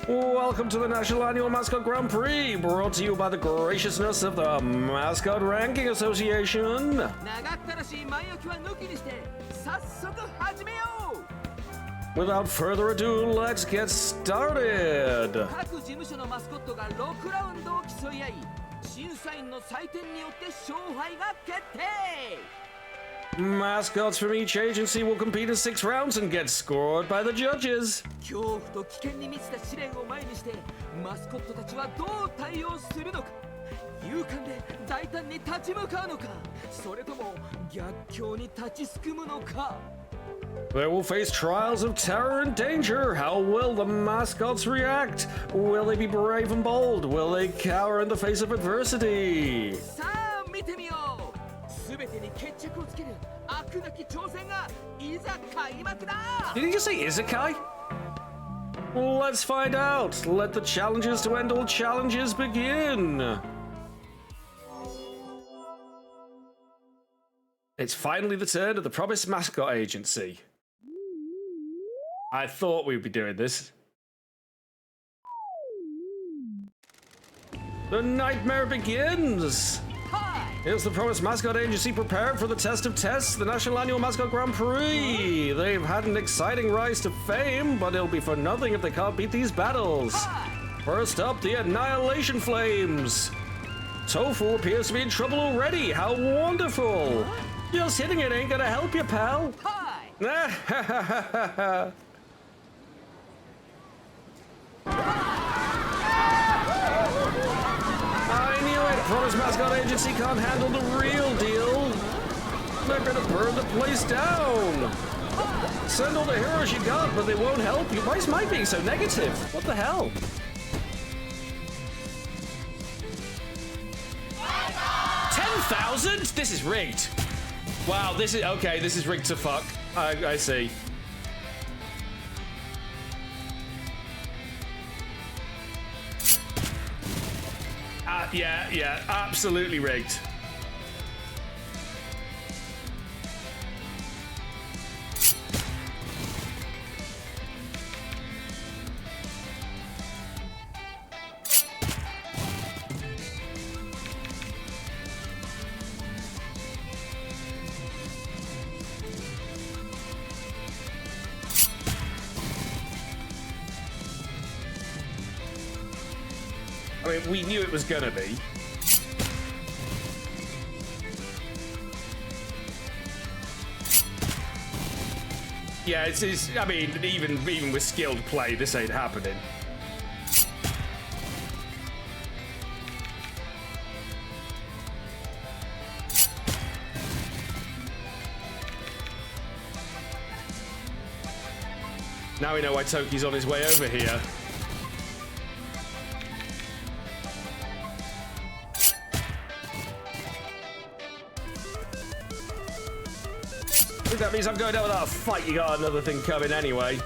Welcome to the National Annual Mascot Grand Prix, brought to you by the graciousness of the Mascot Ranking Association. 長ったらしい前置きは抜きにして早速始めよう。 Without further ado, let's get started. 各事務所のマスコットが6ラウンドを競い合い、審査員の採点によって勝敗が決定。 Mascots from each agency will compete in 6 rounds and get scored by the judges. 恐怖と危険に満ちた試練を前にしてマスコットたちはどう対応するのか。勇敢で大胆に立ち向かうのか、それとも逆境に立ちすくむのか。 They will face trials of terror and danger. How will the mascots react? Will they be brave and bold? Will they cower in the face of adversity? さあ見てみよう。すべてに決着をつける悪なき挑戦がいざ開幕だ。 Did he just say Izakai? Let's find out. Let the challenges to end all challenges begin. It's finally the turn of the promised mascot agency. I thought we'd be doing this. The nightmare begins! Here's the promised mascot agency prepared for the test of tests, the National Annual Mascot Grand Prix. They've had an exciting rise to fame, but it'll be for nothing if they can't beat these battles. First up, the Annihilation Flames. Tofu appears to be in trouble already. How wonderful! Just hitting it ain't gonna help you, pal. I knew it! Promise Mascot Agency can't handle the real deal. They're gonna burn the place down. Send all the heroes you got, but they won't help you. Why is Mike being so negative? What the hell? $10,000? This is rigged. Wow, this is okay. This is rigged to fuck. I see. Yeah, absolutely rigged. I mean, we knew it was gonna be. Yeah, it's I mean, even with skilled play, this ain't happening. Now we know why Toki's on his way over here. That means I'm going down without a fight. You got another thing coming anyway.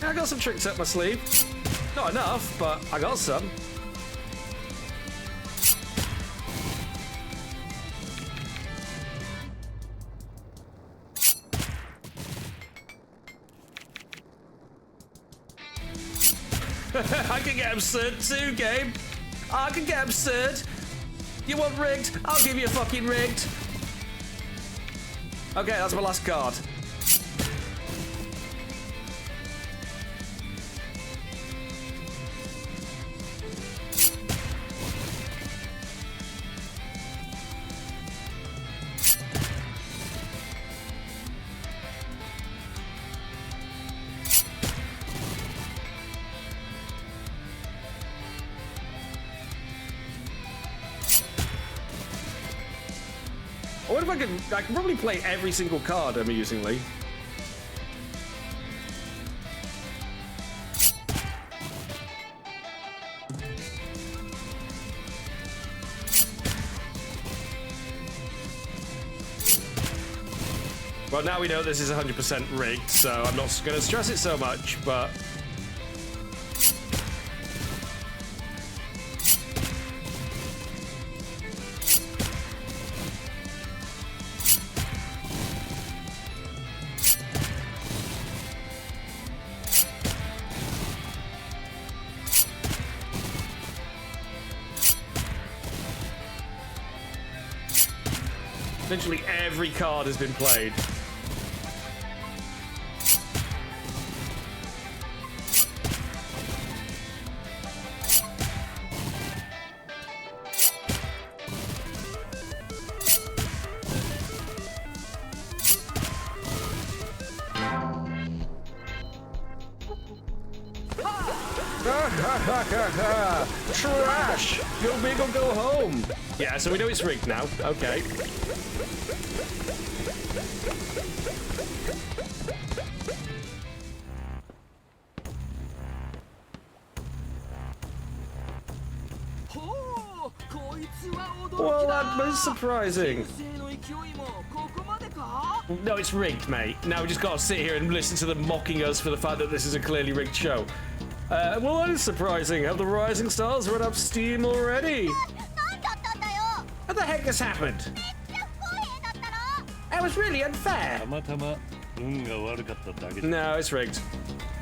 I got some tricks up my sleeve. Not enough, but I got some. I can get absurd too, game. I can get absurd. You want rigged? I'll give you a fucking rigged. Okay, that's my last card. I wonder if I can probably play every single card amusingly. Well, now we know this is 100% rigged, so I'm not going to stress it so much, but... Literally every card has been played. Trash! Go big or go home. Yeah, so we know it's rigged now. Okay. Well, that was surprising. No, it's rigged, mate. Now we just got to sit here and listen to them mocking us for the fact that this is a clearly rigged show. Well, that is surprising. Have the Rising Stars run up steam already? What the heck has happened? That was really unfair. No, it's rigged.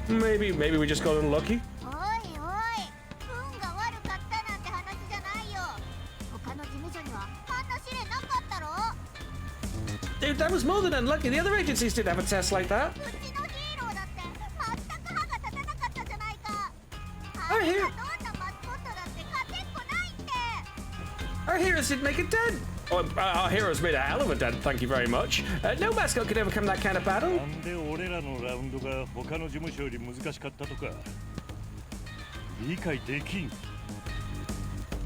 Maybe we just got unlucky. Dude, that was more than unlucky. The other agencies didn't have a test like that. Our heroes didn't make a dent. Oh, our heroes made a hell of a dent, thank you very much. No mascot could overcome that kind of battle.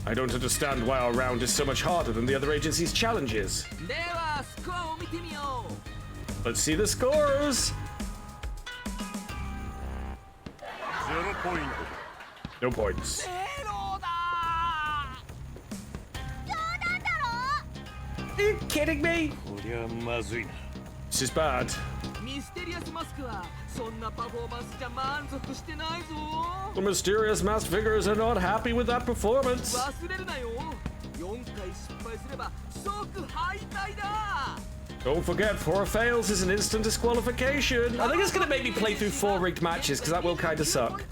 I don't understand why our round is so much harder than the other agency's challenges. Let's see the scores. 0 point. No points. Are you kidding me? This is bad. The mysterious masked figures are not happy with that performance. Don't forget, 4 fails is an instant disqualification. I think it's going to make me play through 4 rigged matches, because that will kind of suck.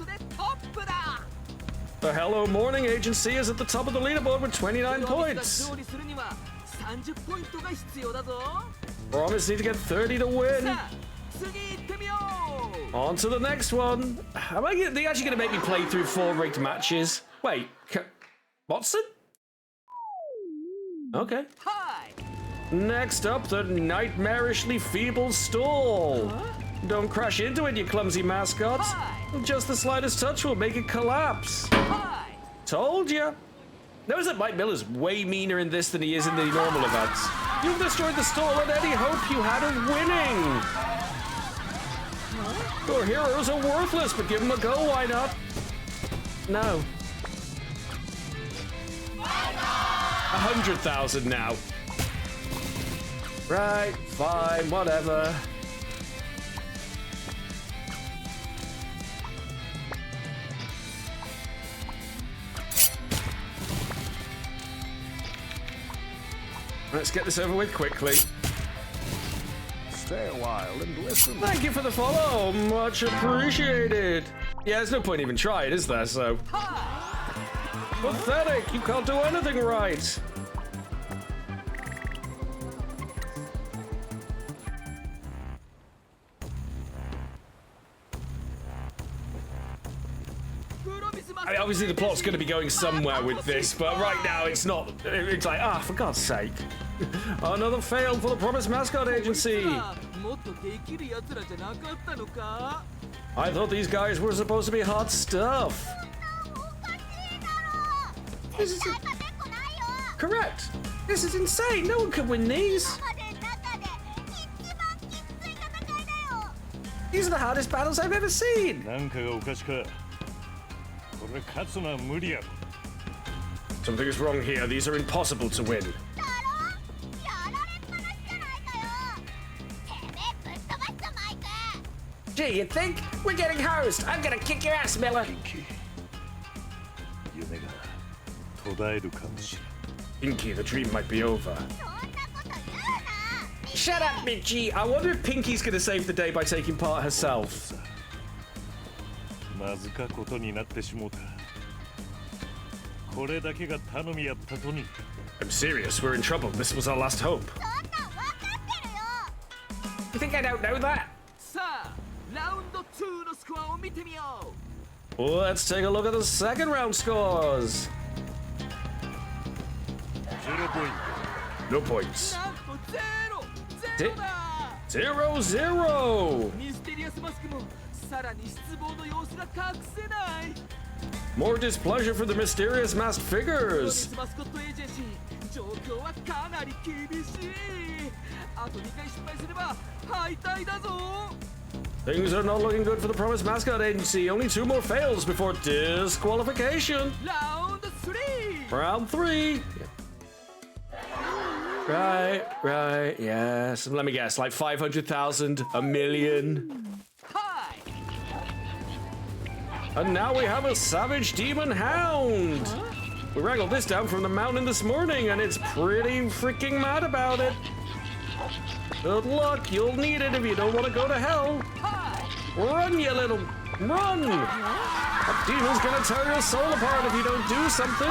The Hello Morning Agency is at the top of the leaderboard with 29 points. Promise need to get 30 to win. On to the next one. Are they actually going to make me play through 4 rigged matches? Wait, Watson? Okay. Next up, the nightmarishly feeble stall. Don't crash into it, you clumsy mascots. Just the slightest touch will make it collapse. Told ya. Notice that Mike Miller's way meaner in this than he is in the normal events. You've destroyed the stall and any hope you had of winning. Your heroes are worthless, but give them a go, why not? No. 100,000 now. Right, fine, whatever. Let's get this over with quickly. Stay a while and listen. Thank you for the follow, much appreciated. Yeah, there's no point even trying, is there, so... Pathetic, you can't do anything right. I mean, obviously the plot's going to be going somewhere with this, but right now it's not. It's like, for God's sake. Another fail for the Promised Mascot Agency. I thought these guys were supposed to be hot stuff. This is correct. This is insane. No one could win these. These are the hardest battles I've ever seen. Something is wrong here. These are impossible to win. Gee, you think? We're getting hosed. I'm gonna kick your ass, Miller. Pinky, the dream might be over. Shut up, Michi. I wonder if Pinky's gonna save the day by taking part herself. I'm serious, we're in trouble. This was our last hope. You think I don't know that? さあラウンド2のスコアを見てみよう。 Let's take a look at the second round scores. 0ポイン No points. なんとゼロだ。 0-0. ミステリアスマスクもさらに失望の様子が隠せない。 More displeasure for the mysterious masked プロミ figures. スマスコットエージェンシー状況はかなり厳しい。あと2回失敗すれば敗退だぞ。 Things are not looking good for the Promised Mascot Agency. Only 2 more fails before disqualification. ラウンド3。 Round 3. Right, yes. Let me guess, like 500,000, a million. はい。 And now we have a savage demon hound. We wrangled this down from the mountain this morning, and it's pretty freaking mad about it. Good luck, you'll need it if you don't want to go to hell. Run, you little... Run! That demon's gonna tear your soul apart if you don't do something.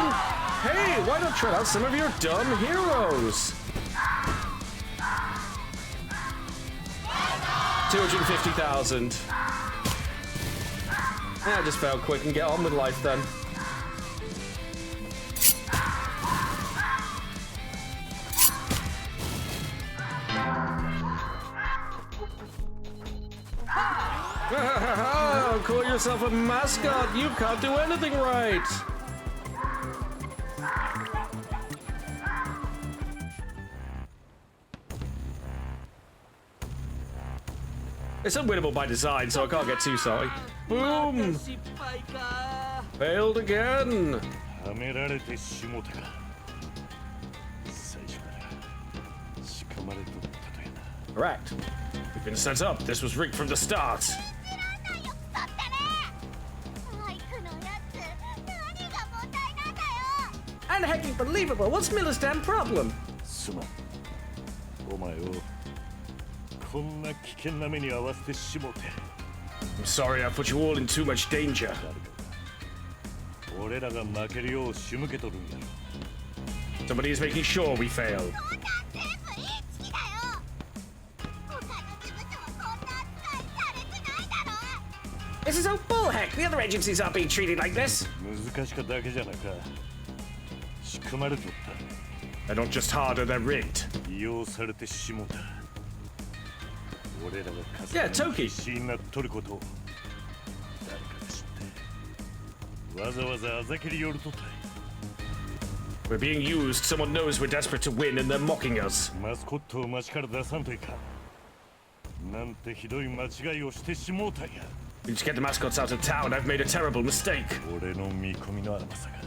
Hey, why not try out some of your dumb heroes? 250,000. Yeah, just fail quick and get on with life then. Call yourself a mascot. You can't do anything right. It's unwinnable by design, so I can't get too sorry. ま Boom! た失敗か。 Failed again. はめられてしもたか。最初から仕組まれとったとやな。 Correct. We've been set up. This was rigged from the start. マイクのやつ何が問題なんだよ。 Unhecking believable. What's Miller's damn problem? すまん。お前をこんな危険な目に遭わせてしもて。 I'm sorry I put you all in too much danger. 俺らが負けるよう仕向けとるんやろ。 Somebody is making sure we fail. そんなん全部インチキだよ。他の事務所もこんな扱いされてないだろ。 This is all bullheck. The other agencies aren't being treated like this. 難しかだけじゃなか。仕組まれとった。 They're not just harder, they're rigged. 利用されてしもた。俺らが Yeah, Toki. 必死になっとることを誰かが知ってわざわざあざけり寄るとったい。 We're being used. Someone knows we're desperate to win and they're mocking us. マスコットを街から出さんといかん。なんてひどい間違いをしてしもうたんや。 We need to get the mascots out of town. I've made a terrible mistake. 俺の見込みの甘さが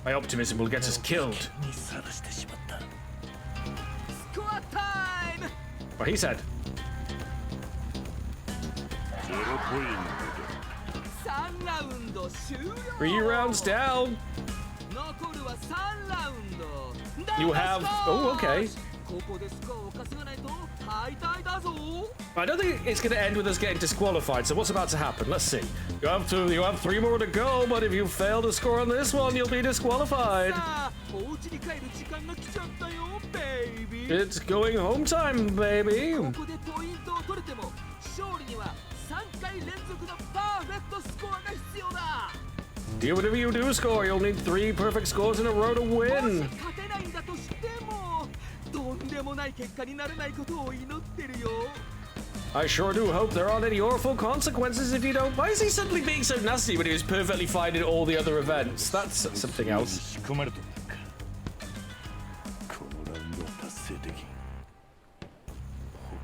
My optimism will get us killed. にさらしてしまった。スコアタイム。 Well, he said. 0ポイン3ラウンド終了。 3 rounds down. 残るは3ラウンド。 You have... Oh, okay. ここでスコアを稼がないと敗退だぞ。 I don't think it's going to end with us getting disqualified. So what's about to happen? Let's see. You have 3 more to go, but if you fail to score on this one, you'll be disqualified. さあ、お家に帰る時間が来ちゃったよ、ベイビー。 It's going home time, baby. ここでポイントを取れても勝利には3回連続のパーフェクトスコアが必要だ。 Even if you do score, you'll need 3 perfect scores in a row to もし win. 勝てないんだとしてもとんでもない結果にならないことを祈ってるよ。 I sure do hope there aren't any awful consequences if you don't. Why is he suddenly being so nasty when he was perfectly fine in all the other events? That's something ト。 else. 仕組まれとったんか。このラウンドは達成できん。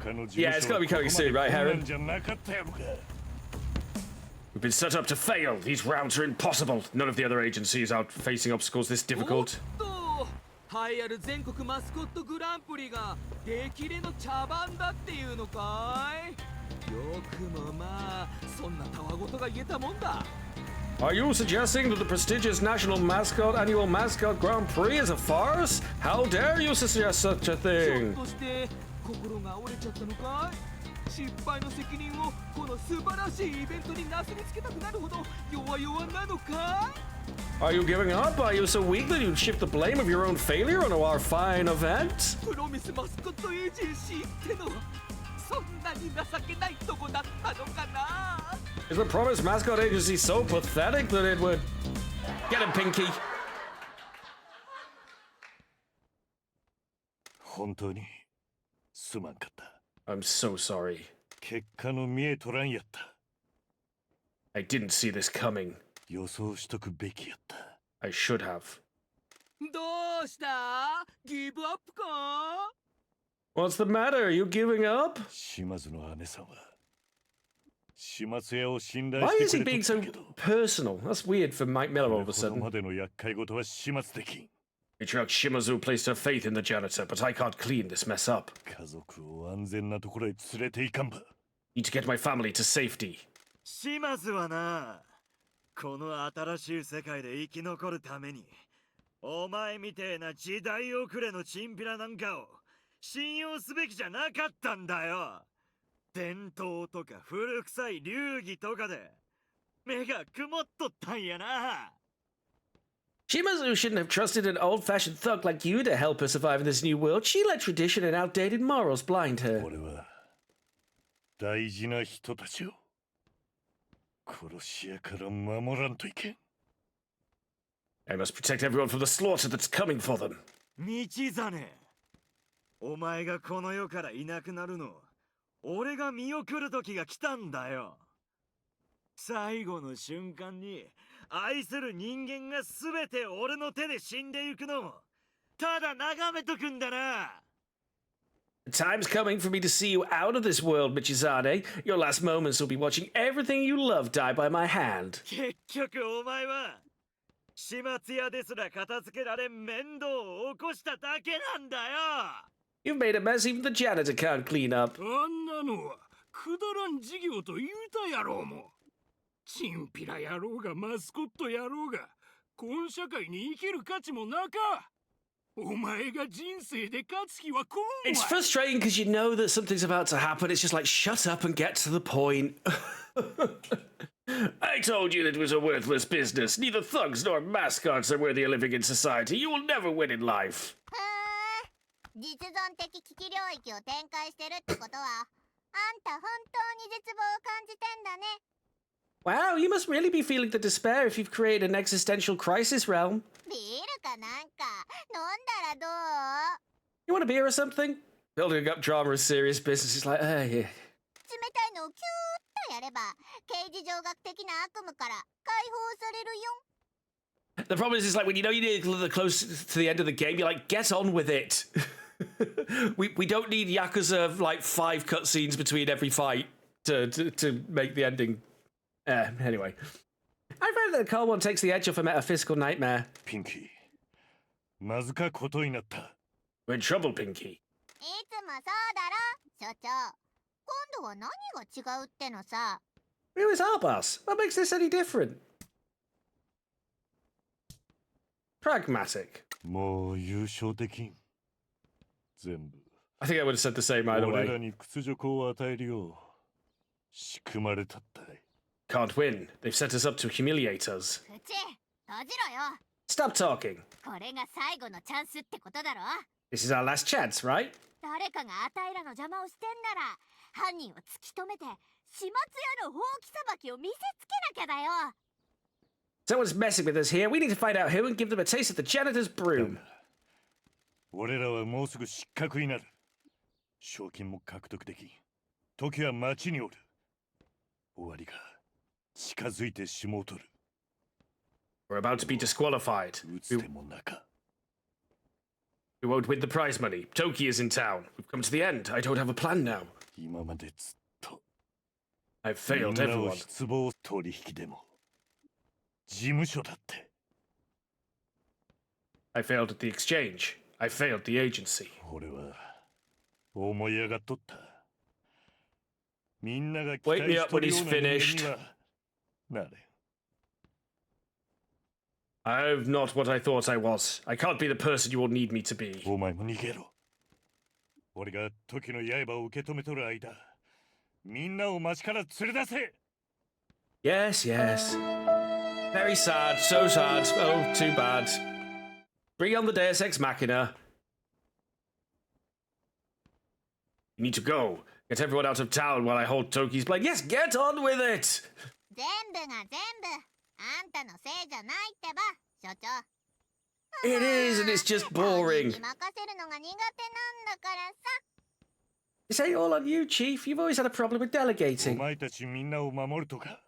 他の事 Yeah, it's 務所 gotta be coming soon, right, はこんな Heron? んじゃなかったやろか。 We've been set up to fail. These rounds are impossible. None of the other agencies are facing obstacles this おっ difficult. と栄えある全国マスコットグランプリが激励の茶番だっていうのかい。よくもまあそんなたわごとが言えたもんだ。 Are you suggesting that the prestigious National Mascot Annual Mascot Grand Prix is a farce? How dare you suggest such a ひょっ thing? として心が折れちゃったのかい。失敗の責任をこの素晴らしいイベントになすりつけたくなるほど弱々なのかい。 Are you giving up? Are you so weak that you'd shift the blame of your own failure onto our fine event? プロミスマスコットエージェンシーってのはそんなに情けないとこだったのかな。 Is the promised mascot agency so pathetic that it would... Get him, Pinky. 本当にすまんかった。 I'm so sorry. 結果の見えとらんやった。 I didn't see this coming. 予想しとくべきやった。 I should have. どうした？ギブアップか？ What's the matter? Are you giving up? 島津の姉さんは島津屋を信頼 Why し is て he くれと being った so けど、 personal? That's weird for Mike Miller all of a この sudden. までの厄介事は始末できん。 Patriarch Shimazu placed her faith in the janitor, but I can't clean this mess up. 家族を安全なところへ連れて行かんば。 Need to get my family to safety. 島津はな、この新しい世界で生き残るために、お前みてえな時代遅れのチンピラなんかを信用すべきじゃなかったんだよ。伝統とか古臭い流儀とかで目が曇っとったんやな。 Shimazu shouldn't have trusted an old-fashioned thug like you to help her survive in this new world. She let tradition and outdated morals blind her. 俺は大事な人たちを殺し屋から守らんといけん。 I must protect everyone from the slaughter that's coming for them. 道真、お前がこの世からいなくなるの、俺が見送る時が来たんだよ。最後の瞬間に愛する人間が全て俺の手で死んでいくのもただ眺めとくんだな。 The time's coming for me to see you out of this world, Michizane. Your last moments will be watching everything you love die by my hand. 結局お前は始末屋ですら片付けられん面倒を起こしただけなんだよ。 You've made a mess even the janitor can't clean up. あんなのはくだらん事業と言うたやろうも。チンピラやろうがマスコットやろうが、今社会に生きる価値もなか。お前が人生で勝つ気は来んわ。 It's frustrating because you know that something's about to happen. It's just like, shut up and get to the point. I told you that it was a worthless business. Neither thugs nor mascots are worthy of living in society. You will never win in life. 実存的危機領域を展開してるってことは、あんた本当に絶望を感じてんだね。 Wow, you must really be feeling the despair if you've created an existential crisis realm. ビールかなんか飲んだらどう？ You want a beer or something? Building up drama is serious business. It's like, yeah. 冷たいのをキューッとやれば刑事上学的な悪夢から解放されるよ。 The problem is, it's like when you know you're close to the end of the game, you're like, get on with it. we don't need Yakuza like 5 cutscenes between every fight to make the ending. Anyway. I read that the cold one takes the edge off a metaphysical nightmare. ピンキー、まずかことになった。 We're in trouble, Pinky. いつもそうだろ、所長。今度は何が違うってのさ。 It was our boss. What makes this any different? Pragmatic. もう優勝できん。全部 I think I would have said the same either 俺 way. らに屈辱を与えるよう仕組まれたったい。 Can't win. They've set us up to humiliate us. 口、閉じろよ。 Stop talking. これが最後のチャンスってことだろ。 This is our last chance, right? 誰かがあたいらの邪魔をしてんなら、犯人を突き止めて、始末屋のほうきさばきを見せつけなきゃだよ。 Someone's messing with us here. We need to find out who and give them a taste of the janitor's broom. 俺らはもうすぐ失格になる。賞金も獲得できん。時は町におる。終わりが近づいてしもうとる。 We're about to be disqualified. 打つ手もなか。 We won't win the prize money. Toki is in town. We've come to the end. I don't have a plan now. 今までずっと I've failed みんなを everyone. 失望取引でも事務所だって。 I failed at the exchange. I failed the agency. 俺は思い上がっとった。みんなが期 Wake 待 me し up と when るよ he's うな人間 finished. にはなれ。 I'm not what I thought I was. I can't be the person you all need me to be. お前も逃げろ。俺が時の刃を受け止めとる間、みんなを町から連れ出せ。 Yes, yes. Very sad, so sad. Oh, too bad. Bring on the Deus Ex Machina. You need to go. Get everyone out of town while I hold Toki's blade. Yes, get on with it! 全部が全部あんたのせいじゃないってば、所長。 It is, and it's just boring. 任せるのが苦手なんだからさ。 This ain't all on you, Chief. You've always had a problem with お delegating. 前たちみんなを守るとか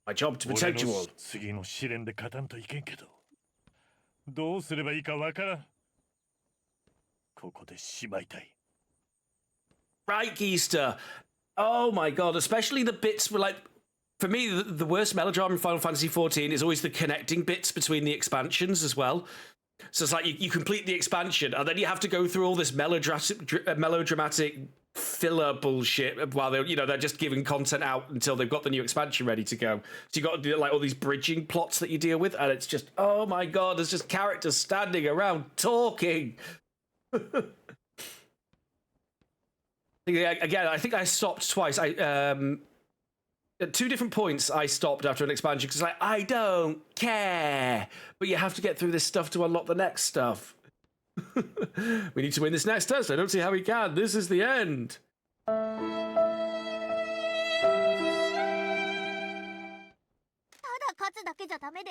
My job to 俺 protect you の all. 次の試練で勝たんといけんけどどうすればいいかわからんここでしまいたい Right, Geester. Oh my god, especially the bits were like. For me, the worst melodrama in Final Fantasy XIV is always the connecting bits between the expansions as well. So it's like you complete the expansion and then you have to go through all this melodramatic filler bullshit while they're just giving content out until they've got the new expansion ready to go. So you got to do like all these bridging plots that you deal with, and it's just, oh my god, there's just characters standing around talking. Again, I think I stopped twice. At 2 different points, I stopped after an expansion because like I don't care, but you have to get through this stuff to unlock the next stuff. We need to win this next test. I don't see how we can. This is the end. ただ勝つだけじゃダメで、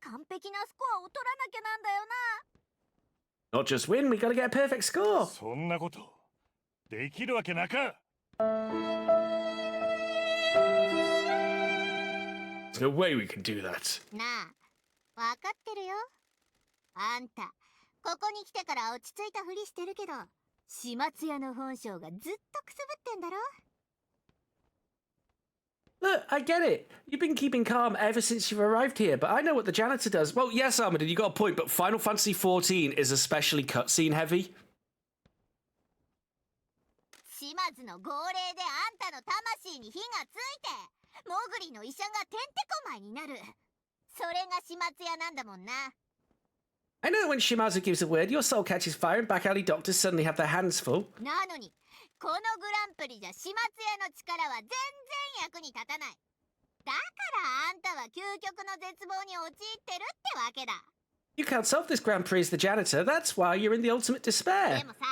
完璧なスコアを取らなきゃなんだよな。 Not just win, we gotta get a perfect score. そんなことできるわけなか There's no way we can do that. なあ、わかってるよ。あんた、ここに来てから落ち着いたふりしてるけど、始末屋の本性がずっとくすぶってんだろ。 Look, I get it. You've been keeping calm ever since you've arrived here, but I know what the janitor does. Well, yes, Armadin, you got a point, but Final Fantasy XIV is especially cutscene heavy. 始末の号令であんたの魂に火がついて、モグリの医者がてんてこまいになる。それが始末屋なんだもんな。 I know when Shimazu gives a word, your soul catches fire and back alley doctors suddenly have their hands full. なのに、このグランプリじゃ始末屋の力は全然役に立たない。だからあんたは究極の絶望に陥ってるってわけだ。 You can't solve this Grand Prix as the janitor. That's why you're in the ultimate で despair. もさ、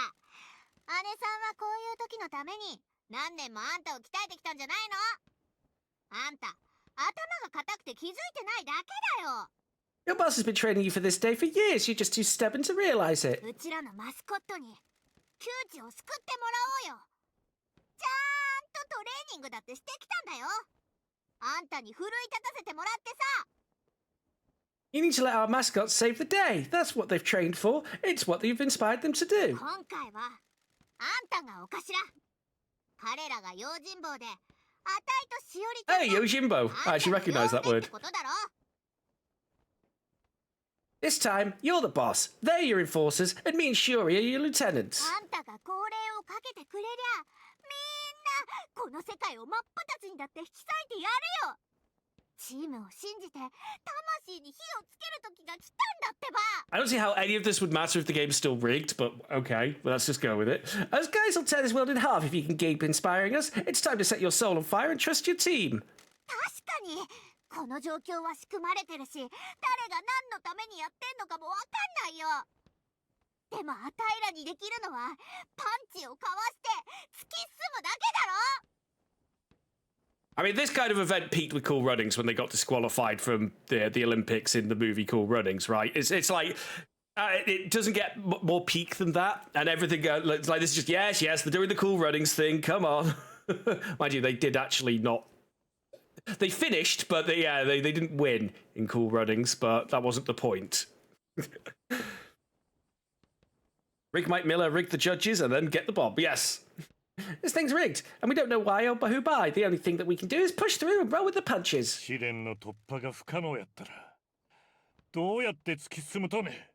姉さんはこういう時のために何年もあんたを鍛えてきたんじゃないの？あんた、頭が硬くて気づいてないだけだよ。 Your boss has been training you for this day for years. You're just too stubborn to realize it. うちらのマスコットに窮地を救ってもらおうよ。ちゃんとトレーニングだってしてきたんだよ。あんたに奮い立たせてもらってさ。 You need to let our mascot save the day. That's what they've trained for. It's what you've inspired them to do. 今回はあんたがお頭。彼らが用心棒で、あたいとしおりちゃん Hey, Yojimbo. I actually recognize that word. ことだろ。 This time, you're the boss. They're your enforcers, and me and Shuri are your lieutenants. あんたが号令をかけてくれりゃ、みんなこの世界を真っ二つにだって引き裂いてやるよ。チームを信じて魂に火をつける時が来たんだってば。 I don't see how any of this would matter if the game's still rigged, but okay, well, let's just go with it. Us guys will tear this world in half if you can keep inspiring us. It's time to set your soul on fire and trust your team. 確かにこの状況は仕組まれてるし、誰が何のためにやってんのかもわかんないよ。でもあたいらにできるのはパンチをかわして突き進むだけだろ。 I mean, this kind of event peaked with Cool Runnings when they got disqualified from the Olympics in the movie Cool Runnings, right? It's like it doesn't get more peak than that, and everything it's like this is just yes, they're doing the Cool Runnings thing. Come on, mind you, they did actually not. They finished, but they didn't win in Cool Runnings, but that wasn't the point. Rig Mike Miller, rig the judges, and then get the bob. Yes. This thing's rigged, and we don't know why or who by. The only thing that we can do is push through and roll with the punches. 試練の突破が不可能やったらどうやって突き進むとね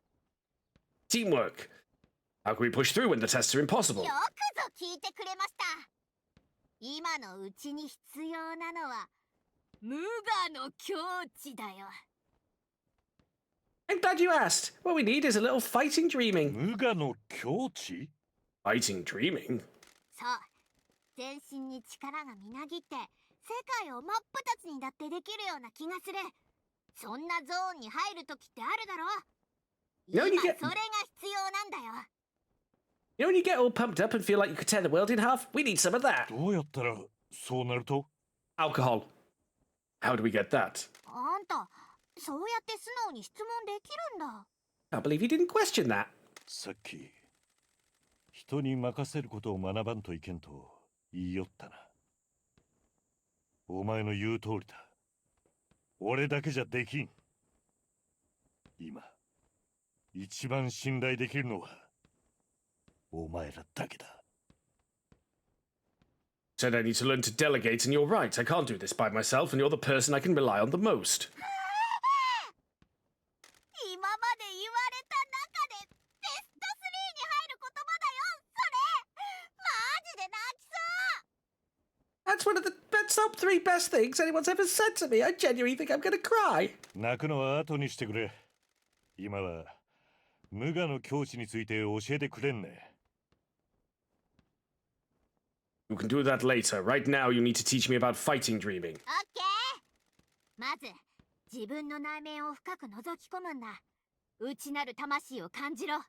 Teamwork. How can we push through when the tests are impossible? よくぞ聞いてくれました。今のうちに必要なのは無我の境地だよ。 I'm glad you asked. What we need is a little fighting dreaming. 無我の境地 Fighting dreaming. そう、全身に力がみなぎって世界を真っ二つにだってできるような気がする。そんなゾーンに入る時ってあるだろ。今それが必要なんだよ。You know when you get all pumped up and feel like you could tear the world in half? We need some of that. どうやったらそうなると？ Alcohol. How do we get that? あんたそうやって素直に質問できるんだ。 Can't believe you didn't question that. さっき人に任せることを学ばんといけんと言いよったな。お前の言う通りだ。俺だけじゃできん。今一番信頼できるのはお前らだけだ。 Said I need to learn to delegate, and you're right. I can't do this by myself, and you're the person I can rely on the most. 今まで言われた中でベスト3に入る言葉だよ。それマジで泣きそう。 That's one of the top 3 best things anyone's ever said to me. I genuinely think I'm gonna cry. 泣くのは後にしてくれ。今は無我の境地について教えてくれんね。 You can do that later. Right now, you need to teach me about fighting dreaming. オッケー。まず自分の内面を深く覗き込むんだ。内なる魂を感じろ。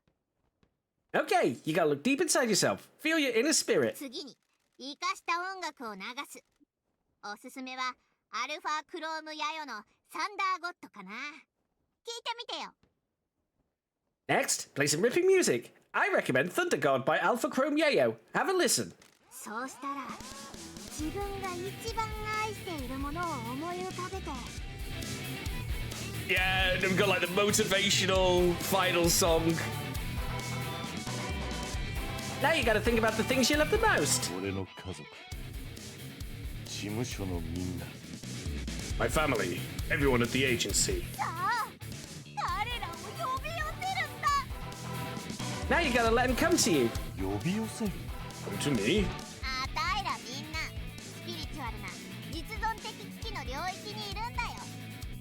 Okay, you gotta look deep inside yourself. Feel your inner spirit. 次に生かした音楽を流す。おすすめはアルファクロームヤヨのサンダーゴッドかな。聞いてみてよ。 Next, play some ripping music. I recommend Thunder God by Alpha Chrome Yayo. Have a listen. そうしたら自分が一番愛しているものを思い浮かべて。 Yeah, and we've got like the motivational final song. Now you gotta think about the things you love the most. 俺の家族、事務所のみんな。 My family, everyone at the agency. さあ彼らを呼び寄せるんだ。 Now you gotta let him come to you. 呼び寄せる？ Come to me. あたいらみんなスピリチュアルな実存的危機の領域にいるんだよ。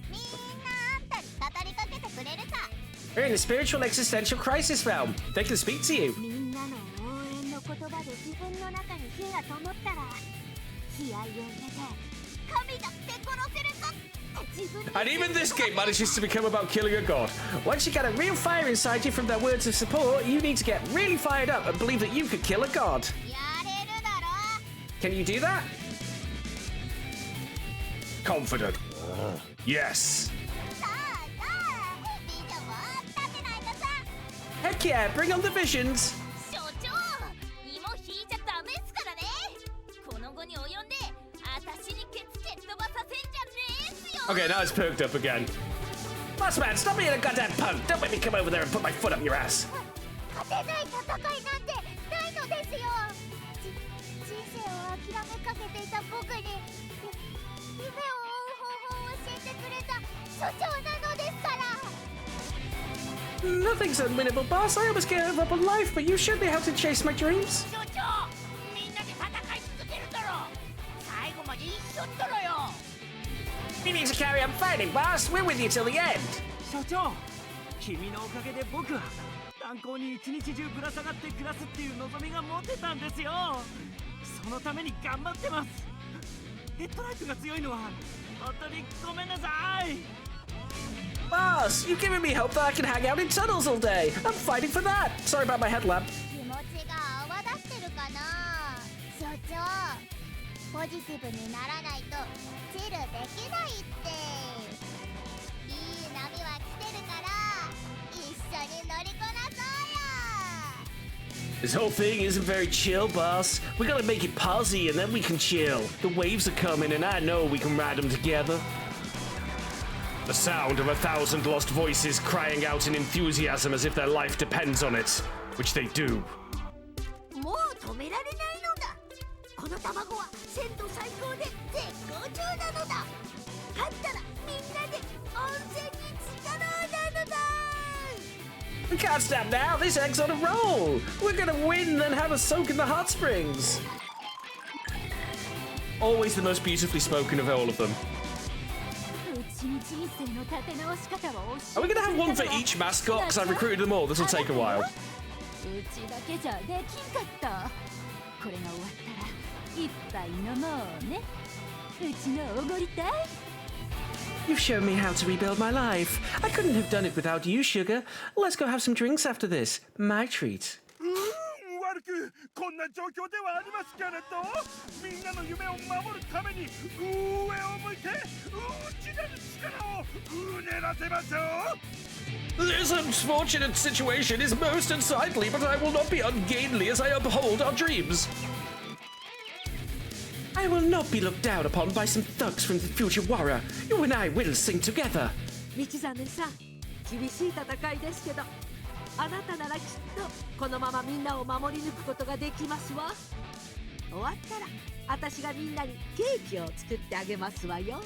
みんなあんたに語りかけてくれるさ。 We're in a spiritual existential crisis realm. They can speak to you. みんなの応援の言葉で自分の中に火が灯ったら気合を入れて神だって殺せるぞって自分に。 And even this game manages to become about killing a god. Once you get a real fire inside you from their words of support, you need to get really fired up and believe that you could kill a god. やれるだろ。 Can you do that? Confident. Yes. さあさあビジョンを立てないとさ。 Heck yeah, bring on the visions. 所長芋引いちゃダメっすからね。この後に及んで私にケツ蹴っ飛ばさせんじゃねえっすよ。 Okay, now it's perked up again. Boss man, stop being a goddamn punk. Don't make me come over there and put my foot up your ass. 勝てない戦いなんてないのですよ。人生を諦めかけていた僕に夢を追う方法を教えてくれた所長なのですから。 Nothing's unwinnable, boss. I almost gave up on life, but you showed me how to chase my dreams. 所長みんなで戦い続けるだろ。最後まで一緒っとろよ。 You need to carry on fighting, boss. We're with you till the end. 所長、君のおかげで僕は炭鉱に一日中ぶら下がって暮らすっていう望みが持てたんですよ。そのために頑張ってます。ヘッドライトが強いのは本当にごめんなさい。 Boss, you've given me hope that I can hang out in tunnels all day. I'm fighting for that. Sorry about my headlamp. 気持ちが泡立ってるかな。所長ポジティブにならないとチルできないって。いい波は来てるから一緒に乗りこなそうよ。 This whole thing isn't very chill, boss. We gotta make it posy and then we can chill. The waves are coming and I know we can ride them together. The sound of 1,000 lost voices crying out in enthusiasm as if their life depends on it, which they do. もう止められないのだ。この卵は鮮度最高で絶好調なのだ。勝ったらみんなで温泉に浸かろうなのだ。 We can't stop now. This egg's on a roll. We're gonna win, then have a soak in the hot springs. Always the most beautifully spoken of all of them. うちに人生の立て直し方を教え Are we て going to く have れ one た for のは each mascot? Because I've recruited them all. This will take a while. うちだけじゃできんかった。これが終わったら一杯飲もうね。うちのおごりたい。 You've shown me how to rebuild my life. I couldn't have done it without you, Sugar. Let's go have some drinks after this. My treat. うくこんな状況ではありますけれど、みんなの夢を守るために上を向いて内なる力をうねらせましょう。 This unfortunate situation is most unsightly, but I will not be ungainly as I uphold our dreams. I will not be looked down upon by some thugs from the Fujiwara. You and I will sing together. 道真さん、厳しい戦いですけど、あなたならきっとこのままみんなを守り抜くことができますわ。終わったら私がみんなにケーキを作ってあげますわよ。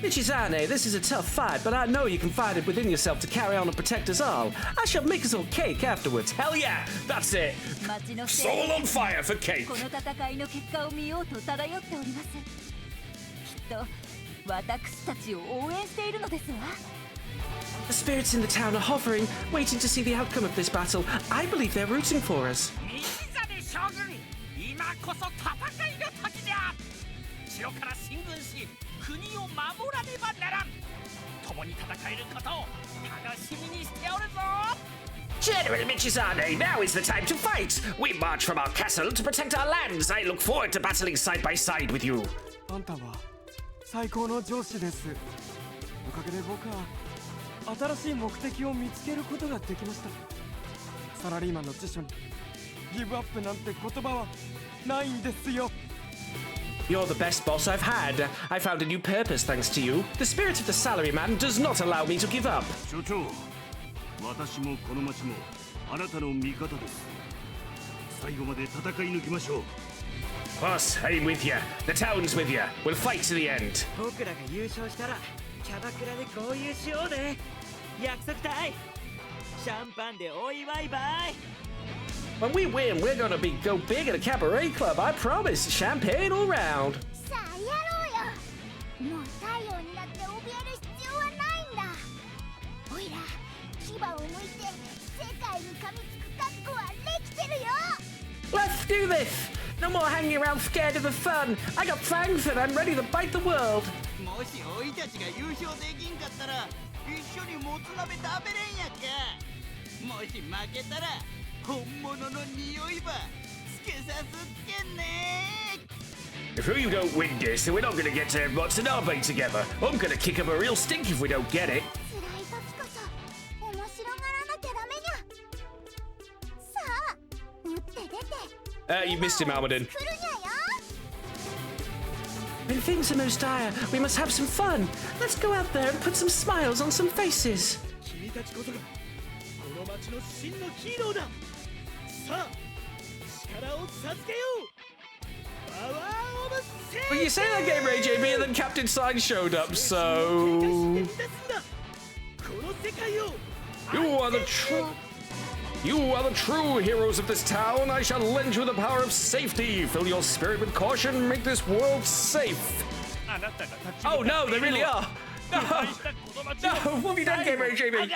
Michizane, this is a tough fight, but I know you can find it within yourself to carry on and protect us all. I shall make us all cake afterwards. Hell yeah, that's it. 町の Soul on fire for cake. この戦いの結果を見ようと漂っております。きっと私たちを応援しているのですわ。 The spirits in the town are hovering, waiting to see the outcome of this battle. I believe they're rooting for us. 道真将軍、今こそ戦いの時じゃ。城から進軍し国を守らねばならん。共に戦えることを楽しみにしておるぞ。 General Michizane, now is the time to fight. We march from our castle to protect our lands. I look forward to battling side by side with you. あんたは最高の上司です。おかげで僕は新しい目的を見つけることができました。サラリーマンの辞書にギブアップなんて言葉はないんですよ。 You're the best boss I've had. I found a new purpose thanks to you. The spirit of the salaryman does not allow me to give up. 所長、私もこの町もあなたの味方です。最後まで戦い抜きましょう。 Boss, I'm with you. The town's with you. We'll fight to the end. 僕らが優勝したらキャバクラで合流しようね。約束たい。シャンパンでお祝いばい。 When we win, we're gonna go big at a cabaret club. I promise. Champagne all round. さあやろうよ。もう太陽になって怯える必要はないんだ。おいら牙を向いて世界に噛みつく覚悟はできてるよ。 Let's do this! No more hanging around scared of the fun. I got fangs and I'm ready to bite the world. もしおいたちが優勝できんかったら一緒にもつ鍋食べれんやんか。もし負けたら本物の匂いばつけさすっけね。 If you don't win this, then we're not gonna get to Motsanabe together. I'm gonna kick up a real stink if we don't get it. 辛い時こそ面白がらなきゃダメにゃ。さあ打って出て。 You missed him, Almadin. 来るにゃよ。 When things are most dire, we must have some fun. Let's go out there and put some smiles on some faces. 君たちこそがこの町の真のヒーローだ。さあ力を授けよう。パワーオブセー Well, you say that game, Ray JB, and then Captain Sign showed up, so... この世界を You are the true... You are the true heroes of this town. I shall lend you the power of safety. Fill your spirit with caution. Make this world safe. Oh no, they really are. No, no. What have you done, Game Ray JB?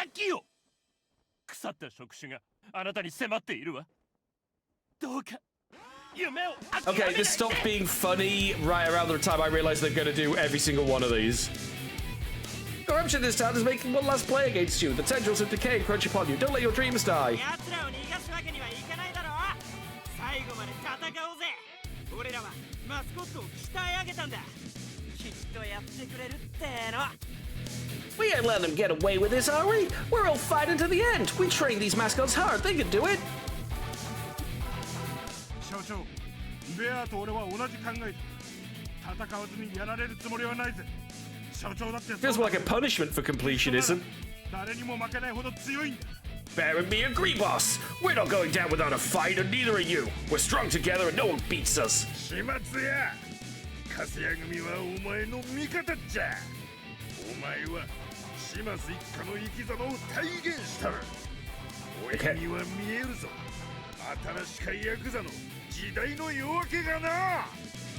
腐った触手があなたに迫っているわ。どうか夢を諦めない Okay, this stopped being funny right around the time I realized they're going to do every single one of these. Corruption in this town is making one last play against you. The tendrils of decay crunch upon you. Don't let your dreams die. 奴らを逃がすわけにはいかないだろう。最後まで戦おうぜ。俺らはマスコットを鍛え上げたんだ。きっとやってくれるっての。 We ain't letting them get away with this, are we? We're all fighting to the end. We train these mascots hard. They can do it. 少長、ベアと俺は同じ考えだ。戦わずにやられるつもりはないぜ。少長だって Feels like a punishment for completionism. 誰にも負けないほど強いんだ。 Bear and me agree, boss. We're not going down without a fight, and neither are you. We're strong together, and no one beats us. 始末や。カスヤ組はお前の味方じゃ。お前は島津一家の生き様を体現した。俺には見えるぞ。新しいヤクザの時代の夜明けがな。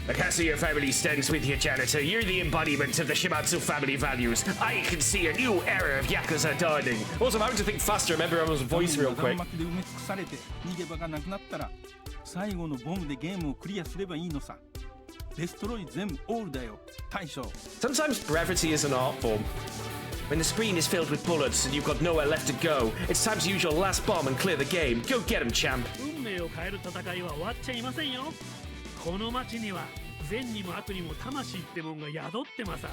The Kaso family stands with you, janitor. You're the embodiment of the Shimatsu family values. I can see a new era of Yakuza dawning. Also, I'm having to think faster. Remember everyone's voice real quick. で埋め尽くされて逃げ場がなくなったら最後のボムでゲームをクリアすればいいのさ。デストロイ全オールだよ、大将。 Sometimes brevity is an art form. When the screen is filled with bullets and you've got nowhere left to go, it's time to use your last bomb and clear the game. Go get him, champ. 運命を変える戦いは終わっちゃいませんよ。この町には善にも悪にも魂ってもんが宿ってまさ。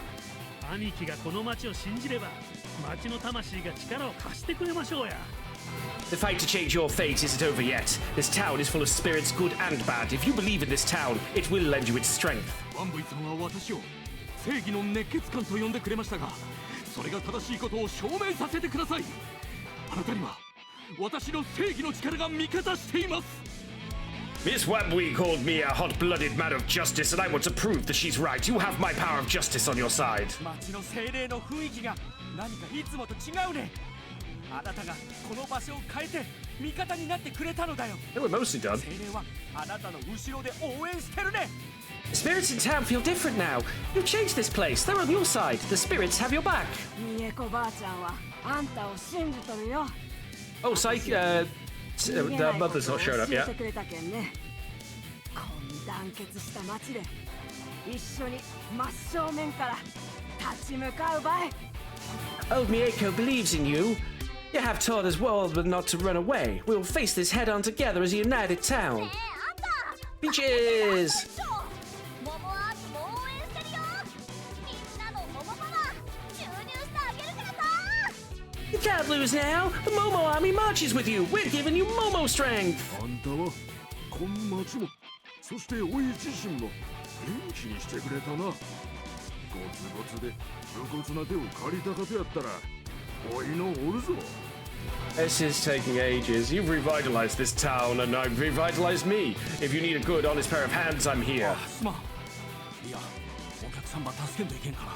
兄貴がこの町を信じれば町の魂が力を貸してくれましょうや。The fight to change your fate isn't over yet. This town is full of spirits, good and bad. If you believe in this town, it will lend you its strength. ワンブイさんは私を正義の熱血漢と呼んでくれましたが、それが正しいことを証明させてください。あなたには私の正義の力が味方しています。Miss Wambui called me a hot-blooded man of justice, and I want to prove that she's right. You have my power of justice on your side. 街の精霊の雰囲気が何かいつもと違うね。あなたがこの場所を変えて味方になってくれたのだよ。They were mostly done. 精霊はあなたの後ろで応援してるね。The spirits in town feel different now. You've changed this place. They're on your side. The spirits have your back. 三重子ばあちゃんはあんたを信じとるよ。Oh, psych, the mother's not showed up 教え yet. てくれたけんね。団結した町で一緒に真正面から立ち向かうばい。 Old Mieko believes in you. You have taught us well but not to run away. We'll face this head on together as a united town. Peaches! モモアーツも応援してるよ。みんなのモモママ注入してあげるからさ。 You can't lose now. The Momo army marches with you. We're giving you Momo strength. あんたはこの町もそしておい自身も元気にしてくれたな。ゴツゴツで武骨な手を借りたかとやったらおいのおるぞ。 This is taking ages. You've revitalized this town, and I've revitalized me. If you need a good, honest pair of hands, I'm here. すまん。いや、お客様助けんといけんから。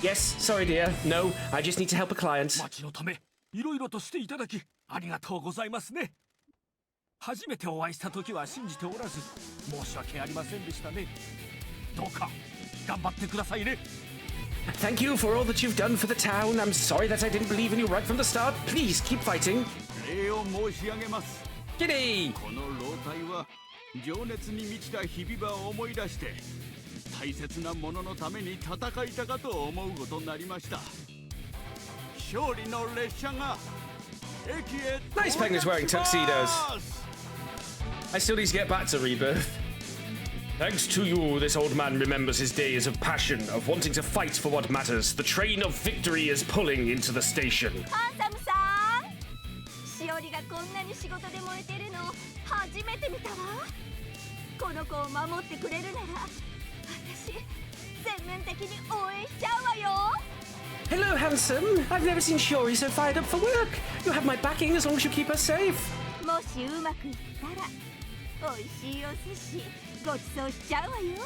Yes, sorry dear. No, I just need to help a client. 町のためいろいろとしていただきありがとうございますね。初めてお会いした時は信じておらず申し訳ありませんでしたね。どうか頑張ってくださいね。 Thank you for all that you've done for the town. I'm sorry that I didn't believe in you right from the start. Please keep fighting. 礼を申し上げます。 Giddy! この老体は情熱に満ちた日々を思い出して大切なもののために戦いたかと思うことになりました。勝利の列車が駅へ Nice penguins wearing tuxedos. I still need to get back to Rebirth. Thanks to you, this old man remembers his days of passion, of wanting to fight for what matters. The train of victory is pulling into the station. ハンサムさん、しおりがこんなに仕事で燃えてるの初めて見たわ。この子を守ってくれるなら私全面的に応援しちゃうわよ。 Hello, handsome. I've never seen Shori so fired up for work. You have my backing as long as you keep us safe. もしうまくいったら美味しいお寿司ごちそうしちゃうわよ。も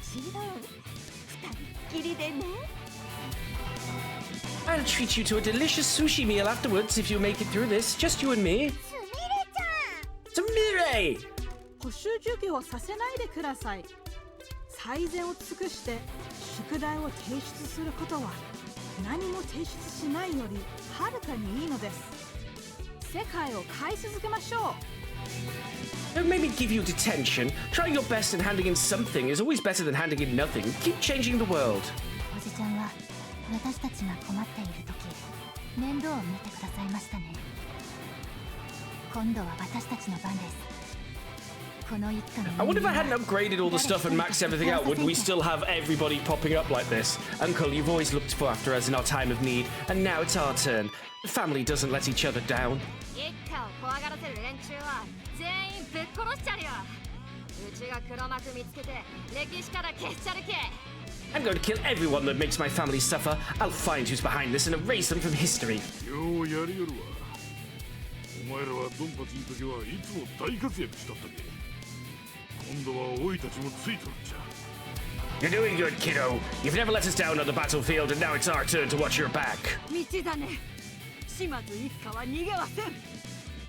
ちろん二人っきりでね。 I'll treat you to a delicious sushi meal afterwards if you make it through this. Just you and me. すみれちゃん。 Samire! 補習授業をさせないでください。最善を尽くして宿題を提出することは何も提出しないよりはるかにいいのです。世界を変え続けましょう。 Don't maybe give you detention. Trying your best and handing in something is always better than handing in nothing. Keep changing the world. おじちゃんは私たちが困っている時面倒を見てくださいましたね。今度は私たちの番です。 I wonder if I hadn't upgraded all the stuff and maxed everything out, would we still have everybody popping up like this? Uncle, you've always looked for after us in our time of need, and now it's our turn. The family doesn't let each other down. 一家を怖がらせる連中は全員ぶっ殺しちゃるよ。うちが黒幕見つけて歴史から消しちゃるけ。 I'm going to kill everyone that makes my family suffer. I'll find who's behind this and erase them from history. ようやりよるわ。お前らはドンパチの時はいつも大活躍したったけ。 今度はおいたちもついとるんじゃ。 You're doing good, kiddo. You've never let us down on the battlefield, and now it's our turn to watch your back. 道だね。島津一家は逃げはせん。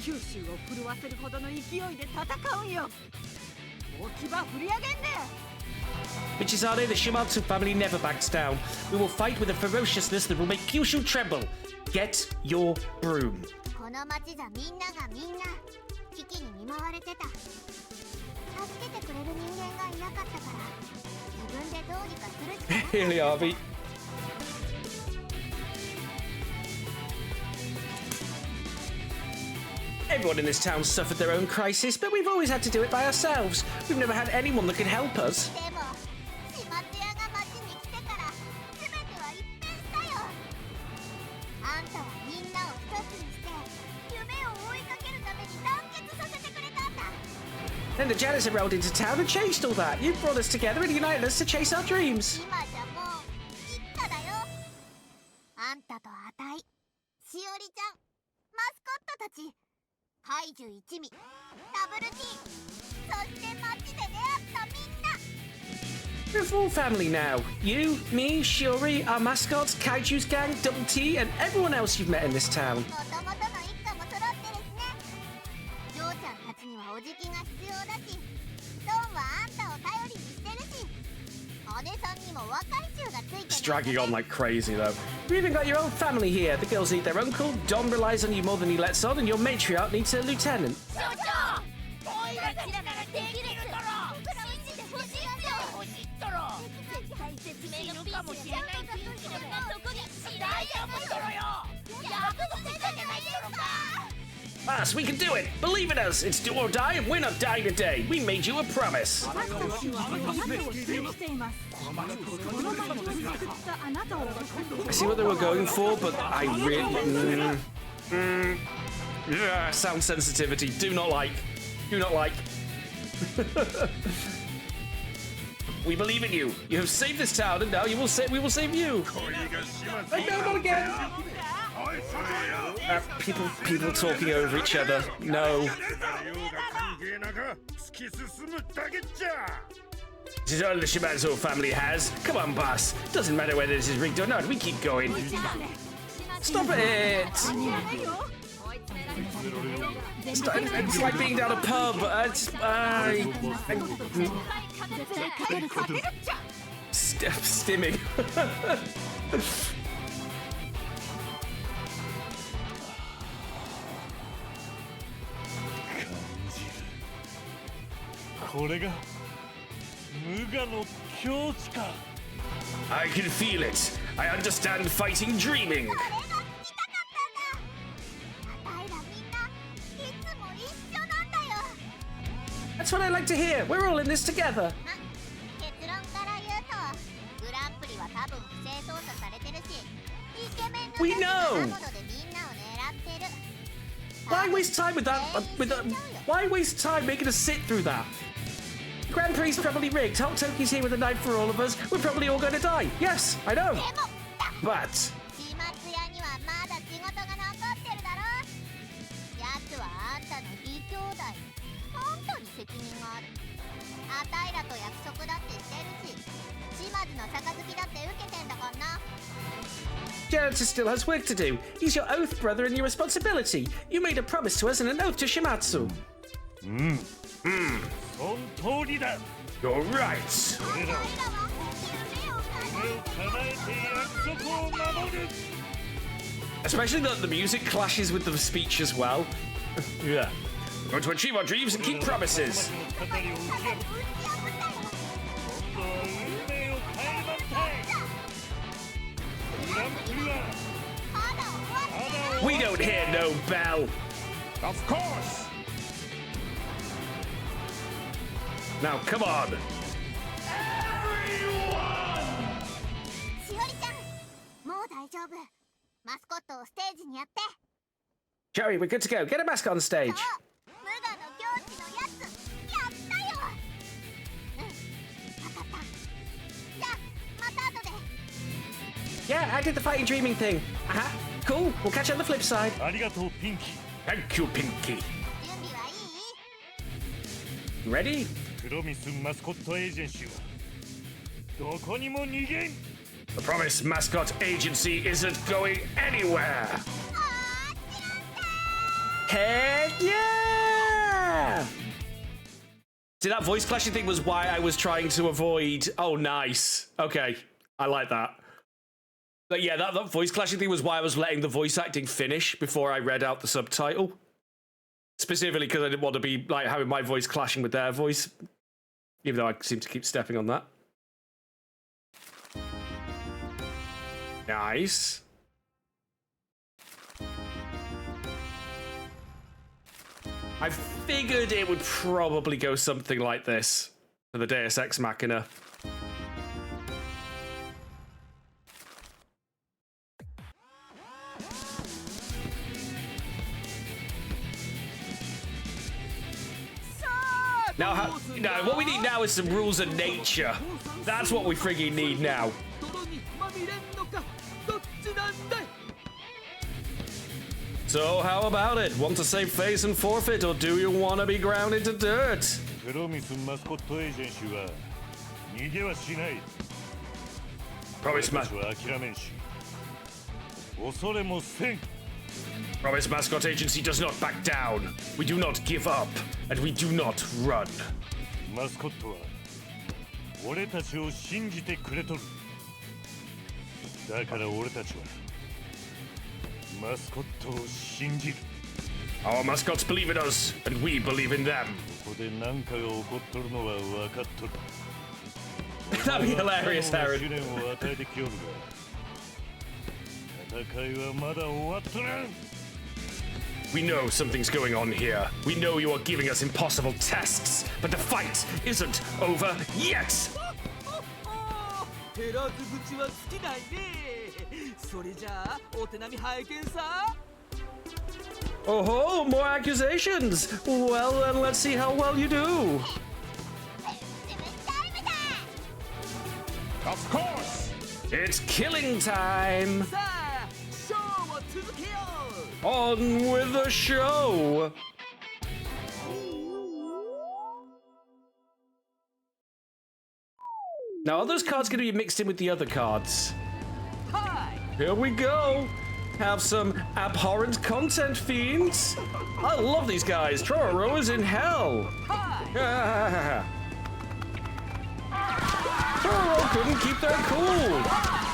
九州を震わせるほどの勢いで戦うんよ。大きば振り上げんね。 Michisade, the Shimatsu family never backs down. We will fight with a ferociousness that will make Kyushu tremble. Get your broom. この町じゃみんながみんな危機に見舞われてた。 助けてくれる人間がいなかったから自分でどうにかするしかなかった。 Really, Harvey? Everyone in this town suffered their own crisis, but we've always had to do it by ourselves. We've never had anyone that could help us. でも始末屋が町に来てから全ては一変したよ。あんたはみんなを一つにして夢を追いかけるために団結させてくれたんだ。 Then the janitor rolled into town and changed all that. You brought us together and united us to chase our dreams. 今じゃもう一家だよ。あんたとあたい、しおりちゃん、マスコットたち、怪獣一味、ダブル T、そして街で出会ったみんな。 We're a full family now. You, me, Shiori, our mascots, Kaiju's gang, Double T, and everyone else you've met in this town. もともとの一家も揃ってるしね。ジョーちゃんたちにはおじきが必要だし、ドンはあんたを頼りにしてるし、姉さんにも若い衆がついてる。 It's dragging on like crazy though. You even got your own family here. The girls need their uncle, Don relies on you more than he lets on, and your matriarch needs a lieutenant. 所長、おいらたちならできるだろ。信じてほしいよ。欲しいだろ。絶対説明のピンチであんたがピンチでもそこに白いやもしろよ。約束したじゃないだろうか。 Us, we can do it! Believe in us! It's do or die, and we're not dying today! We made you a promise! I see what they were going for, but I really... yeah, sound sensitivity. Do not like. Do not like. We believe in you. You have saved this town, and now we will save you. No, not again. People talking over each other. No. This is all the Shimazu family has. Come on, boss. Doesn't matter whether this is rigged or not. We keep going. Stop it! It's like being down a pub. Stimming. これが無我の境地か。 I can feel it. I understand fighting dreaming. これが聞きたかったんだ。あたいらみんないつも一緒なんだよ。 That's what I like to hear. We're all in this together. 結論から言うと、グランプリは多分不正操作されてるし、イケメンの We ガチ know. なものでみんなを狙ってる。 Why waste time with that? Why waste time making us sit through that? The Grand Prix is probably rigged. Hulk Toki's here with a knife for all of us. We're probably all going to die. Yes, I know. でも But 始末屋にはまだ仕事が残ってるだろ。奴はあんたの義兄弟。本当に責任がある。あたいらと約束だってしてるし、島津の杯だって受けてんだからな。 Janitor still has work to do. He's your oath brother and your responsibility. You made a promise to us and an oath to Shimatsu. その通りだ。 You're right. 俺らは夢を叶えて約束を守る。 Especially that the music clashes with the speech as well. Yeah. We're going to achieve our dreams and keep promises. 語りを打ち破る。今度は運命を変える番隊。グランプリは We don't hear no bell. Of course! Now, come on. しおりちゃん、もう大丈夫。マスコットをステージにやって。 Joey, we're good to go. Get a mask on stage. 無我の境地のやつ、やったよ。わかった。じゃあ、また後で。 Yeah, I did the fighting dreaming thing. Uh-huh. Cool. We'll catch you on the flip side. ありがとうピンキー。 Thank you, Pinky. 準備はいい？ Ready? 黒ミスマスコットエージェンシーはどこにも逃げん。 The Promise Mascot Agency isn't going anywhere. Heck yeah! See, that voice clashing thing was why I was trying to avoid... Oh, nice. Okay. I like that. But yeah, that voice clashing thing was why I was letting the voice acting finish before I read out the subtitle. Specifically because I didn't want to be like having my voice clashing with their voice. Even though I seem to keep stepping on that. I figured it would probably go something like this for the Deus Ex Machina. Now, what we need now is some rules of nature. That's what we friggin' need now. So how about it? Want to save face and forfeit, or do you want to be ground into dirt? Promise, Promise Mascot Agency does not back down. We do not give up, and we do not run. Mascot は俺たちを信じてくれとる。だから俺たちはマスコットを信じる。Our mascots believe in us, and we believe in them. ここで何かが起こっとるのは分かっとる。That'd be hilarious, Aaron. 試練を与えてきよるが、戦いはまだ終わっとらん。We know something's going on here. We know you are giving us impossible tests, but the fight isn't over yet. Oh, more accusations. Well, then let's see how well you do. Of course. It's killing time. On with the show! Now, are those cards going to be mixed in with the other cards? Hi. Here we go! Have some abhorrent content, fiends! I love these guys! Tororo is in hell! Hi. Tororo couldn't keep their cool!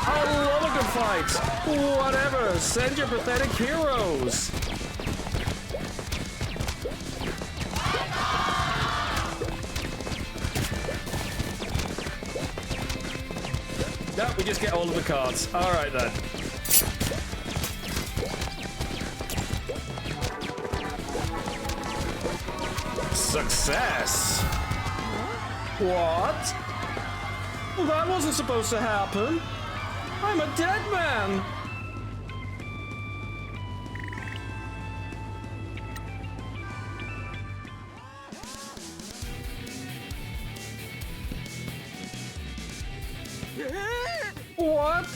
I love a good fight! Whatever, send your pathetic heroes! No, we just get all of the cards. Alright then. Success! What? Well, that wasn't supposed to happen. I'm a dead man! What?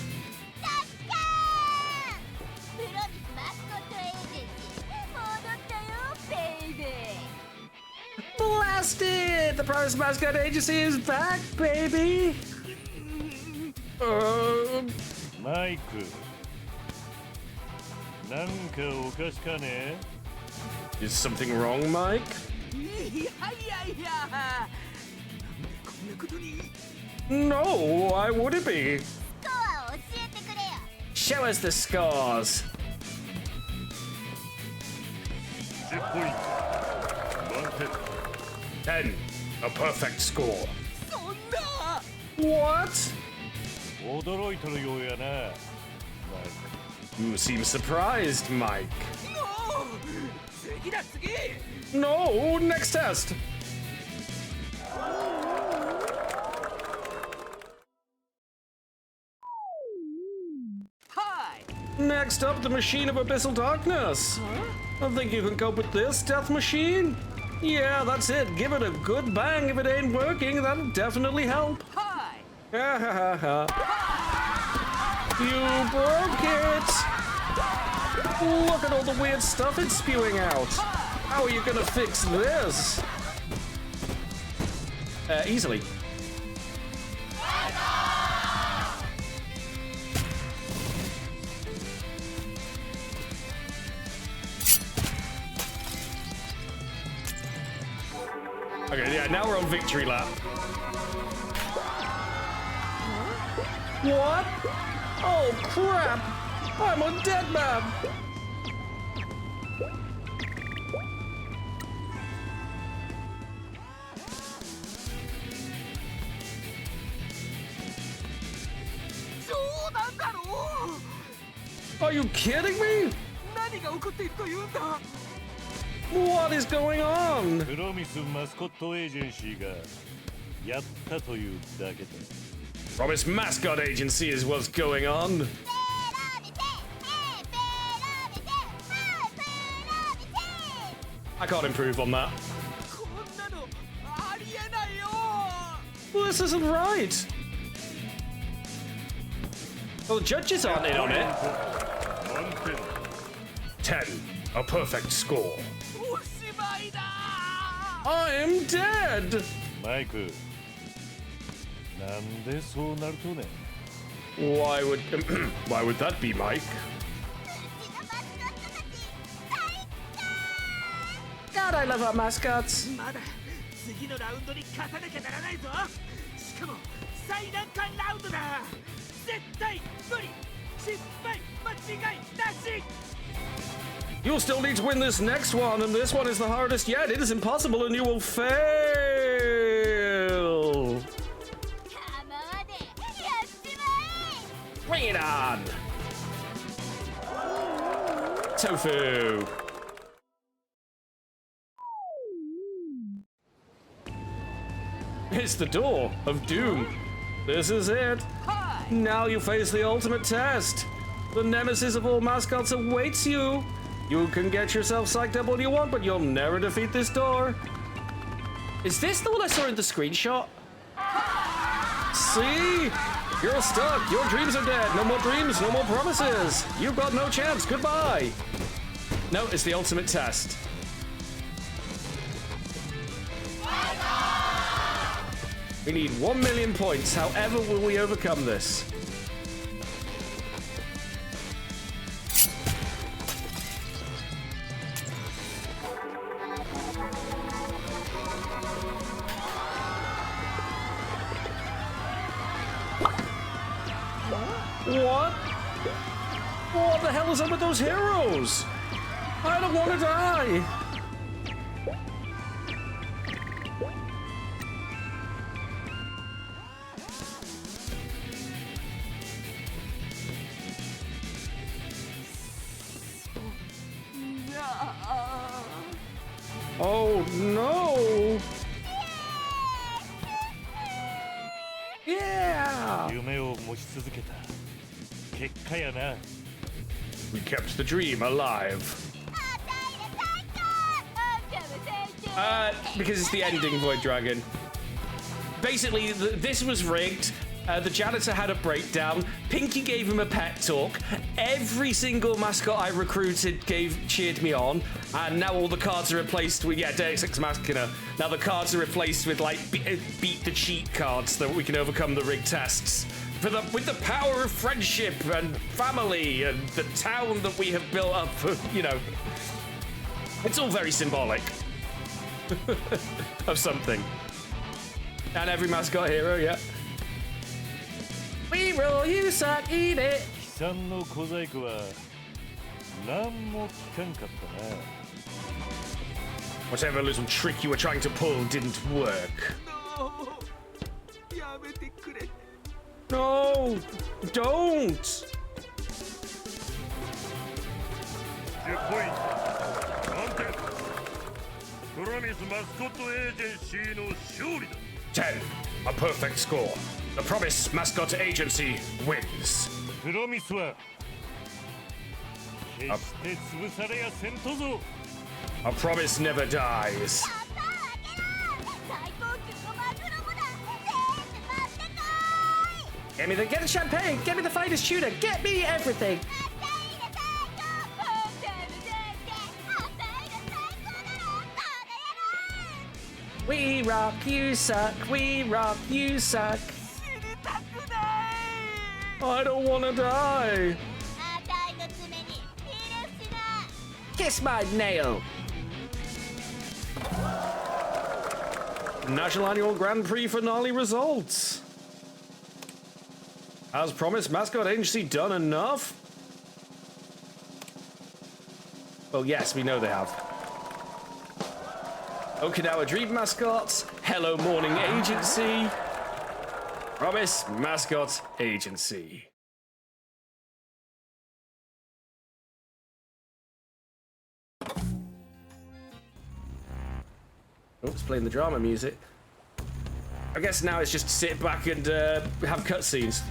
Blasted! The Promise Mascot Agency is back, baby! Mike. なんかおかしかね? Is something wrong, Mike? No, why would it be? Show us the scores. 10 points. 10. A perfect score. What? 驚いとるようやな。You seem surprised, Mike. No! Next test! Hi! Next up, the Machine of Abyssal Darkness. I think you can cope with this, Death Machine. Yeah, that's it. Give it a good bang. If it ain't working, that'll definitely help. Hi! Ha ha ha ha. You broke it! Look at all the weird stuff it's spewing out. How are you gonna fix this? Easily. Okay, yeah, now we're on victory lap. What? Oh, crap! I'm a dead man! Are you kidding me? What is going on? プロミスマスコットエージェンシーがやったというだけだ。 Promise Mascot Agency is what's going on. I can't improve on that. こんなのありえないよ。 Well, this isn't right. Well, the judges aren't in on it. 10, a perfect score. おしまいだ。 I am dead. マイク、なんでそうなるとね。 Why would why would that be, Mike? God, I love our mascots. まだ次のラウンドに勝たなきゃならないぞ。しかも最難関ラウンドだ。絶対無理。失敗間違いなし。 You'll still need to win this next one, and this one is the hardest yet. It is impossible, and you will fail. Bring it on. Tofu. It's the door of doom. This is it. Now you face the ultimate test. The nemesis of all mascots awaits you. You can get yourself psyched up all you want, but you'll never defeat this door. Is this the one I saw in the screenshot? See? You're stuck. Your dreams are dead. No more dreams, no more promises. You've got no chance. Goodbye. No, it's the ultimate test. We need 1 million points. However will we overcome this? What? What the hell is up with those heroes? I don't want to die. Oh no! Yeah! 夢を持ち続けた結果やな。 We kept the dream alive. Because it's the ending, Void Dragon. Basically, this was rigged. The janitor had a breakdown. Pinky gave him a pep talk. Every single mascot I recruited cheered me on. And now all the cards are replaced with, Deus Ex Machina. Now the cards are replaced with, like, beat the cheat cards so that we can overcome the rigged tests. With the power of friendship and family and the town that we have built up, you know. It's all very symbolic of something. And every mascot hero, yeah. We roll, you suck, eat it. 悲惨の小細工は何も聞かんかったな。 Whatever little trick you were trying to pull didn't work. やめてくれ。 No, don't. 10ポイント。満点。プロミスマスコットエージェンシーの勝利だ。 10, a perfect score. The Promise Mascot Agency wins. プロミスは決して潰されやせんとぞ。 A promise never dies. Get the champagne, get me the finest tuna, get me everything. We rock, you suck, we rock, you suck. I don't want to die. Kiss my nail. National Annual Grand Prix finale results. Has Promise Mascot Agency done enough? Well, yes, we know they have. Okinawa Dream Mascots, Hello Morning Agency, Promise Mascot Agency. it's playing the drama music. I guess now it's just sit back and have cutscenes.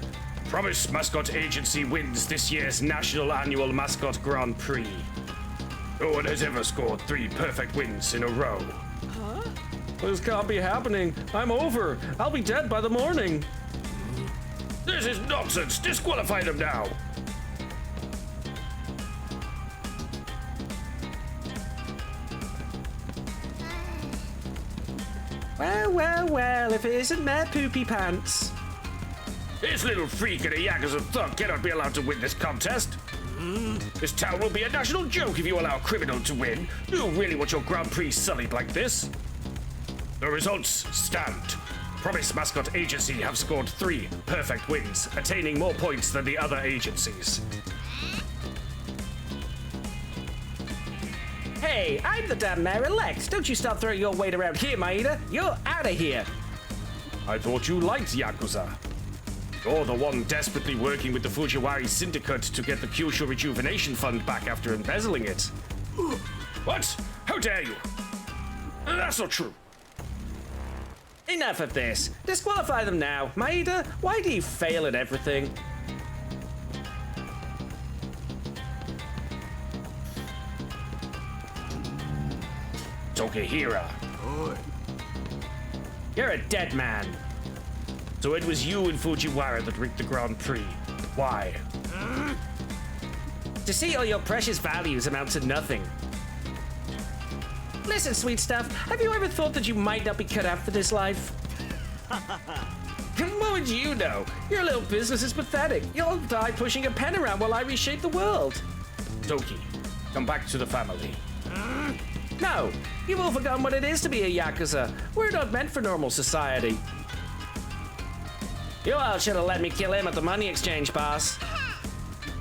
Promise Mascot Agency wins this year's National Annual Mascot Grand Prix. No one has ever scored 3 perfect wins in a row. Huh? This can't be happening. I'm over. I'll be dead by the morning. This is nonsense. Disqualify them now. Well, well, well, if it isn't Mayor Poopy Pants. This little freak and a Yakuza thug cannot be allowed to win this contest. This town will be a national joke if you allow a criminal to win. Do you really want your Grand Prix sullied like this? The results stand. Promise Mascot Agency have scored 3 perfect wins, attaining more points than the other agencies. Hey, I'm the damn mayor-elect. Don't you start throwing your weight around here, Maeda. You're out of here. I thought you liked Yakuza. You're the one desperately working with the Fujiwara Syndicate to get the Kyushu Rejuvenation Fund back after embezzling it. What? How dare you? That's not true. Enough of this. Disqualify them now. Maeda, why do you fail at everything? Tokehira. Oi. You're a dead man. So it was you and Fujiwara that rigged the Grand Prix. Why? To see all your precious values amount to nothing. Listen, sweet stuff, have you ever thought that you might not be cut out for this life? What would you know? Your little business is pathetic. You'll die pushing a pen around while I reshape the world. Toki, come back to the family. No, you've all forgotten what it is to be a Yakuza. We're not meant for normal society. You all should have let me kill him at the money exchange, boss.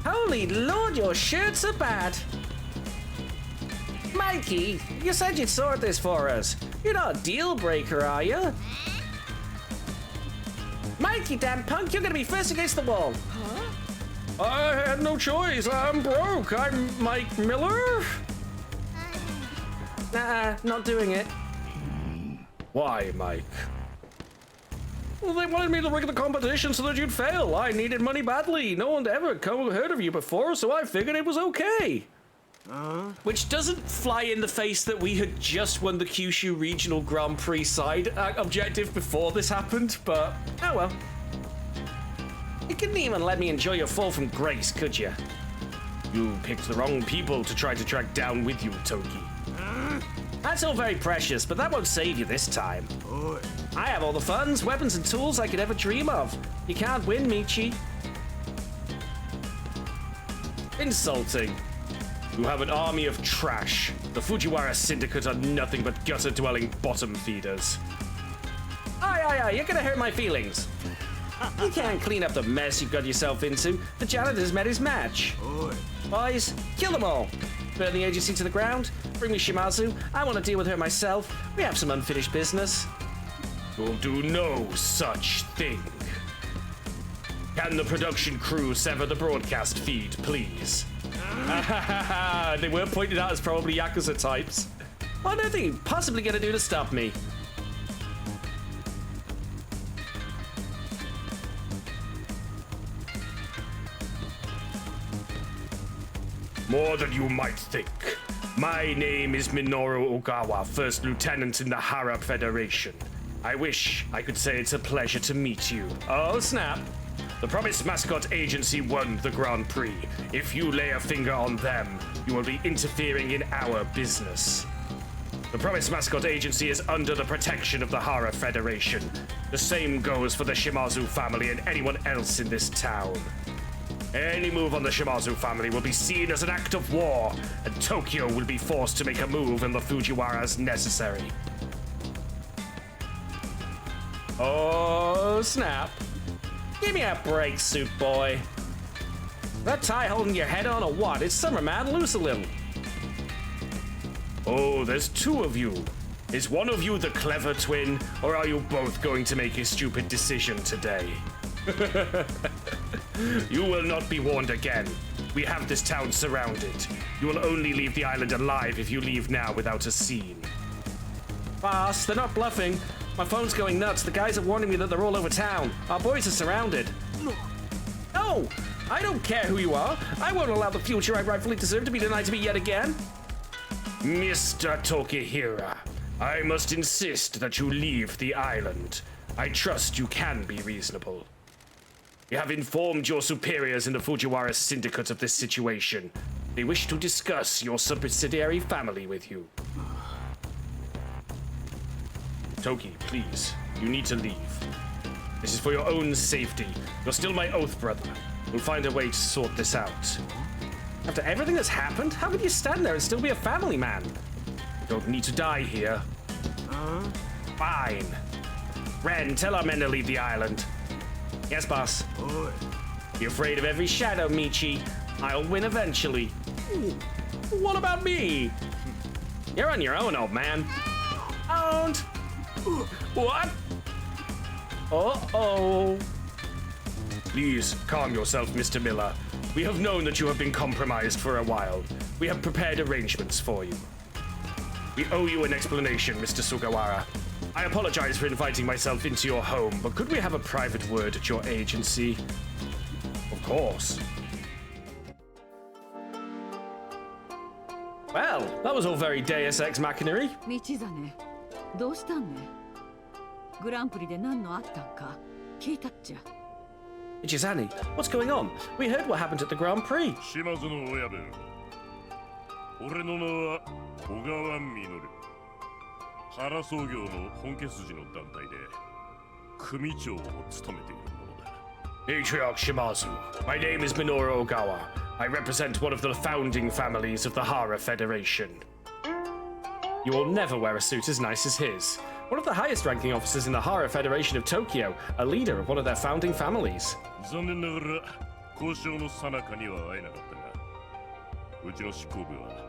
Holy Lord, your shirts are bad. Mikey, you said you'd sort this for us. You're not a deal breaker, are you? Mikey, damn punk, you're gonna be first against the wall. Huh? I had no choice. I'm broke. I'm Mike Miller. Not doing it. Why, Mike? Well, they wanted me to rig the competition so that you'd fail. I needed money badly. No one had ever heard of you before, so I figured it was okay. Which doesn't fly in the face that we had just won the Kyushu Regional Grand Prix side objective before this happened, but oh well. You couldn't even let me enjoy your fall from grace, could you? You picked the wrong people to try to track down with you, Toki. That's all very precious, but that won't save you this time. I have all the funds, weapons, and tools I could ever dream of. You can't win, Michi. Insulting. You have an army of trash. The Fujiwara Syndicate are nothing but gutter-dwelling bottom feeders. Aye, you're gonna hurt my feelings. You can't clean up the mess you've got yourself into. The janitor's met his match. Boys, kill them all. Burn the agency to the ground. Bring me Shimazu. I want to deal with her myself. We have some unfinished business. You'll do no such thing. Can the production crew sever the broadcast feed, please? They were pointed out as probably Yakuza types. What are they possibly gonna do to stop me? More than you might think. My name is Minoru Ogawa, First Lieutenant in the Hara Federation. I wish I could say it's a pleasure to meet you. Oh, snap. The Promise Mascot Agency won the Grand Prix. If you lay a finger on them, you will be interfering in our business. The Promise Mascot Agency is under the protection of the Hara Federation. The same goes for the Shimazu family and anyone else in this town. Any move on the Shimazu family will be seen as an act of war, and Tokyo will be forced to make a move on the Fujiwara as necessary. Oh, snap. Give me a break, suit boy. That tie holding your head on or what? It's summer, man. Loose a little. Oh, there's 2 of you. Is one of you the clever twin, or are you both going to make a stupid decision today? You will not be warned again. We have this town surrounded. You will only leave the island alive if you leave now without a scene. Boss, they're not bluffing. My phone's going nuts. The guys are warning me that they're all over town. Our boys are surrounded. No! I don't care who you are. I won't allow the future I rightfully deserve to be denied to me yet again. Mr. Tokihira, I must insist that you leave the island. I trust you can be reasonable. You have informed your superiors in the Fujiwara Syndicate of this situation. They wish to discuss your subsidiary family with you. Toki, please. You need to leave. This is for your own safety. You're still my oath brother. We'll find a way to sort this out. After everything that's happened, how can you stand there and still be a family man? You don't need to die here. Fine. Ren, tell our men to leave the island. Yes, boss. You're afraid of every shadow, Michi. I'll win eventually. What about me? You're on your own, old man. Owned. What? Uh-oh. Please, calm yourself, Mr. Miller. We have known that you have been compromised for a while. We have prepared arrangements for you. We owe you an explanation, Mr. Sugawara. I apologize for inviting myself into your home, but could we have a private word at your agency? Of course. Well, that was all very Deus Ex Machinary. 道真どうしたんねグランプリで何のあったんか聞いたっちゃ Michizane, what's going on? We heard what happened at the Grand Prix. 島津の親分。俺の名は小川実。原創業の本家筋の団体で組長を務めているものだ。Patriarch Shimazu, my name is Minoru Ogawa. I represent one of the founding families of the Hara Federation. You will never wear a suit as nice as his. One of the highest-ranking officers in the Hara Federation of Tokyo, a leader of one of their founding families. 残念ながら交渉の最中には会えなかったが、うちの執行部は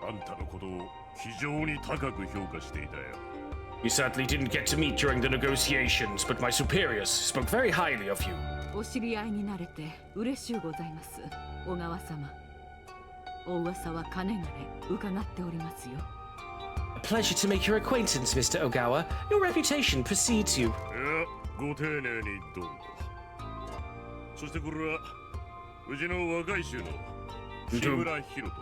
あんたのことを非常に高く評価していたよ。You certainly didn't get to meet during the negotiations, but my superiors spoke very highly of you. お知り合いになれて嬉しゅうございます小川様お噂はかねがね伺っておりますよ A pleasure to make your acquaintance, Mr. Ogawa. Your reputation precedes you. いや、ご丁寧にどうも。そしてこれはうちの若い衆の木村博人だ。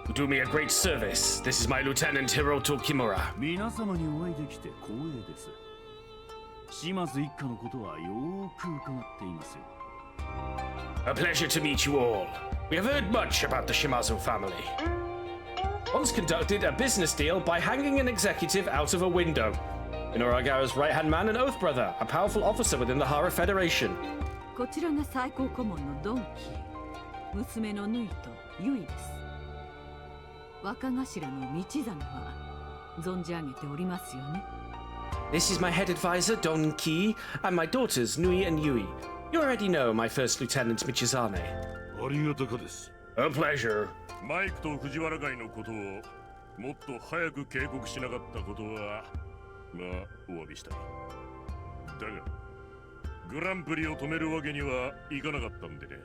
You do me a great service. This is my Lieutenant Hiroto Kimura. 皆様にお会いできて光栄です。島津一家のことはよーく伺っていますよ。A pleasure to meet you all. We have heard much about the Shimazu family. Once conducted a business deal by hanging an executive out of a window. Minoru Ogawa's right-hand man and oath brother, a powerful officer within the Hara Federation. こちらが最高顧問のドンキ娘のヌイとユイです若頭の道真は存じ上げておりますよね This is my head advisor, Don Ki, and my daughters, Nui and Yui. You already know my first lieutenant, Michizane. ありがたかです。 A pleasure. マイクと藤原会のことをもっと早く警告しなかったことはまあお詫びしたい。だがグランプリを止めるわけにはいかなかったんでね。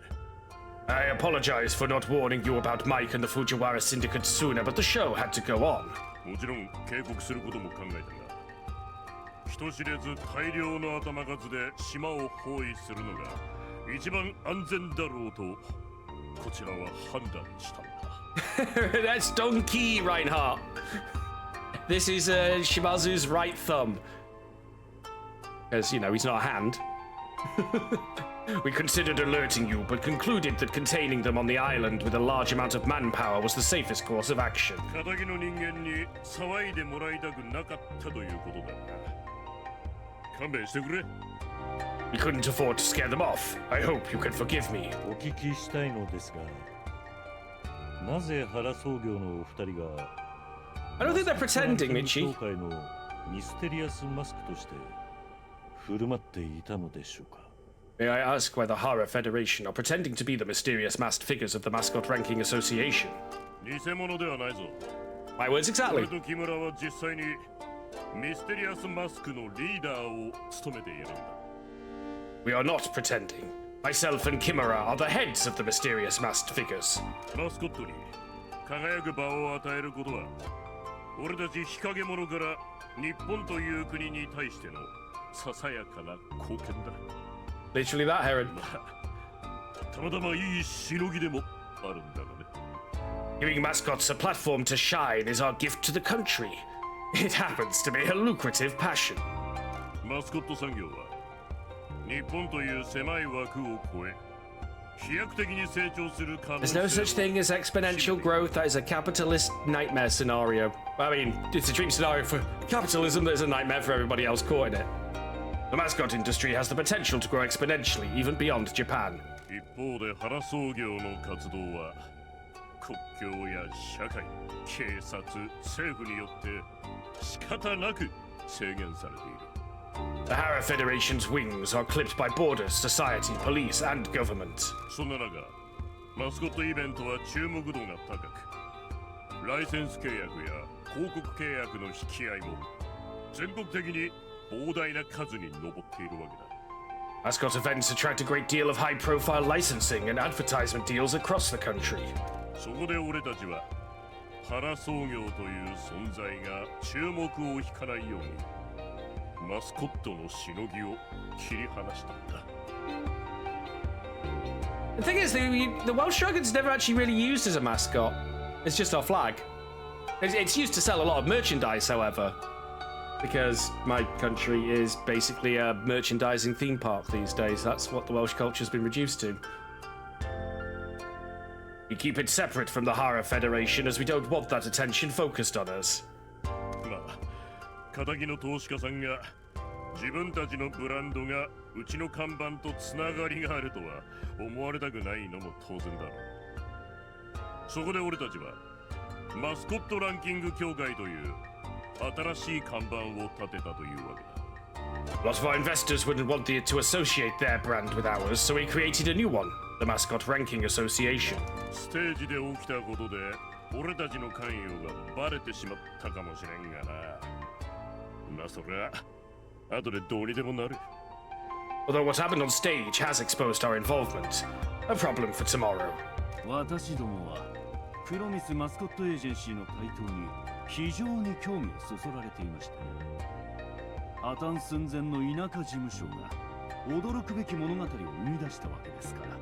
I apologize for not warning you about Mike and the Fujiwara Syndicate sooner, but the show had to go on. もちろん警告することも考えたが、人知れず大量の頭数で島を包囲するのが一番安全だろうとこちらは判断したんだ。That's Don Ki, Reinhardt. This is Shimazu's right thumb. Because, you know, he's not a hand. We considered alerting you, but concluded that containing them on the island with a large amount of manpower was the safest course of action. 仇の人間に騒いでもらいたくなかったということだな。勘弁してくれ。We couldn't afford to scare them off. I hope you can forgive me. お聞きしたいのですが、なぜ原創業のお二人が I don't think they're pretending, Michi. 協会のミステリアスマスクとして振る舞っていたのでしょうか。 May I ask why the Hara Federation are pretending to be the mysterious masked figures of the Mascot Ranking Association? 偽物ではないぞ。 My words exactly. 俺と木村は実際にミステリアスマスクのリーダーを務めているんだ。 We are not pretending. Myself and Kimura are the heads of the mysterious masked figures. マスコットに輝く場を与えることは俺たち日陰者から日本という国に対してのささやかな貢献だ。 Literally that, Heron. たまたまいいしのぎでもあるんだがね。 Giving mascots a platform to shine is our gift to the country. It happens to be a lucrative passion. マスコット産業は日本という狭い枠を超え飛躍的に成長する可能 There's 性 no such thing as exponential growth. That is a capitalist nightmare scenario. I mean, it's a dream scenario for capitalism that is a nightmare for everybody else caught in it. The mascot industry has the potential to grow exponentially, even beyond Japan. 一方で原創業の活動は国境や社会、警察、政府によって仕方なく制限されている。 The Hara Federation's wings are clipped by borders, society, police, and government. そんな中、マスコットイベントは注目度が高く、ライセンス契約や広告契約の引き合いも全国的に膨大な数に上っているわけだ。 Mascot events attract a great deal of high-profile licensing and advertisement deals across the country. そこで俺たちは原創業という存在が注目を引かないようにマスコットのしのぎを切り離したんだ。 The thing is, the Welsh Dragon's never actually really used as a mascot. It's just our flag. It's used to sell a lot of merchandise, however, because my country is basically a merchandising theme park these days. That's what the Welsh culture's been reduced to. We keep it separate from the Hara Federation as we don't want that attention focused on us. まあ、仇の投資家さんが自分たちのブランドがうちの看板とつながりがあるとは思われたくないのも当然だろう。そこで俺たちはマスコットランキング協会という新しい看板を立てたというわけだ。 A lot of our investors wouldn't want to associate their brand with ours, so we created a new one, the Mascot Ranking Association. ステージで起きたことで俺たちの関与がバレてしまったかもしれんがな。まあそりゃ後でどうにでもなる。 Although what happened on stage has exposed our involvement, a problem for tomorrow. 私どもはプロミスマスコットエージェンシーの台頭に非常に興味をそそられていました。破綻寸前の田舎事務所が驚くべき物語を生み出したわけですから。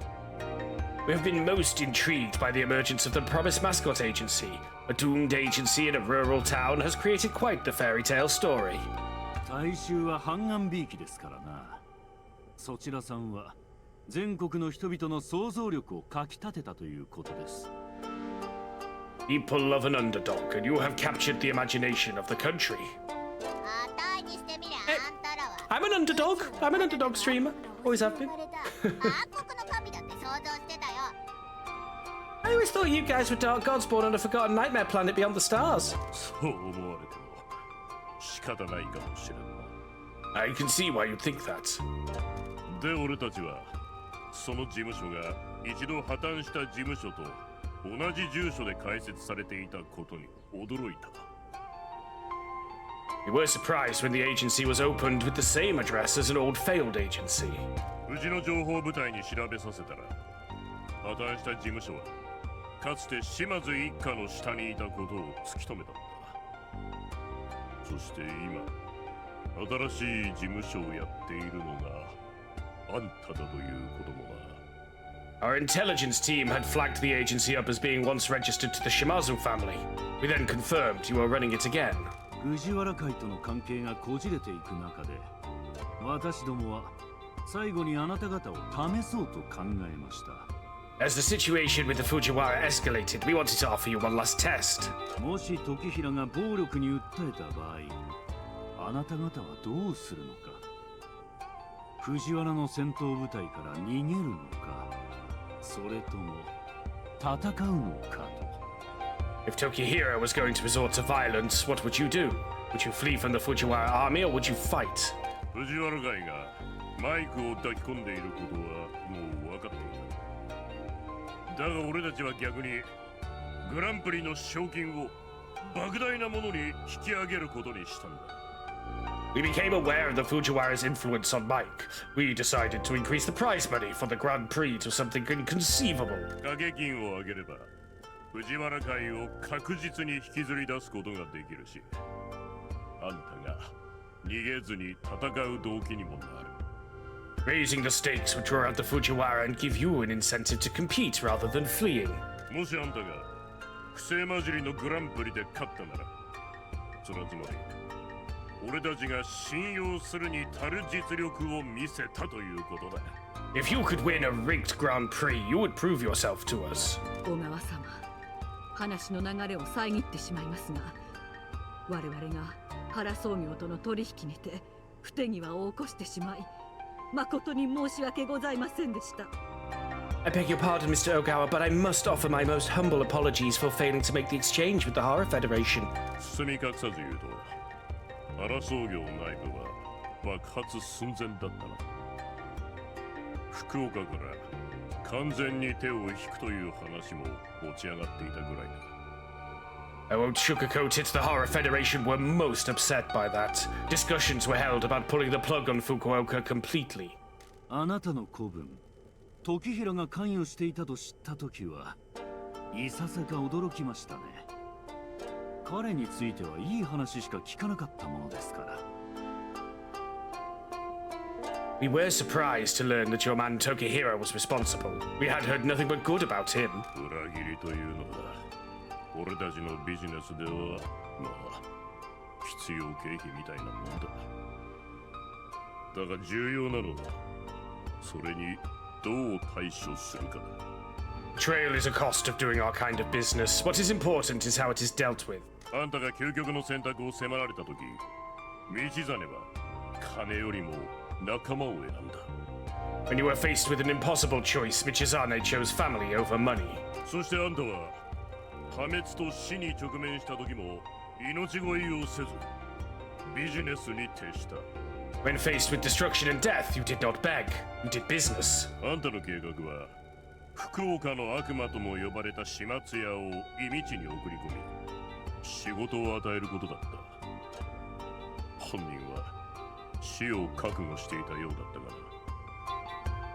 We have been most intrigued by the emergence of the Promise Mascot Agency. A doomed agency in a rural town has created quite the fairy tale story. 大衆は半眼びいきですからな。そちらさんは全国の人々の想像力をかき立てたということです。 People love an underdog, and you have captured the imagination of the country. I'm an underdog. I'm an underdog streamer. Always have been. I always thought you guys were dark gods born on a forgotten nightmare planet beyond the stars. そう思われても仕方ないかもしれんな。 I can see why you'd think that. で俺たちはその事務所が一度破綻した事務所と同じ住所で開設されていたことに驚いた。 We were surprised when the agency was opened with the same address as an old failed agency. うちの情報部隊に調べさせたら破綻した事務所はかつて島津一家の下にいたことを突き止めたんだ。そして今新しい事務所をやっているのがあんただということもな。 Our intelligence team had flagged the agency up as being once registered to the Shimazu family. We then confirmed you were running it again. 藤原会との関係がこじれていく中で、私どもは最後にあなた方を試そうと考えました。 As the situation with the Fujiwara escalated, we wanted to offer you one last test. もし時平が暴力に訴えた場合、あなた方はどうするのか。藤原の戦闘部隊から逃げるのか、それとも戦うのかと。 If Tokihira was going to resort to violence, what would you do? Would you flee from the Fujiwara army or would you fight? 藤原会がマイクを抱き込んでいることはもう分かっていた。だが俺たちは逆にグランプリの賞金を莫大なものに引き上げることにしたんだ。 We became aware of the Fujiwara's influence on Mike. We decided to increase the prize money for the Grand Prix to something inconceivable. 掛け金を上げれば藤原会を確実に引きずり出すことができるし、あんたが逃げずに戦う動機にもなる。Raising the stakes would draw out the Fujiwara and give you an incentive to compete rather than fleeing. もしあんたが不正混じりのグランプリで勝ったなら、そのつまり俺たちが信用するに足る実力を見せたということだ。If you could win a rigged Grand Prix, you would prove yourself to us. 小川様、話の流れを遮ってしまいますが、我々が原総業との取引にて不手際を起こしてしまい、誠に申し訳ございませんでした。I beg your pardon, Mr. Ogawa, but I must offer my most humble apologies for failing to make the exchange with the Horror Federation. 包み隠さず言うと、原総業内部は爆発寸前だったな。福岡から完全に手を引くという話も持ち上がっていたぐらいだ。I won't sugarcoat it, the Horror Federation were most upset by that. Discussions were held about pulling the plug on Fukuoka completely. あなたの子分、時平が関与していたと知ったときは、いささか驚きましたね。彼についてはいい話しか聞かなかったものですから。We were surprised to learn that your man Tokihira was responsible. We had heard nothing but good about him. 裏切りというのは、俺たちのビジネスでは、まあ、必要経費みたいなもんだ。だが重要なのは、それにどう対処するかだ。Betrayal is a cost of doing our kind of business. What is important is how it is dealt with. あんたが究極の選択を迫られたとき、道真は金よりも仲間を選んだ。When you were faced with an impossible choice, Michizane chose family over money. そしてあんたは破滅と死に直面した時も命乞いをせずビジネスに徹した。When faced with destruction and death, you did not beg. You did business. あんたの計画は福岡の悪魔とも呼ばれた始末屋を忌道に送り込み仕事を与えることだった。本人は死を覚悟していたようだったがな。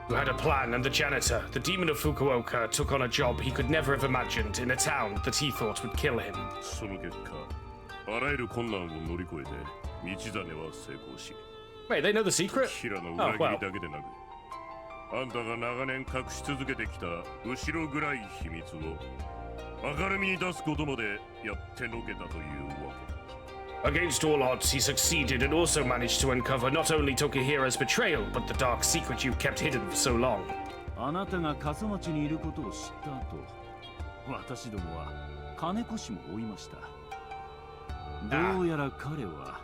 You had a plan, and the janitor, the demon of Fukuoka, took on a job he could never have imagined in a town that he thought would kill him. その結果、あらゆる困難を乗り越えて道真は成功し。Wait, they know the secret? 平の裏切りだけでなく、あんたが長年隠し続けてきた後ろ暗い秘密を明るみに出すことまでやってのけたというわけだ。Against all odds, he succeeded and also managed to uncover not only Tokihira's betrayal, but the dark secret you kept hidden for so long. あなたがKaso-Machiにいることを知った後、私どもは金越も追いました。どうやら彼は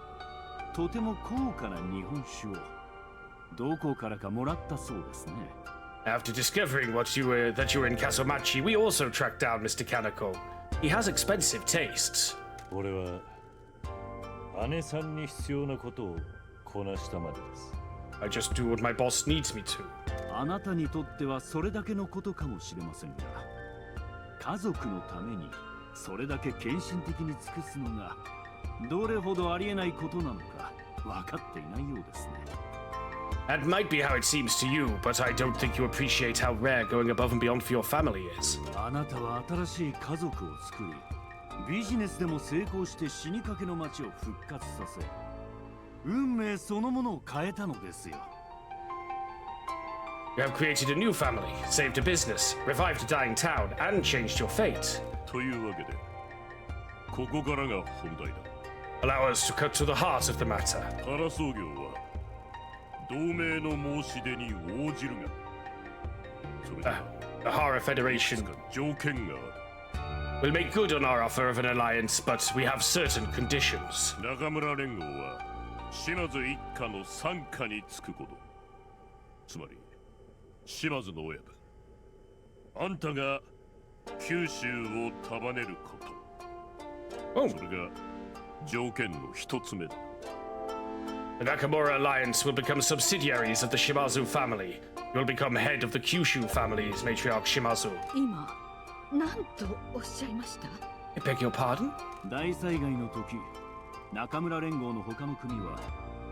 とても高価な日本酒をどこからかもらったそうですね。After discovering that you were in Kaso-Machi, we also tracked down Mr. Kaneko. He has expensive tastes. 俺は姉さんに必要なことをこなしたまでです。I just do what my boss needs me to. あなたにとってはそれだけのことかもしれませんが、家族のためにそれだけ献身的に尽くすのがどれほどありえないことなのか分かっていないようですね。That might be how it seems to you, but I don't think you appreciate how rare going above and beyond for your family is. あなたは新しい家族を作り、ビジネスでも成功して死にかけの町を復活させ、運命そのものを変えたのですよ。You have created a new family, saved a business, revived a dying town, and changed your fate. というわけで、ここからが本題だ。Allow us to cut to the heart of the matter. 原総業は同盟の申し出に応じるが、それには The Horror Federation 条件がある。We'll make good on our offer of an alliance, but we have certain conditions. 中村連合は島津一家の傘下につくこと。つまり島津の親だ。あんたが九州を束ねること。それが条件の一つ目だ。The Nakamura Alliance will become subsidiaries of the Shimazu family. You'll become head of the Kyushu family's matriarch Shimazu. 今何とおっしゃいました？ I beg your pardon? 大災害の時、中村連合の他の国は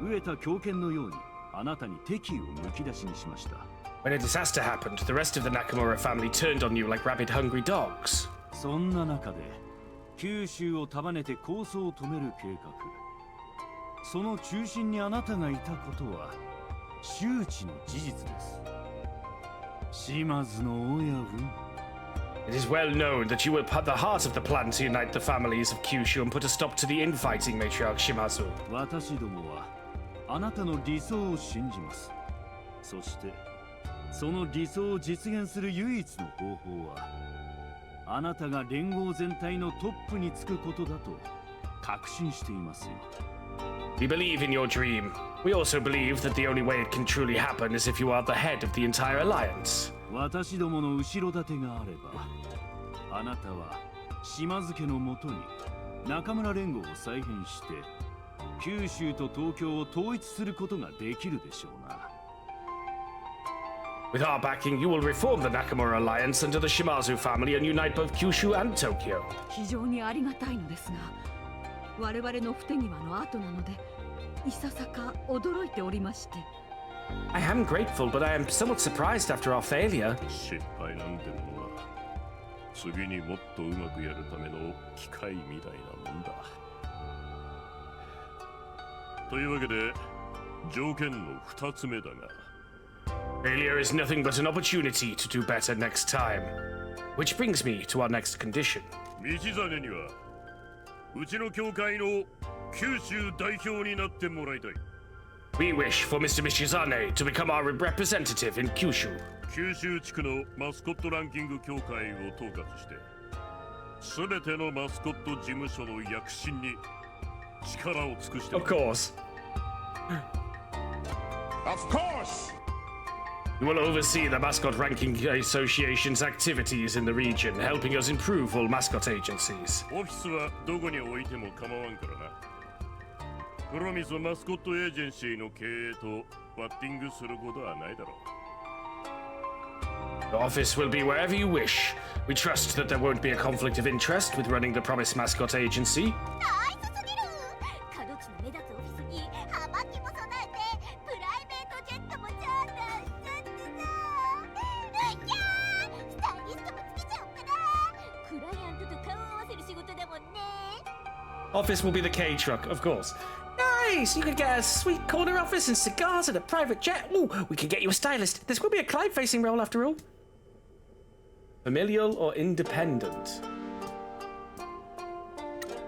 飢えた狂犬のようにあなたに敵意をむき出しにしました。When a disaster happened, the rest of the Nakamura family turned on you like rabid hungry dogs. そんな中で九州を束ねて抗争を止める計画、その中心にあなたがいたことは周知の事実です。島津の親分。It is well known that you were at the heart of the plan to unite the families of Kyushu and put a stop to the infighting, Matriarch Shimazu. 私どもはあなたの理想を信じます。そしてその理想を実現する唯一の方法はあなたが連合全体のトップにつくことだと確信していますよ。We believe in your dream. We also believe that the only way it can truly happen is if you are the head of the entire alliance. 私どもの後ろ盾があれば、あなたは島津家のもとに中村連合を再編して九州と東京を統一することができるでしょうな。With our backing, you will reform the Nakamura alliance under the Shimazu family and unite both Kyushu and Tokyo. 非常にありがたいのですが、我々の不手際の後なので、いささか驚いておりまして。I am grateful, but I am somewhat surprised after our failure. 失敗なんてものは次にもっとうまくやるための機械みたいなもんだ。というわけで条件の2つ目だが、 Failure is nothing but an opportunity to do better next time. Which brings me to our next condition. 道真にはうちの教会の九州代表になってもらいたい。 We wish for Mr. Michizane to become our representative in Kyushu. 九州地区のマスコットランキング協会を統括してすべてのマスコット事務所の躍進に力を尽くして。 Of course. Of course! You will oversee the Mascot Ranking Association's activities in the region, helping us improve all mascot agencies. オフィスはどこに置いても構わんからな。プロミスマスコットエージェンシーの経営とバッティングすることはないだろう。 The office will be wherever you wish. We trust that there won't be a conflict of interest with running the Promise Mascot Agency. ナイスすぎる。角地の目立つオフィスに葉巻も備えてプライベートジェットもチャーターしちゃってさ。うひゃー、スタイリストもつけちゃおうかな。クライアントと顔を合わせる仕事だもんね。 Office will be the K truck, of course. Nice! You could get a sweet corner office and cigars and a private jet. Ooh, we could get you a stylist. This will be a client-facing role after all. Familial or independent?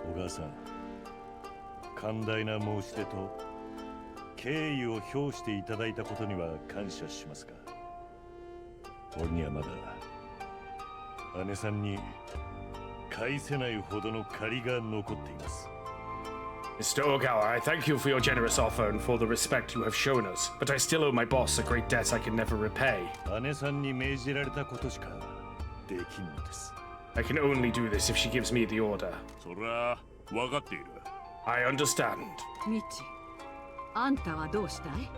小川さん、寛大な申し出と敬意を表していただいたことには感謝しますが、俺にはまだ姉さんに返せないほどの借りが残っています。 Mr. Ogawa, I thank you for your generous offer and for the respect you have shown us, but I still owe my boss a great debt I can never repay. 姉さんに命じられたことしかできんのです。 I can only do this if she gives me the order. そりゃ分かっている。 I understand. ミチ、あんたはどうしたい？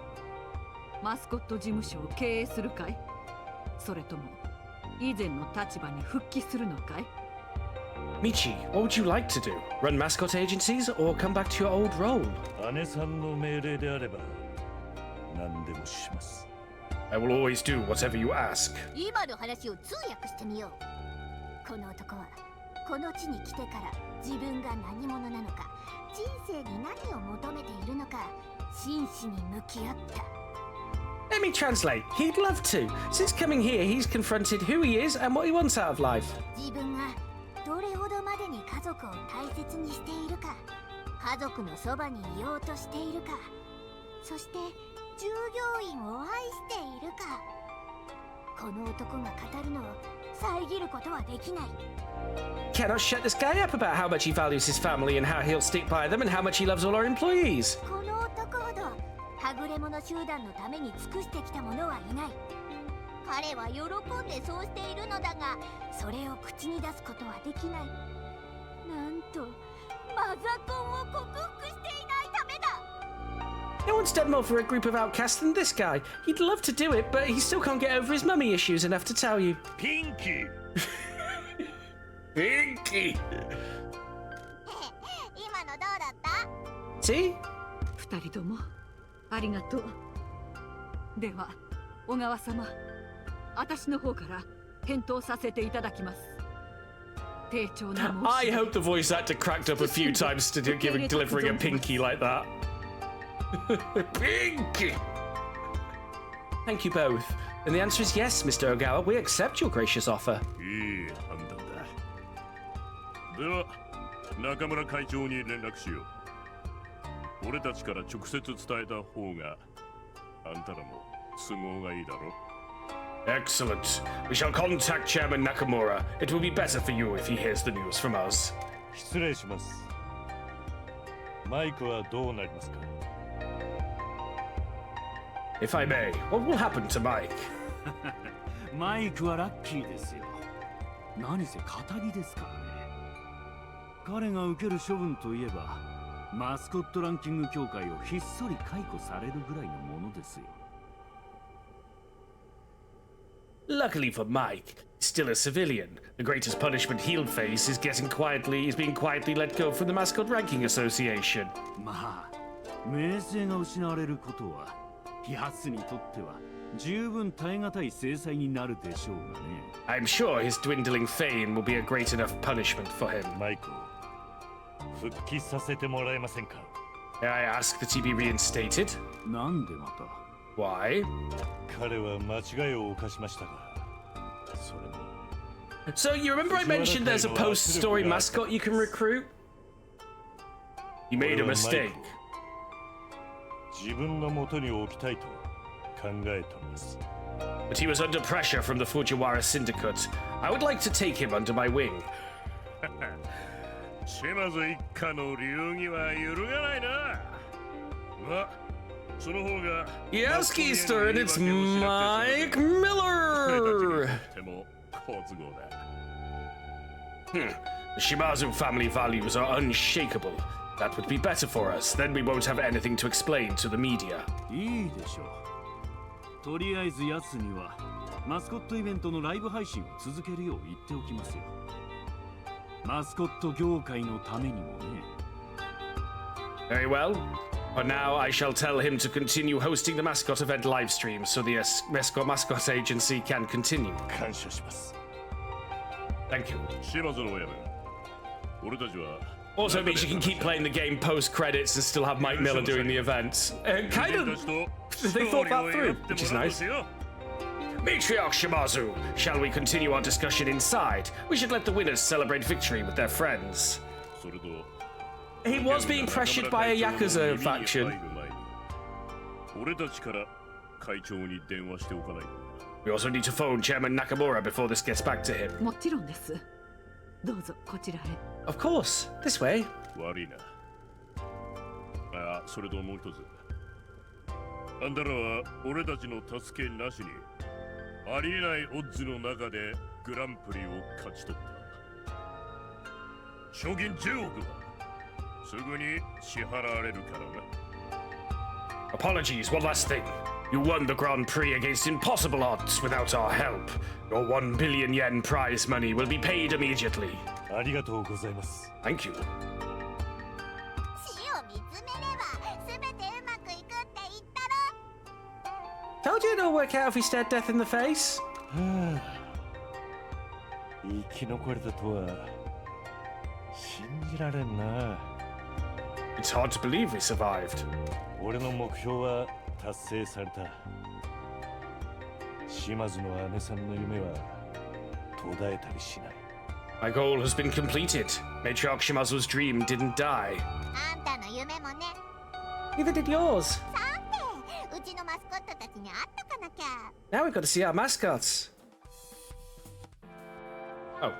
マスコット事務所を経営するかい？それとも以前の立場に復帰するのかい？ Michi, what would you like to do? Run mascot agencies or come back to your old role? 姉さんの命令であれば何でもします。 I will always do whatever you ask. 今の話を通訳してみよう。この男はこの地に来てから自分が何者なのか、人生に何を求めているのか、真摯に向き合った。 Let me translate. He'd love to. Since coming here, he's confronted who he is and what he wants out of life. 自分がどれほどまでに家族を大切にしているか、家族のそばにいようとしているか、そして従業員を愛しているか。この男が語るのを遮ることはできない。 Cannot shut this guy up about how much he values his family and how he'll stick by them and how much he loves all our employees. この男ほどはぐれ者集団のために尽くしてきた者はいない。彼は喜んでそうしているのだが、それを口に出すことはできない。なんとマザコンを克服していないためだ。 No one's done more for a group of outcasts than this guy. He'd love to do it, but he still can't get over his mummy issues enough to tell you. ピンキー。ピンキー。今のどうだった？ See? 二人ともありがとう。では小川様、私の方から返答させていただきます。I hope the voice actor cracked up a few times to delivering a pinky like that. Pinky! Thank you both. And the answer is yes, Mr. Ogawa. We accept your gracious offer. いい判断だ。では、中村会長に連絡しよう。俺たちから直接伝えた方が、あんたらも都合がいいだろ。Excellent. We shall contact Chairman Nakamura. It will be better for you if he hears the news from us. 失礼します。マイクはどうなりますか？ If I may, what will happen to Mike? マイクはラッキーですよ。何せ堅気ですからね。彼が受ける処分といえば、マスコットランキング協会をひっそり解雇されるぐらいのものですよ。Luckily for Mike, he's still a civilian. The greatest punishment he'll face is being quietly let go from the Mascot Ranking Association. まあ、名声が失われることは、奴にとっては十分耐え難い制裁になるでしょうがね。I'm sure his dwindling fame will be a great enough punishment for him. マイクを復帰させてもらえませんか？ May I ask that he be reinstated? なんでまた？ Why? 彼は間違いを犯しましたが、それも。 So you remember I mentioned there's a post-story mascot you can recruit? You made a mistake. 自分の元に置きたいと考えております。 But he was under pressure from the Fujiwara Syndicate. I would like to take him under my wing. 島津一家の流儀は揺るがないな。ま、その方が。Yes, Keister, and it's Mike Miller! The Shimazu family values are unshakable. That would be better for us. Then we won't have anything to explain to the media. いいでしょう。とりあえず奴にはマスコットイベントのライブ配信を続けるよう言っておきますよ。マスコット業界のためにもね。Very well. For now, I shall tell him to continue hosting the Mascot event live stream so the Mascot agency can continue. 感謝します。 Thank you. 島津の親分、俺たちは。 Also means you can keep playing the game post-credits and still have Mike Miller doing the events. Kind of... They thought that through, which is nice. Matriarch Shimazu, shall we continue our discussion inside? We should let the winners celebrate victory with their friends. He was being pressured by a Yakuza faction. We also need to phone Chairman Nakamura before this gets back to him. もちろんです。どうぞこちらへ。 Of course, this way. 悪いな。あ、それともう一つ。あんたらは俺たちの助けなしにありえないオッズの中でグランプリを勝ち取った。賞金10億だ。すぐに支払われるからな。 Apologies, one last thing. You won the Grand Prix against impossible odds without our help. Your 1 billion yen prize money will be paid immediately. ありがとうございます。 Thank you. 死を見つめれば全てうまくいくって言ったろ。 Told you it'll work out if we stared death in the face. 生き残れたとは信じられんな。 It's hard to believe we survived. 俺の目標は達成された。島津の姉さんの夢は途絶えたりしない。 My goal has been completed. Matriarch Shimazu's dream didn't die. あんたの夢もね。 Neither did yours. さて、うちのマスコットたちに会っとかなきゃ。 Now we've got to see our mascots. Oh.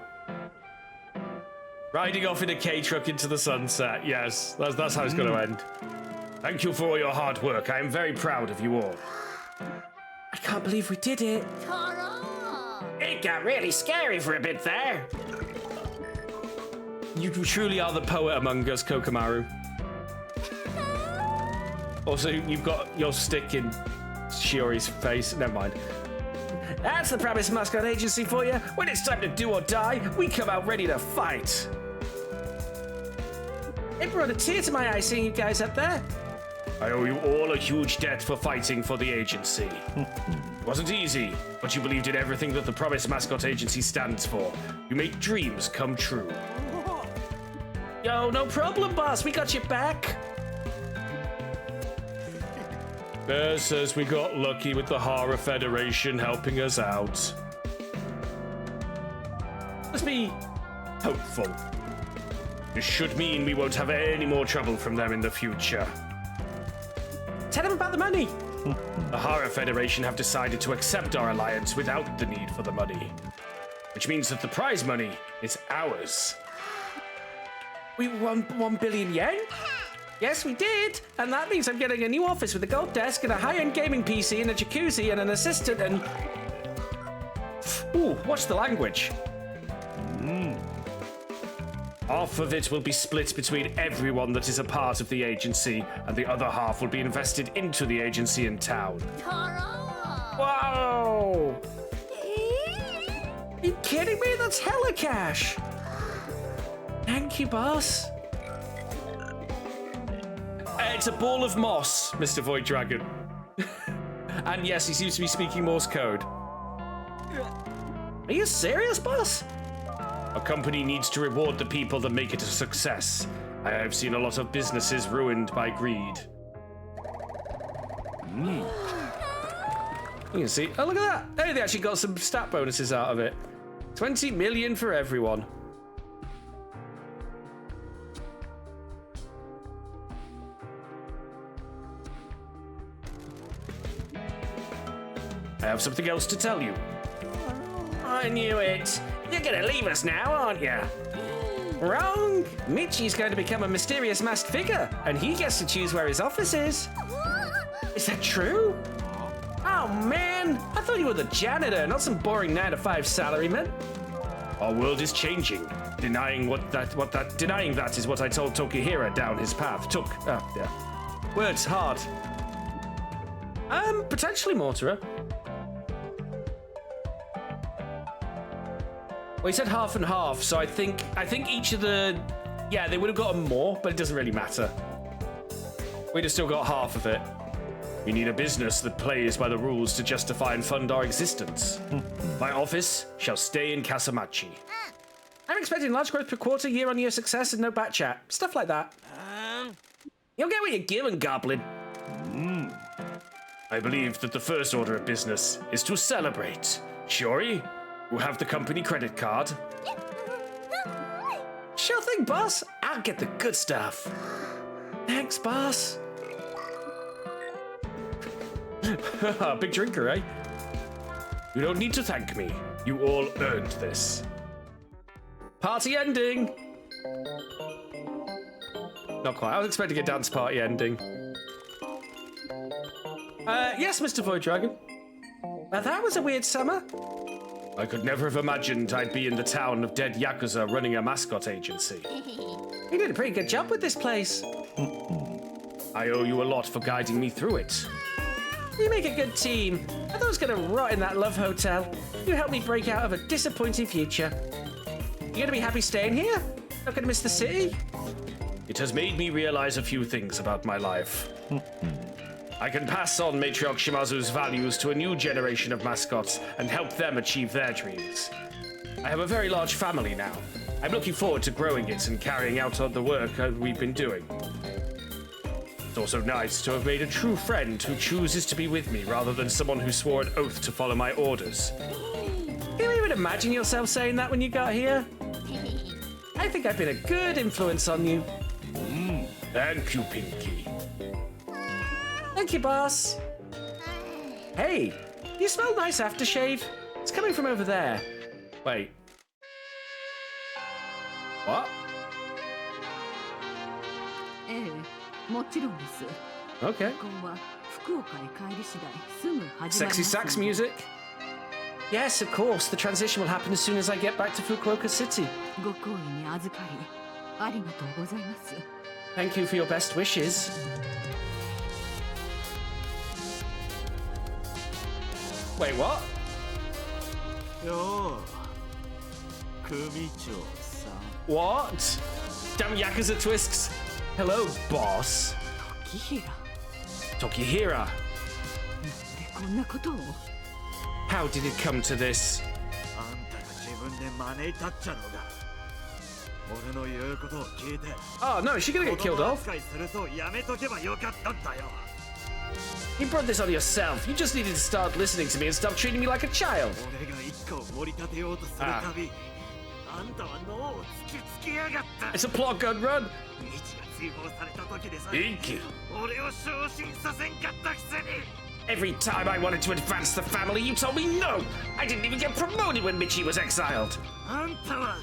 Riding off in a K-truck into the sunset. Yes, that's how it's going to end. Thank you for all your hard work. I am very proud of you all. I can't believe we did it. It got really scary for a bit there. You truly are the poet among us, Kokomaru. Also, you've got your stick in Shiori's face. Never mind. That's the Promise Mascot Agency for you. When it's time to do or die, we come out ready to fight. It brought a tear to my eye seeing you guys up there. I owe you all a huge debt for fighting for the agency. wasn't easy, but you believed in everything that the Promise Mascot Agency stands for. You make dreams come true. Yo, no problem, boss. We got your back. Bear says we got lucky with the Horror Federation helping us out. Let's be hopeful. This should mean we won't have any more trouble from them in the future. Tell them about the money. The Horror Federation have decided to accept our alliance without the need for the money, which means that the prize money is ours. We won 1 billion yen? Yes, we did. And that means I'm getting a new office with a gold desk and a high-end gaming PC and a jacuzzi and an assistant and... Ooh, watch the language. Half of it will be split between everyone that is a part of the agency, and the other half will be invested into the agency in town. Whoa! Are you kidding me? That's hella cash. Thank you, boss. It's a ball of moss, Mr. Void Dragon. And yes, he seems to be speaking Morse code. Are you serious, boss? A company needs to reward the people that make it a success. I have seen a lot of businesses ruined by greed. You can see. Oh, look at that. Hey, they actually got some stat bonuses out of it. 20 million for everyone. I have something else to tell you. I knew it. You're gonna leave us now, aren't you? Wrong. Michi's going to become a mysterious masked figure, and he gets to choose where his office is. Is that true? Oh man, I thought you were the janitor, not some boring 9-to-5 salaryman. Our world is changing. Denying that is what I told Tokihira down his path. Words hard. Potentially Mortara. Well, he said half and half, so I think each of the... Yeah, they would have gotten more, but it doesn't really matter. We'd have still got half of it. We need a business that plays by the rules to justify and fund our existence. My office shall stay in Kaso-Machi. I'm expecting large growth per quarter, year-on-year success, and no bat chat. Stuff like that. You'll get what you're given, Goblin. I believe that the first order of business is to celebrate. Shiori, you have the company credit card. Sure thing, boss. I'll get the good stuff. Thanks, boss. Big drinker, eh? You don't need to thank me. You all earned this. Party ending. Not quite. I was expecting a dance party ending. Yes, Mr. Void Dragon. Now that was a weird summer. I could never have imagined I'd be in the town of dead Yakuza running a mascot agency. You did a pretty good job with this place. I owe you a lot for guiding me through it. You make a good team. I thought I was going to rot in that love hotel. You helped me break out of a disappointing future. You going to be happy staying here? Not going to miss the city? It has made me realize a few things about my life. I can pass on Matriarch Shimazu's values to a new generation of mascots and help them achieve their dreams. I have a very large family now. I'm looking forward to growing it and carrying out the work we've been doing. It's also nice to have made a true friend who chooses to be with me rather than someone who swore an oath to follow my orders. Can you even imagine yourself saying that when you got here? I think I've been a good influence on you. Thank you, Pinky. Thank you, boss. Hey, you smell nice aftershave. It's coming from over there. Wait. What? Okay. Sexy sax music? Yes, of course. The transition will happen as soon as I get back to Fukuoka City. Thank you for your best wishes. Wait, what? What? Damn Yakuza twists. Hello, boss. How did it come to this? あんたが自分で招いたっちゃろうが。俺の言うことを聞いて。 Oh no, is she gonna get killed off? 扱いするとやめとけばよかったんだよ。 You brought this on yourself. You just needed to start listening to me and stop treating me like a child. 俺が一家を盛り立てようとするたび、あんたは脳を突きつけやがった。 It's a plot gun run. 道が追放された時でさ、Inky. 俺を昇進させんかったくせに。 Every time I wanted to advance the family, you told me no. I didn't even get promoted when Michi was exiled. あんたは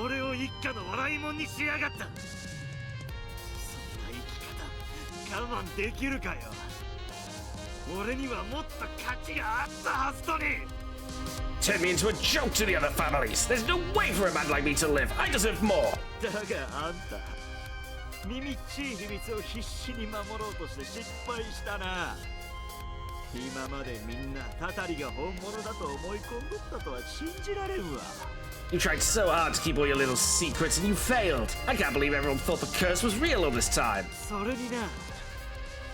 俺を一家の笑いもんにしやがった。そんな生き方我慢できるかよ。俺にはもっと価値があったはずとに。 Turned me into a joke to the other families. There's no way for a man like me to live. I deserve more. だがあんた耳っちい秘密を必死に守ろうとして失敗したな。今までみんなタタリが本物だと思い込んどったとは信じられんわ。 You tried so hard to keep all your little secrets and you failed. I can't believe everyone thought the curse was real all this time. それにな、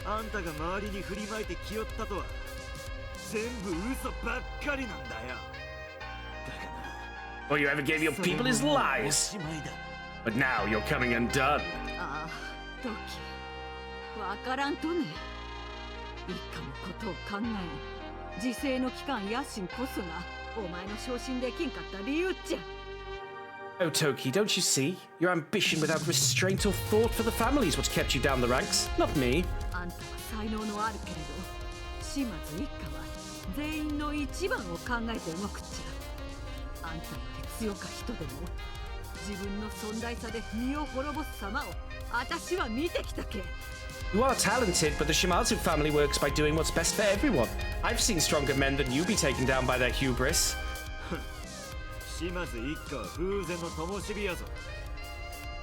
あんたが周りに振りまいてきよったとは全部嘘ばっかりなんだよ。 All you ever gave your people is lies. But now you're coming undone. ああ、トキ、わからんとね。一家のことを考え、自制の期間野心こそがお前の昇進できんかった理由っちゃ。 Oh, Toki, don't you see? Your ambition without restraint or thought for the family is what's kept you down the ranks, not me. あんたは才能のあるけれど、島津一家は全員の一番を考えて動くっちゃ。あんたより強か人でも自分の尊大さで身を滅ぼす様を私は見てきたけ。 You are talented, but the Shimazu family works by doing what's best for everyone. I've seen stronger men than you be taken down by their hubris. 島津一家は風前の灯火やぞ。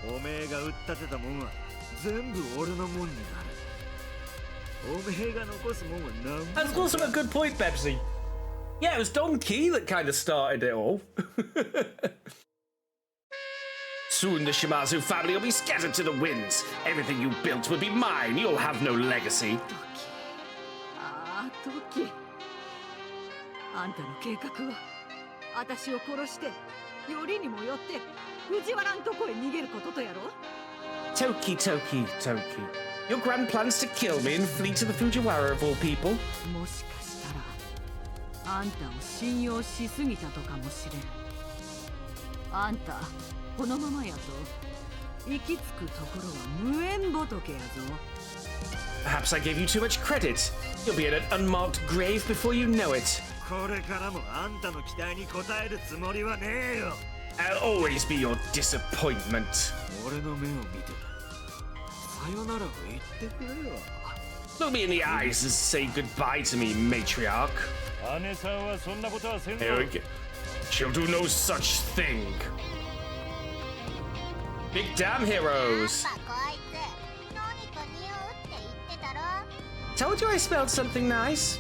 おめえが売ったてたもんは全部俺のもんになる。おめえが残すもんは何も。 That's also a good point, Bebsy. Yeah, it was Don Key that kind of started it all. Soon the Shimazu family will be scattered to the winds. Everything you built will be mine. You'll have no legacy. ああ、トキ。あんたの計画は私を殺してよりにもよって藤原んとこへ逃げることとやろ。 Toki. Your grand plans to kill me and flee to the Fujiwara of all people? もしかしたらあんたを信用しすぎたとかもしれん。あんたこのままやと行き着くところは無縁仏やぞ。 Perhaps I gave you too much credit. You'll be in an unmarked grave before you know it. これからもあんたの期待に応えるつもりはねえよ。 I'll always be your disappointment. 俺の目を見てさよならを言ってくれよ。 Look me in the eyes and say goodbye to me, matriarch. 姉さんはそんなことはせんぞ。 There we go. She'll do no such thing. Big damn heroes. やっぱこいつ何か匂うって言ってたろ。 Told you I smelled something nice.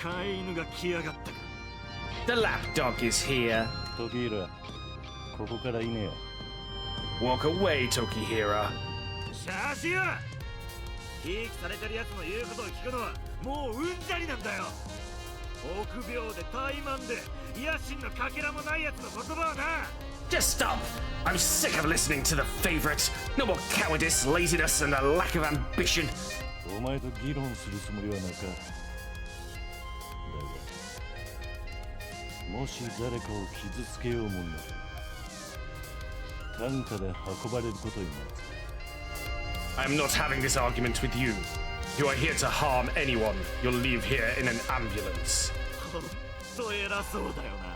飼い犬が来やがったか。 The lapdog is here. トキヒラ、ここからいねえよ。 Walk away, Tokihira. シャーシよ、ひいきされてるやつの言うことを聞くのはもううんざりなんだよ。臆病で怠慢で野心のかけらもないやつの言葉はな。 Just stop. I'm sick of listening to the favorite. No more cowardice, laziness, and a lack of ambition. お前と議論するつもりはなか。だがもし誰かを傷つけようもんなら担架で運ばれることになる。 I'm not having this argument with you. You are here to harm anyone. You'll leave here in an ambulance. ほんと偉そうだよな。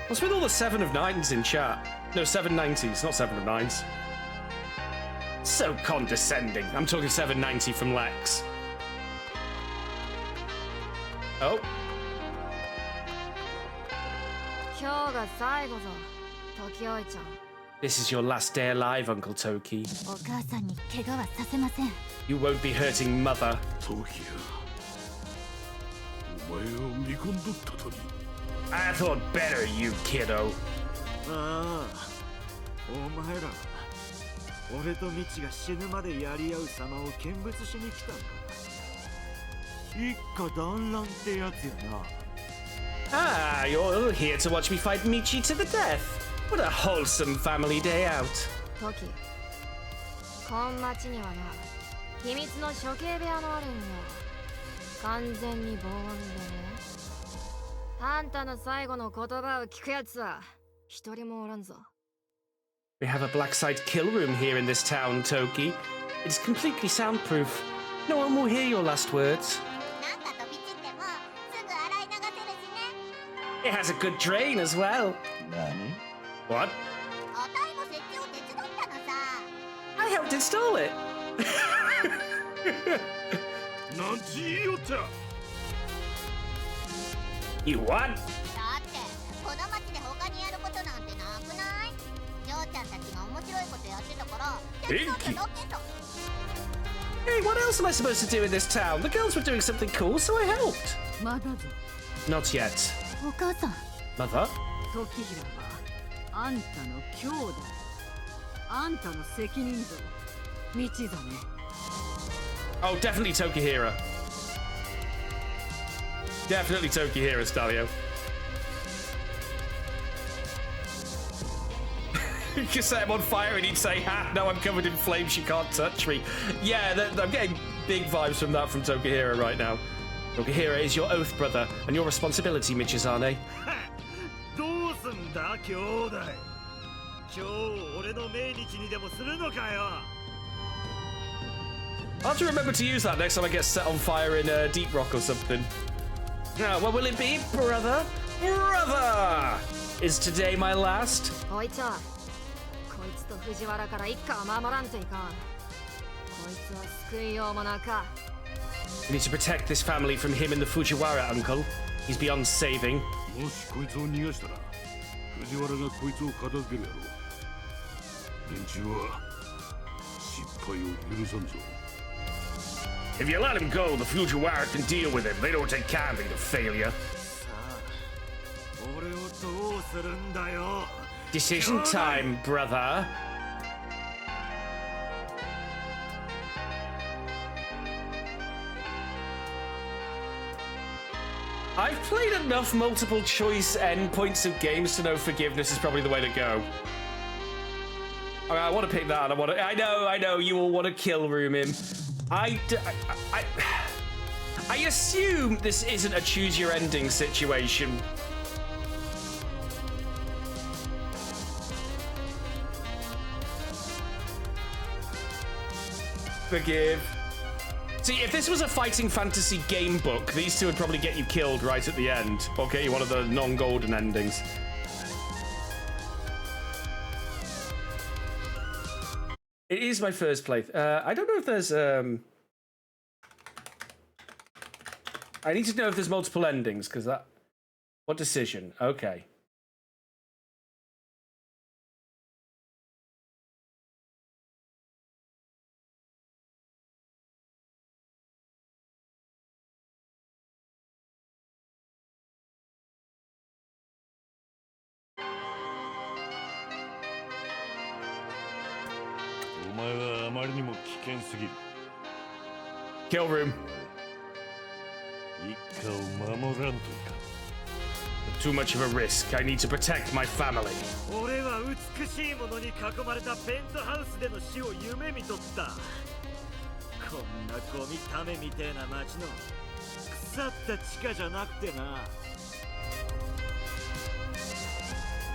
What's with all the 7 of 9s in chat? No, 790s, not 7 of 9s. So condescending. I'm talking 790 from Lex. Oh. 今日が最後ぞ、時追いちゃん。 This is your last day alive, Uncle Toki. お母さんに怪我はさせません。 You won't be hurting Mother. トキヤ、お前を見込んどったとに。 I thought better, you kiddo. ああ、お前らは俺とミチが死ぬまでやり合う様を見物しに来たんか。一家団らんってやつやな。 Ah, you're here to watch me fight Michi to the death. What a wholesome family day out. トキ、こん町にはな、秘密の処刑部屋もあるんよ。完全に防音でね。あんたの最後の言葉を聞くやつは一人もおらんぞ。We have a black site kill room here in this town, Toki. It's completely soundproof. No one will hear your last words. なんか飛び散ってもすぐ洗い流せるしね。 It has a good drain as well. What? あたいも設置を手伝ったのさ。 I helped install it. なんち言いよっちゃ。 You what? だってこの町で他にやることなんてなくない？ジョーちゃんたちが面白いことやってたから手伝っただけさ。 Hey, what else am I supposed to do in this town? The girls were doing something cool, so I helped. まだぞ。 Not yet. お母さん。 Mother? 時平はあんたの兄弟。あんたの責任ぞ。道だね。 Oh, definitely Tokihira. Definitely Tokihira, Stalio. You could set him on fire and he'd say, ha, no, I'm covered in flames, you can't touch me. Yeah, I'm getting big vibes from that from Tokihira right now. Tokihira is your oath brother and your responsibility, Michizane. どうすんだ兄弟。今日俺の命日にでもするのかよ。 I'll have to remember to use that next time I get set on fire in Deep Rock or something. Now, what will it be, brother? Brother! Is today my last? こいつはと藤原から一家を守らんといかん。こいつは救いようもなか。 We need to protect this family from him and the Fujiwara, uncle. He's beyond saving. もしこいつを逃がしたら藤原がこいつを片付けるやろう。連中は失敗を許さんぞ。 If you let him go, the Fujiwara can deal with him. They don't take kindly to failure. さあ、俺をどうするんだよ。 Decision time, brother. I've played enough multiple choice endpoints of games to know forgiveness is probably the way to go. I want to pick that. I know. You all want to kill room him. I assume this isn't a choose your ending situation. Forgive. See, if this was a fighting fantasy game book, these two would probably get you killed right at the end, or get you one of the non-golden endings. It is my first playthrough. I don't know if there's I need to know if there's multiple endings, because that... What decision? Okay. Kill room. Too much of a risk. I need to protect my family. 俺は美しいものに囲まれたペントハウスでの死を夢見とった。こんなゴミためみてえな街の腐った地下じゃなくてな。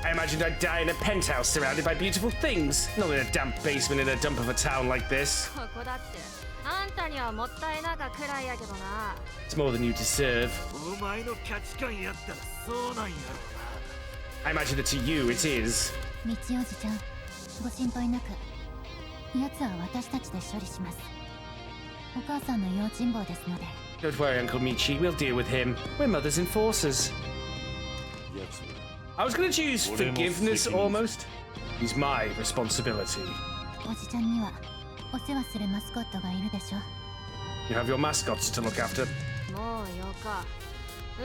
I imagined I'd die in a penthouse surrounded by beautiful things, not in a damp basement in a dump of a town like this. ここだってあんたにはもったいなかくらいやけどな。 It's more than you deserve. お前の価値観やったらそうなんやろうな。 I imagine that to you it is. 道おじちゃん、ご心配なく。奴は私たちで処理します。お母さんの用心棒ですので。 Don't worry, Uncle Michi. We'll deal with him. We're mothers and forces. I was going to choose forgiveness almost. He's my responsibility. おじちゃんにはお世話するマスコットがいるでしょ。 You have your mascots to look after. もうよか。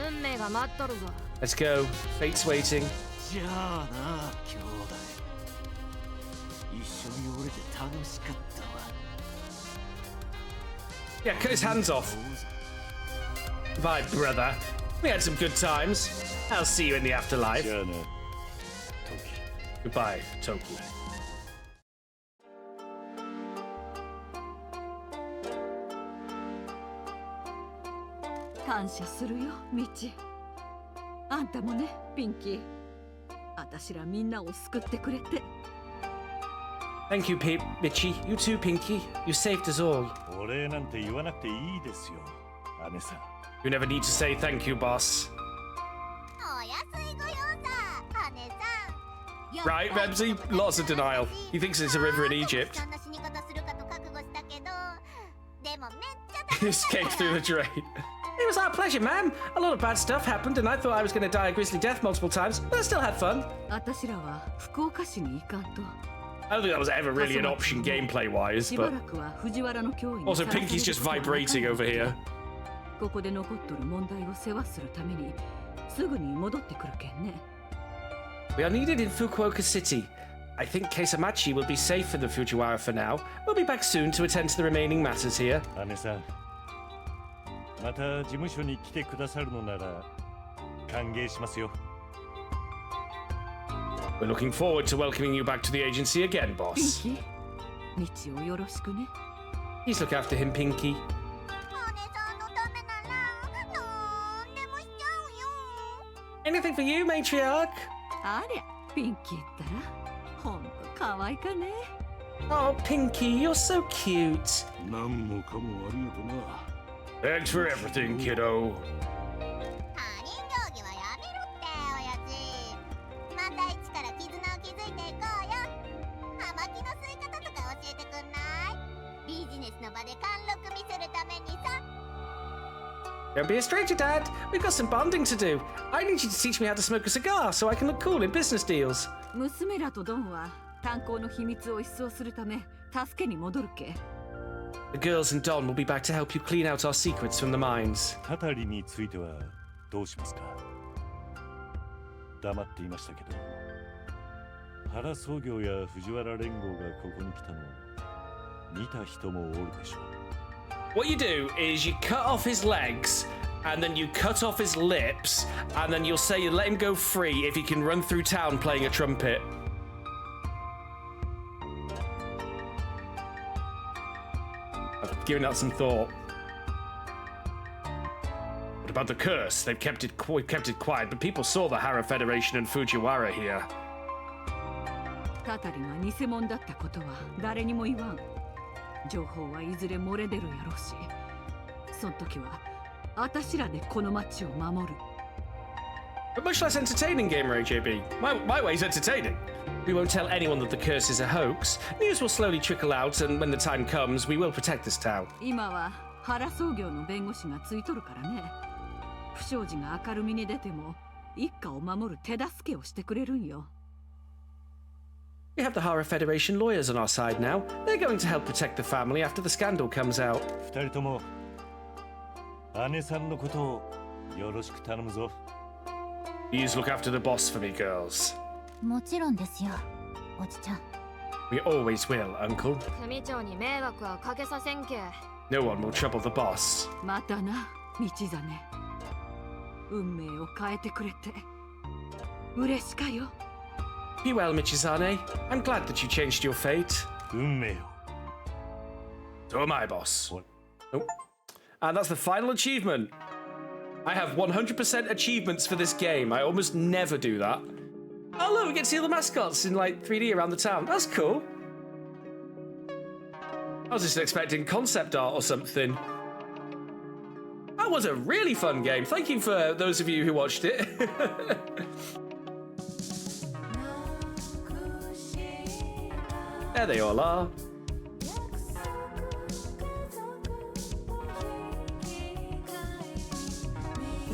運命が待っとるぞ。 Let's go. Fate's waiting. じゃあな、兄弟。一緒におれて楽しかったわ。 Yeah, cut his hands off. Bye, brother. We had some good times. I'll see you in the afterlife. Goodbye, Toki.感謝するよ、ミチ。あんたもね、ピンキー。私らみんなを救ってくれて。Thank you, Michi. You too, Pinky. You saved us all. お礼なんて言わなくていいですよ、姉さん。You never need to say thank you, boss. お安いご用さ、姉さん。 Right, Rebsy? Lots of denial. He thinks it's a river in Egypt. そんな死に方するかと覚悟したけど、でもめっちゃ He escaped through the drain. It was our pleasure, ma'am. A lot of bad stuff happened, and I thought I was going to die a grisly death multiple times, but I still had fun. 私らは福岡市に行かんと。 I don't think that was ever really an option gameplay-wise, しば but らくは藤原の脅威に also Pinky's just vibrating over here. ここで残っとる問題を世話するためにすぐに戻ってくるけんね。 We are needed in Fukuoka City. I think Kaso-Machi will be safe in the Fujiwara for now. We'll be back soon to attend to the remaining matters here. 姉さん、また事務所に来てくださるのなら歓迎しますよ。 We're looking forward to welcoming you back to the agency again, boss. ピンキー、道をよろしくね。 Please look after him, Pinky. 姉さんのためならなんでもしちゃうよ。 Anything for you, matriarch? ありゃ、ピンキーったらほんと可愛いかね。 Oh, Pinky, you're so cute. 何もかもありがとな。 Thanks for everything, kiddo. 他人行儀はやめろっておやじ。また一から絆を築いていこうよ。葉巻の吸い方とか教えてくんない？ビジネスの場で貫禄見せるためにさ。 Don't be a stranger, Dad. We've got some bonding to do. I need you to teach me how to smoke a cigar so I can look cool in business deals. 娘らとドンは炭鉱の秘密を一掃するため助けに戻るけ。 The girls and Don will be back to help you clean out our secrets from the mines. タタリについてはどうしますか？黙っていましたけど、原総業や藤原連合がここに来たのを見た人もおるでしょう。 What you do is you cut off his legs, and then you cut off his lips, and then you'll say you let him go free if he can run through town playing a trumpet. I've given that some thought. What about the curse? We've kept it quiet, but people saw the Hara Federation and Fujiwara here. タタリが偽物だったことは誰にも言わん。情報はいずれ漏れ出るやろうし、その時は私らでこの町を守る。 But much less entertaining, Gamer AJB. My way's entertaining. We won't tell anyone that the curse is a hoax. News will slowly trickle out, and when the time comes, we will protect this town. 今は原総業の弁護士がついとるからね。不祥事が明るみに出ても一家を守る手助けをしてくれるんよ。 We have the Hara Federation lawyers on our side now. They're going to help protect the family after the scandal comes out. 二人とも姉さんのことをよろしく頼むぞ。 Please look after the boss for me, girls. もちろんですよ、おじちゃん。 We always will, Uncle. 組長に迷惑はかけさせんけ。 No one will trouble the boss. またな、道真。運命を変えてくれて嬉しかよ。 Be well, Michizane. I'm glad that you changed your fate. 運命を。 So am I, boss. Oh. And that's the final achievement. I have 100% achievements for this game. I almost never do that. Oh look, we get to see all the mascots in like 3D around the town. That's cool. I was just expecting concept art or something. That was a really fun game. Thank you for those of you who watched it. There they all are.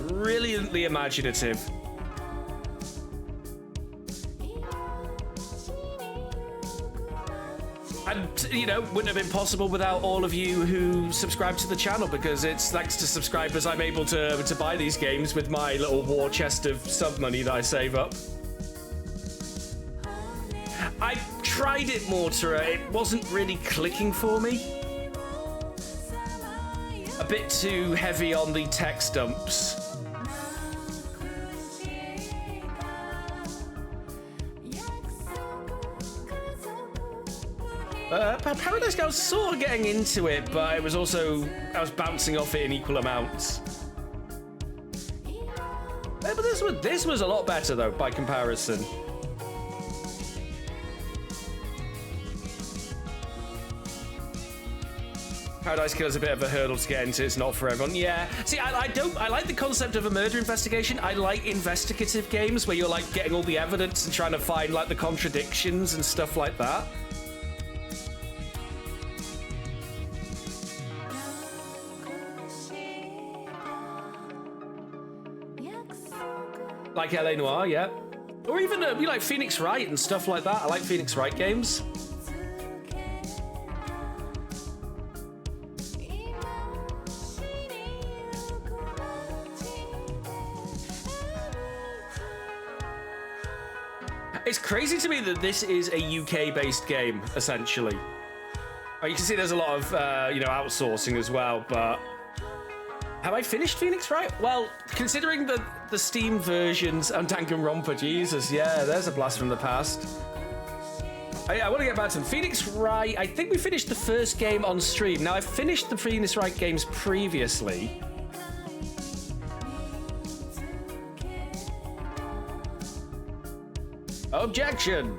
Brilliantly imaginative. And, you know, wouldn't have been possible without all of you who subscribe to the channel, because it's thanks to subscribers I'm able to buy these games with my little war chest of sub money that I save up. I tried it, Mortara. It wasn't really clicking for me. bit too heavy on the text dumps. Paradise Girl was sort of getting into it, but it was also, I was bouncing off it in equal amounts. But this was a lot better though, by comparison. Paradise Killer's a bit of a hurdle to get into. It's not for everyone. Yeah. See, I like the concept of a murder investigation. I like investigative games where you're like getting all the evidence and trying to find like the contradictions and stuff like that. Like LA Noire, yeah. Or even you like Phoenix Wright and stuff like that. I like Phoenix Wright games. It's crazy to me that this is a UK-based game, essentially. You can see there's a lot of, outsourcing as well, but... Have I finished Phoenix Wright? Well, considering the Steam versions and Danganronpa, Jesus, yeah, there's a blast from the past. I want to get back to them. Phoenix Wright, I think we finished the first game on stream. Now, I finished the Phoenix Wright games previously. Objection!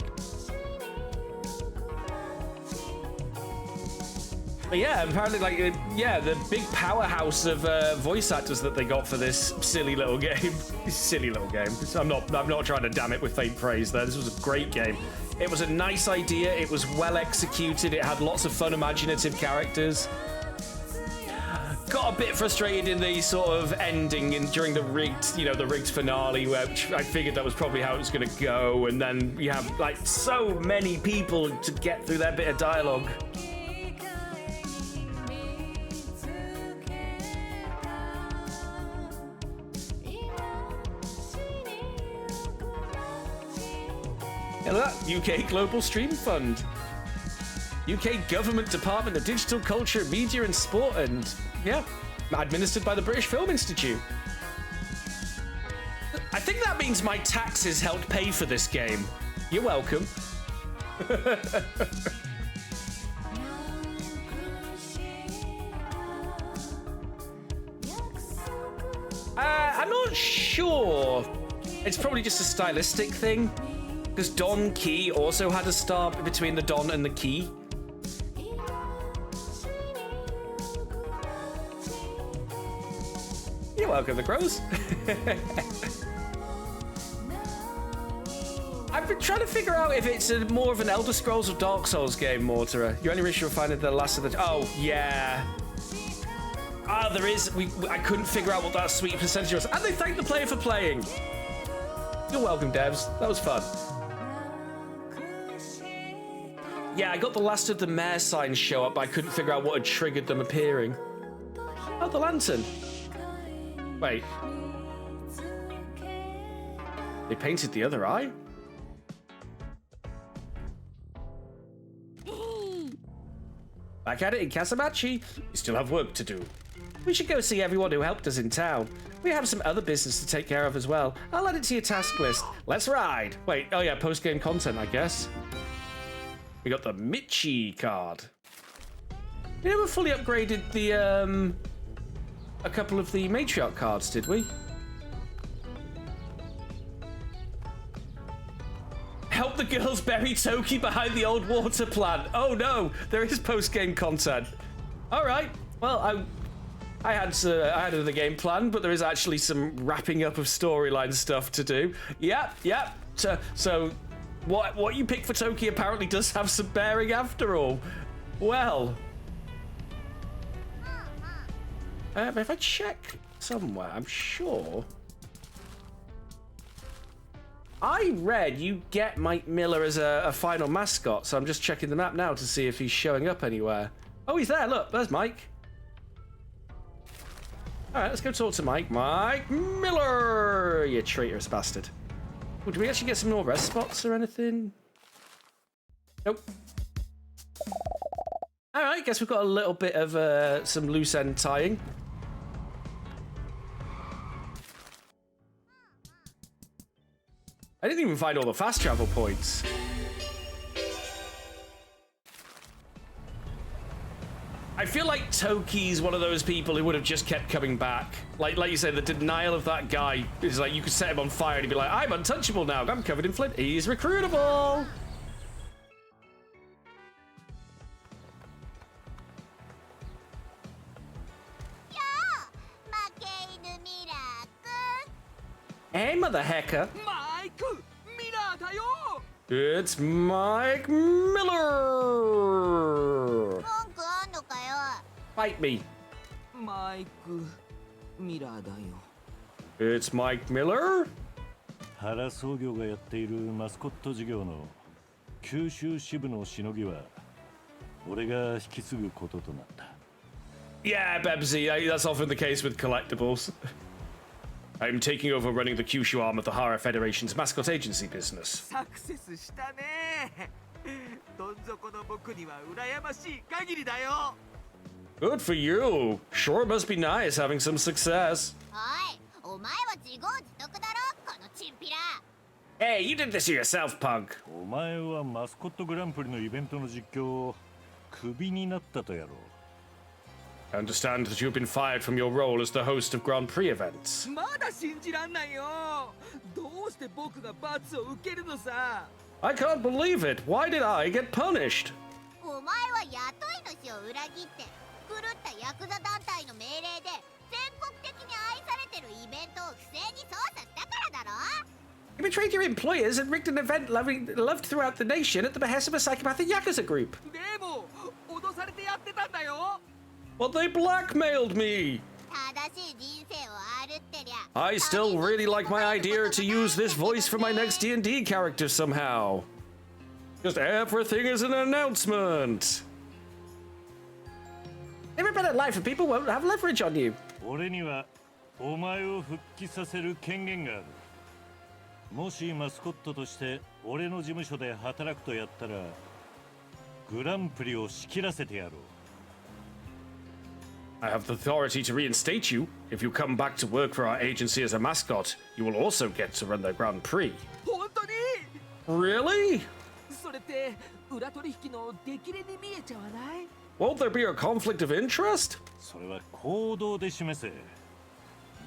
But yeah, apparently, the big powerhouse of voice actors that they got for this silly little game. Silly little game. I'm not trying to damn it with faint praise there. This was a great game. It was a nice idea. It was well executed. It had lots of fun, imaginative characters. Got a bit frustrated in the sort of ending and during the rigged finale, which I figured that was probably how it was going to go. And then you have like so many people to get through their bit of dialogue. Look at that, UK Global Stream Fund. UK Government Department of Digital Culture, Media and Sport, and yeah, administered by the British Film Institute. I think that means my taxes helped pay for this game. You're welcome. I'm not sure. It's probably just a stylistic thing. Because Don Key also had a star between the Don and the Key. You're welcome, the Crows. I've been trying to figure out if it's more of an Elder Scrolls or Dark Souls game, Mortara. You only wish you were finding the last of the... Oh, yeah. Ah, there is... I couldn't figure out what that sweet percentage was. And they thanked the player for playing. You're welcome, devs. That was fun. Yeah, I got the last of the mare signs show up, but I couldn't figure out what had triggered them appearing. Oh, the lantern. Wait. They painted the other eye? Back at it in Kaso-Machi. We still have work to do. We should go see everyone who helped us in town. We have some other business to take care of as well. I'll add it to your task list. Let's ride. Wait, oh yeah, post-game content, I guess. We got the Michi card. We never fully upgraded the, a couple of the matriarch cards, did we? Help the girls bury Toki behind the old water plant. Oh no, there is post-game content. All right, well, I had the game plan, but there is actually some wrapping up of storyline stuff to do. Yep. So what you pick for Toki apparently does have some bearing after all. Well, if I check somewhere, I'm sure I read you get Mike Miller as a final mascot, so I'm just checking the map now to see if he's showing up anywhere. Oh, he's there. Look, there's Mike. All right, let's go talk to Mike. Mike Miller, you traitorous bastard. Oh, do we actually get some more rest spots or anything? Nope. All right, guess we've got a little bit of some loose end tying. I didn't even find all the fast travel points. I feel like Toki's one of those people who would have just kept coming back. Like you said, the denial of that guy is like you could set him on fire and he'd be like, I'm untouchable now. I'm covered in flint. He's recruitable. Hey, mother hecker. Mike Miller だよ。 It's Mike Miller. Fight me. Mike Miller だよ。 It's Mike Miller. 原創業がやっているマスコット事業の九州支部のしのぎは俺が引き継ぐこととなった。 Yeah, Bebsy, that's often the case with collectibles. I'm taking over running the Kyushu arm of the Hara Federation's Mascot agency business. サクセスしたね。どん底の僕には羨ましい限りだよ。 Good for you. Sure must be nice having some success. Hey, you did this to yourself, punk. お前はマスコットグランプリのイベントの実況をクビになったとやろう。 I understand that you've been fired from your role as the host of Grand Prix events. まだ信じらんないよ。どうして僕が罰を受けるのさ。 I can't believe it. Why did I get punished? お前は雇い主を裏切って狂ったヤクザ団体の命令で全国的に愛されてるイベントを不正に操作したからだろ。 You betrayed your employers and rigged an event loved throughout the nation at the behest of a psychopathic Yakuza group. でも脅されてやってたんだよ。 But they blackmailed me. I still really like my idea to use this voice for my next D&D character somehow. Just everything is an announcement. Never been a life and people won't have leverage on you. 俺にはお前を復帰させる権限がある。もしマスコットとして俺の事務所で働くとやったらグランプリを仕切らせてやろう。 I have the authority to reinstate you. If you come back to work for our agency as a mascot, you will also get to run the Grand Prix. 本当に？ Really? それって裏取引の出来レに見えちゃわない？ Won't there be a conflict of interest? それは行動で示せ。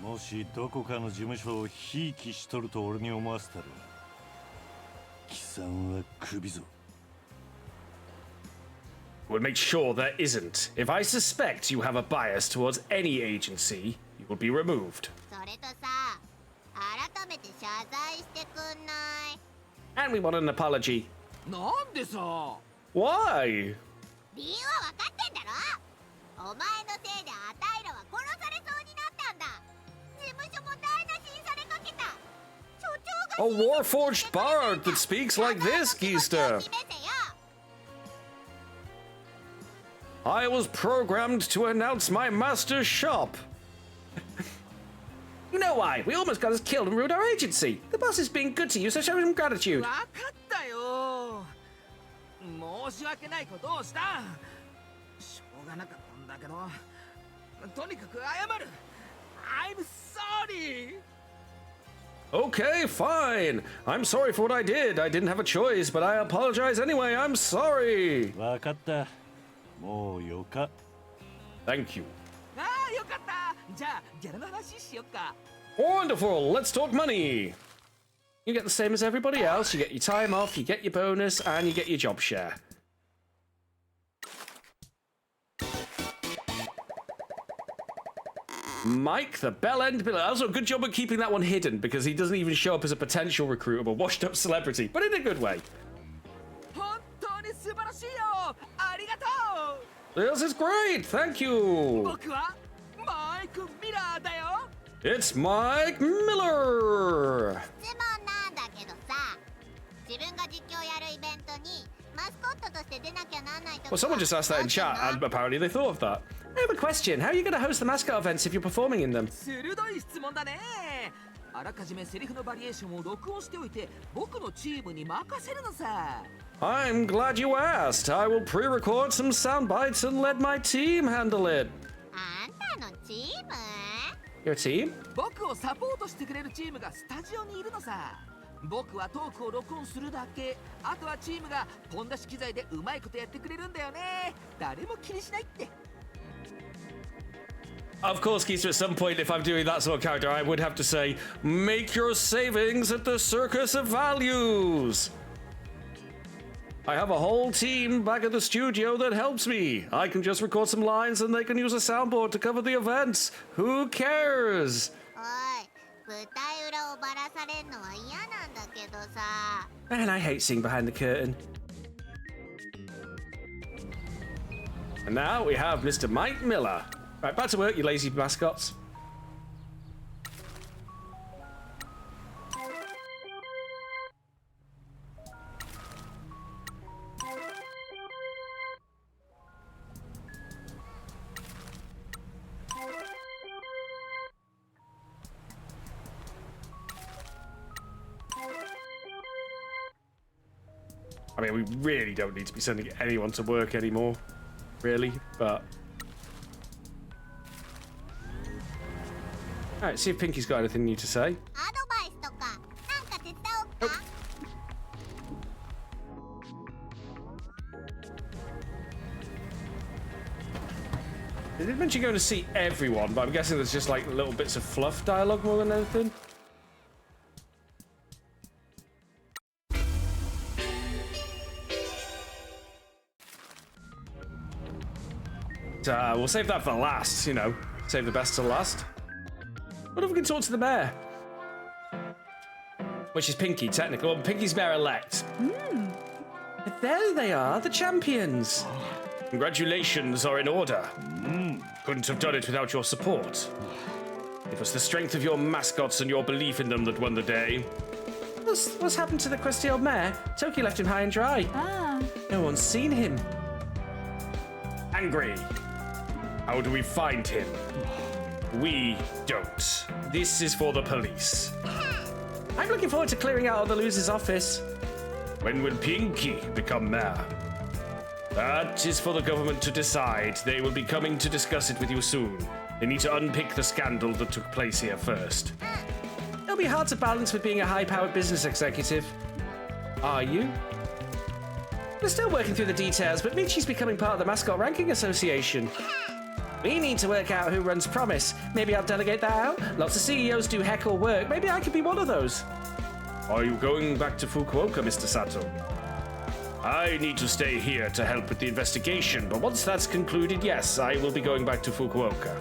もしどこかの事務所をひいきしとると俺に思わせたら、貴さんはクビぞ。 We'll make sure there isn't. If I suspect you have a bias towards any agency, you will be removed. それとさ、改めて謝罪してくんない？ And we want an apology. なんでさ？ Why? 理由は分かってんだろ？お前のせいでアタイらは殺されそうになったんだ。事務所も台無しにされかけた。所長が A war-forged bard that speaks like this, Geester. I was programmed to announce my master's shop. You know why? We almost got us killed and ruined our agency. The boss is being good to you, so show him gratitude. 分かったよ。申し訳ないことをした。しょうがなかったんだけど、とにかく謝る。I'm sorry. Okay, fine. I'm sorry for what I did. I didn't have a choice, but I apologize anyway. I'm sorry. 分かった。もうよか。Thank you. ああ、よかった。じゃあ、ギャラの話しよっか。 Wonderful. Let's talk money. You get the same as everybody else. You get your time off, you get your bonus, and you get your job share. Mike, the bell-end biller. Also, good job of keeping that one hidden because he doesn't even show up as a potential recruitable, washed-up celebrity, but in a good way. 本当に素晴らしいよ。ありがとう。 This is great. Thank you. 僕はマイク・ミラーだよ。 It's Mike Miller. 質問なんだけどさ、自分が実況やるイベントにマスコットとして出なきゃなんないと。 Well, someone just asked that in chat, and apparently they thought of that. I have a question. How are you going to host the mascot events if you're performing in them? 鋭い質問だね。あらかじめセリフのバリエーションを録音しておいて、僕のチームに任せるのさ。 I'm glad you asked. I will pre-record some sound bites and let my team handle it. あんたのチーム？ Your team? 僕をサポートしてくれるチームがスタジオにいるのさ。僕はトークを録音するだけ。あとはチームがポン出し機材でうまいことやってくれるんだよね。誰も気にしないって。 Of course, Keith, at some point, if I'm doing that sort of character, I would have to say, make your savings at the Circus of Values. I have a whole team back at the studio that helps me. I can just record some lines and they can use a soundboard to cover the events. Who cares? おい、舞台裏をばらされんのは嫌なんだけどさ。 Man, I hate seeing behind the curtain. And now we have Mr. Mike Miller. Right, back to work, you lazy mascots. I mean, we really don't need to be sending anyone to work anymore, really, but... Alright, see if Pinky's got anything new to say. アドバイスとかなんか手伝おうか。 They did mention going to see everyone, but I'm guessing there's just like little bits of fluff dialogue more than anything. We'll save that for last, you know. Save the best to last. What if we can talk to the mayor? Which is Pinky, technically. Well, Pinky's mayor-elect. There they are, the champions. Congratulations are in order. Couldn't have done it without your support. It was the strength of your mascots and your belief in them that won the day. What's happened to the crusty old mayor? Toki left him high and dry. No one's seen him. Angry. How do we find him? We don't. This is for the police. I'm looking forward to clearing out all the loser's office. When will Pinky become mayor? That is for the government to decide. They will be coming to discuss it with you soon. They need to unpick the scandal that took place here first. It'll be hard to balance with being a high-powered business executive. Are you? We're still working through the details, but Michi's becoming part of the Mascot Ranking Association. We need to work out who runs Promise. Maybe I'll delegate that out. Lots of CEOs do heckle work. Maybe I could be one of those. Are you going back to Fukuoka, Mr. Sato? I need to stay here to help with the investigation, but once that's concluded, yes, I will be going back to Fukuoka.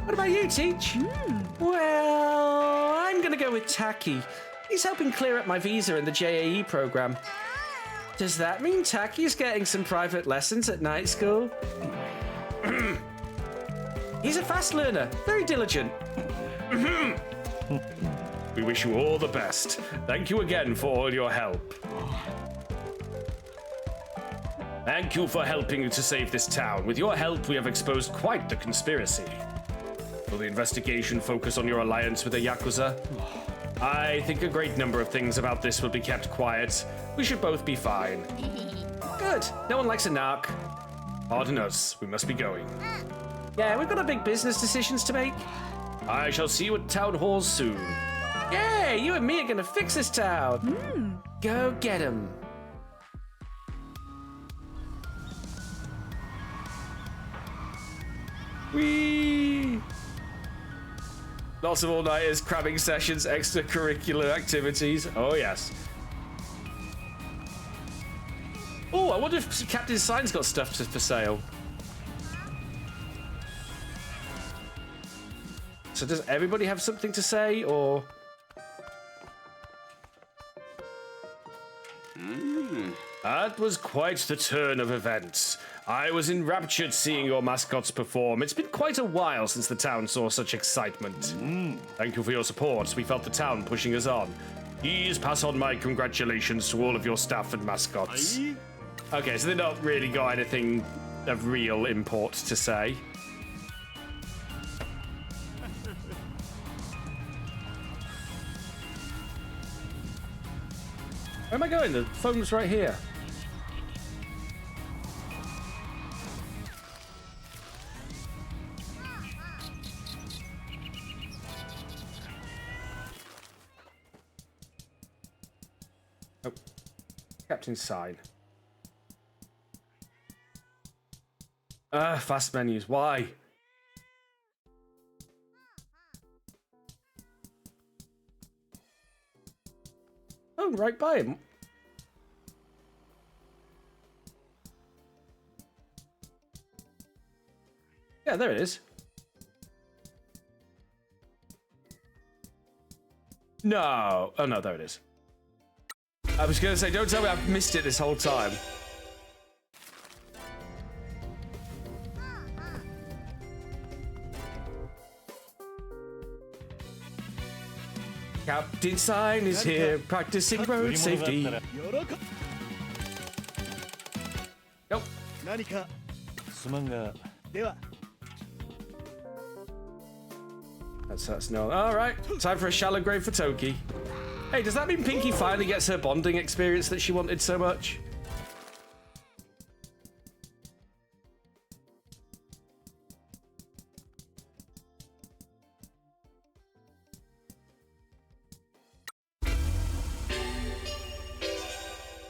What about you, Teach? Well, I'm gonna go with Taki. He's helping clear up my visa in the JAE program. Does that mean Taki's getting some private lessons at night school? He's a fast learner, very diligent. We wish you all the best. Thank you again for all your help. Thank you for helping to save this town. With your help, we have exposed quite the conspiracy. Will the investigation focus on your alliance with the Yakuza? I think a great number of things about this will be kept quiet. We should both be fine. Good. No one likes a narc. Pardon us. We must be going. Yeah, we've got a big business decisions to make. I shall see you at town halls soon. Yay! You and me are gonna fix this town. Go get 'em. Whee! Lots of all-nighters, crabbing sessions, extracurricular activities. Oh, yes. Oh, I wonder if Captain Sign's got stuff for sale. So does everybody have something to say, or...? That was quite the turn of events. I was enraptured seeing your mascots perform. It's been quite a while since the town saw such excitement. Thank you for your support. We felt the town pushing us on. Please pass on my congratulations to all of your staff and mascots. Okay, so they've not really got anything of real import to say. Where am I going? The phone's right here. Oh, Captain's sign. Fast menus. Why? Oh, right by him. Yeah, there it is. No. Oh, no, there it is. I was going to say, don't tell me I've missed it this whole time. Captain Sign is here, practicing road safety. Nope. That's no. All right, time for a shallow grave for Toki. Hey, does that mean Pinky finally gets her bonding experience that she wanted so much?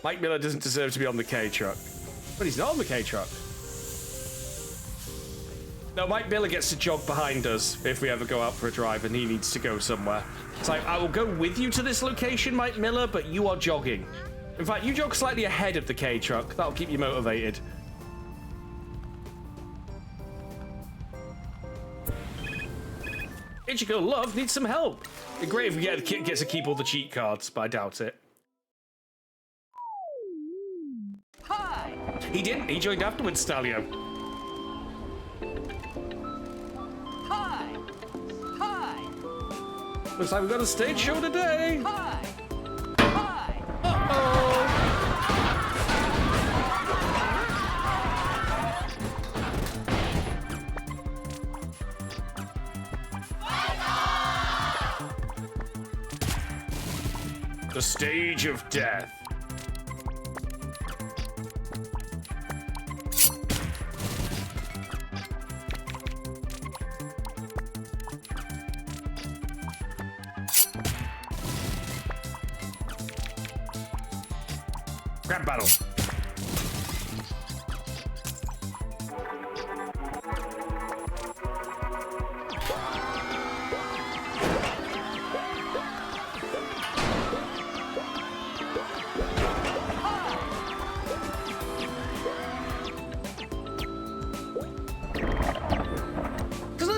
Mike Miller doesn't deserve to be on the K-Truck. But he's not on the K-Truck. No, Mike Miller gets to jog behind us if we ever go out for a drive and he needs to go somewhere. It's like, I will go with you to this location, Mike Miller, but you are jogging. In fact, you jog slightly ahead of the K-Truck. That'll keep you motivated. Ichigo Love needs some help. It'd be great if we get to keep all the cheat cards, but I doubt it. Hi! He didn't. He joined afterwards, Stallion. Hi! Hi! Looks like we've got a stage show today. Hi! Hi! Uh-oh! The stage of death. Grab battle.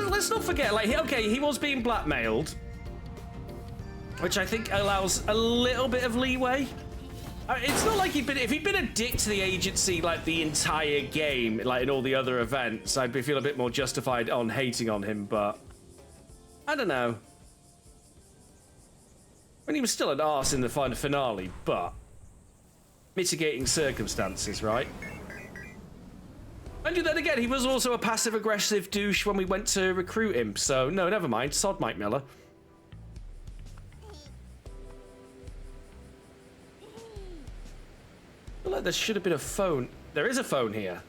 Let's not forget, like, okay, he was being blackmailed, which I think allows a little bit of leeway. It's not like if he'd been a dick to the agency like the entire game, like in all the other events, I'd feel a bit more justified on hating on him, but I don't know. I mean, he was still an arse in the final finale, but mitigating circumstances, right? And then again, he was also a passive-aggressive douche when we went to recruit him, so no, never mind. Sod Mike Miller. I feel like there should have been a phone. There is a phone here.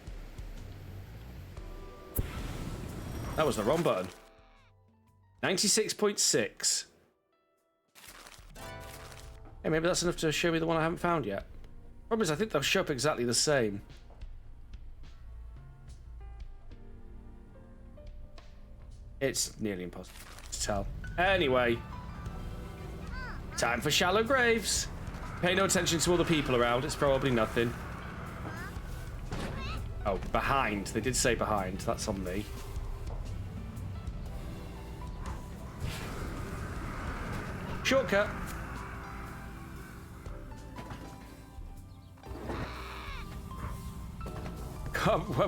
That was the wrong button. 96.6. Hey, maybe that's enough to show me the one I haven't found yet. Problem is, I think they'll show up exactly the same. It's nearly impossible to tell. Anyway, time for shallow graves. Pay no attention to all the people around. It's probably nothing. Oh, behind. They did say behind. That's on me. Shortcut.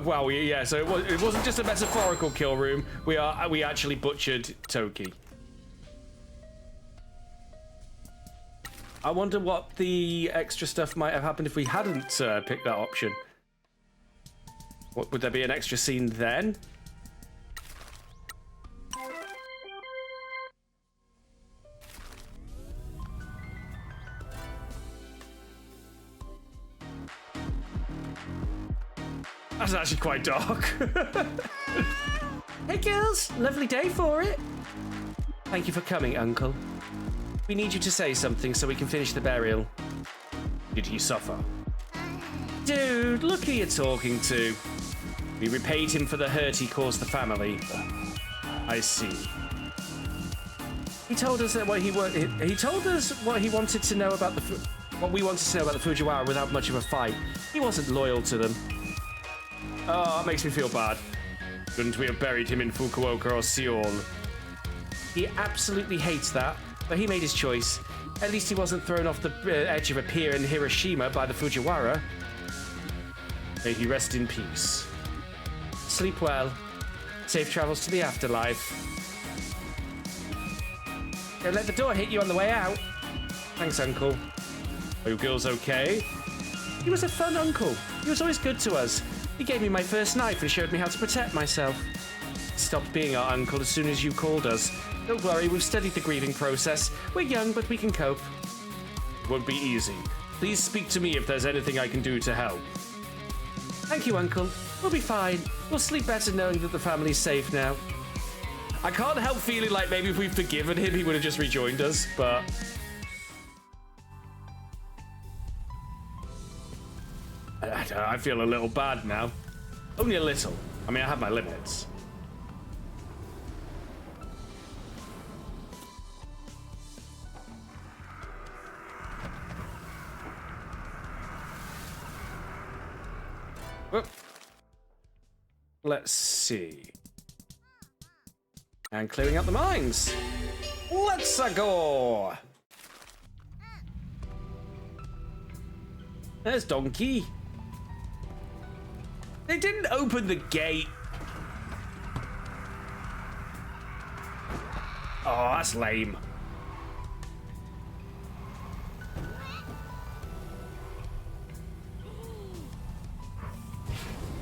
Wow, yeah, so it wasn't just a metaphorical kill room. We actually butchered Toki. I wonder what the extra stuff might have happened if we hadn't picked that option. What, would there be an extra scene then? That's actually quite dark. Hey girls, lovely day for it. Thank you for coming, Uncle. We need you to say something so we can finish the burial. did he suffer? Dude, look who you're talking to. We repaid him for the hurt he caused the family. I see. He told us that he told us what he wanted to know about what we wanted to know about the Fujiwara without much of a fight. He wasn't loyal to them. Oh, that makes me feel bad. Couldn't we have buried him in Fukuoka or Seoul? He absolutely hates that, but he made his choice. At least he wasn't thrown off the edge of a pier in Hiroshima by the Fujiwara. May he rest in peace. Sleep well. Safe travels to the afterlife. Don't let the door hit you on the way out. Thanks, Uncle. Are you girls okay? He was a fun uncle. He was always good to us. He gave me my first knife and showed me how to protect myself. He stopped being our uncle as soon as you called us. Don't worry, we've studied the grieving process. We're young, but we can cope. It won't be easy. Please speak to me if there's anything I can do to help. Thank you, Uncle. We'll be fine. We'll sleep better knowing that the family's safe now. I can't help feeling like maybe if we'd forgiven him, he would have just rejoined us, but... I feel a little bad now. Only a little. I mean, I have my limits. Whoop. Let's see. And clearing up the mines. Let's go. There's Donkey. They didn't open the gate. Oh, that's lame.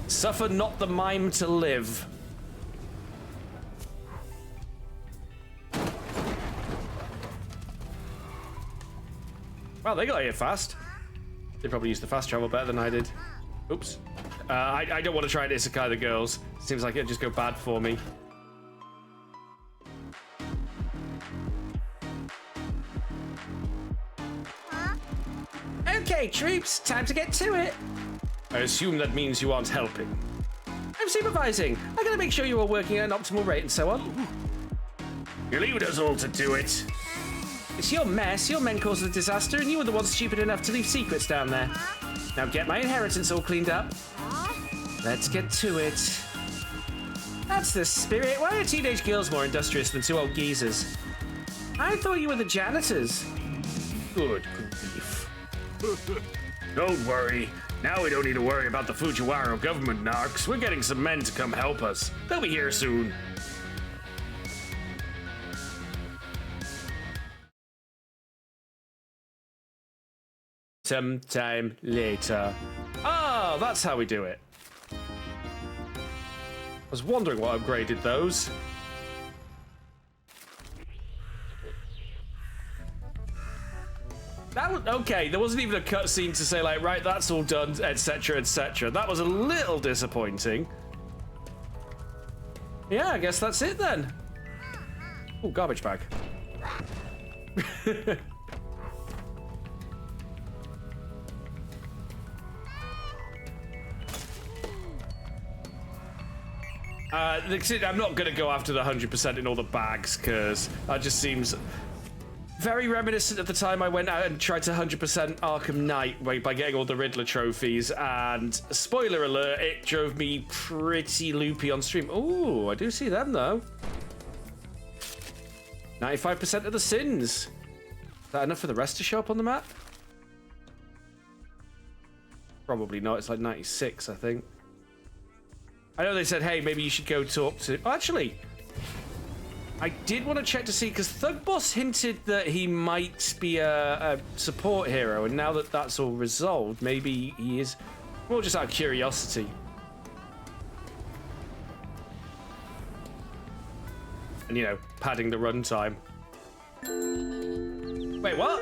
Suffer not the mime to live. Wow, they got here fast. They probably used the fast travel better than I did. Oops. I don't want to try and isekai the girls. Seems like it'd just go bad for me. Okay, troops, time to get to it. I assume that means you aren't helping. I'm supervising. I gotta make sure you're all working at an optimal rate and so on. You leave us all to do it. It's your mess. Your men caused the disaster, and you were the ones stupid enough to leave secrets down there. Now get my inheritance all cleaned up. Let's get to it. That's the spirit. Why are teenage girls more industrious than two old geezers? I thought you were the janitors. Good grief. Don't worry. Now we don't need to worry about the Fujiwara government narcs. We're getting some men to come help us. They'll be here soon. Sometime later. Ah, that's how we do it. I was wondering what upgraded those. That was okay. There wasn't even a cutscene to say like, right, that's all done, etc., etc. That was a little disappointing. Yeah, I guess that's it then. Oh, garbage bag. I'm not going to go after the 100% in all the bags, because that just seems very reminiscent of the time I went out and tried to 100% Arkham Knight by getting all the Riddler trophies, and spoiler alert, it drove me pretty loopy on stream. Ooh, I do see them, though. 95% of the sins. Is that enough for the rest to show up on the map? Probably not. It's like 96, I think. I know they said, hey, maybe you should go talk to... Oh, actually, I did want to check to see, because Thug Boss hinted that he might be a support hero, and now that that's all resolved, maybe he is... More just out of curiosity. And, you know, padding the runtime. Wait, what?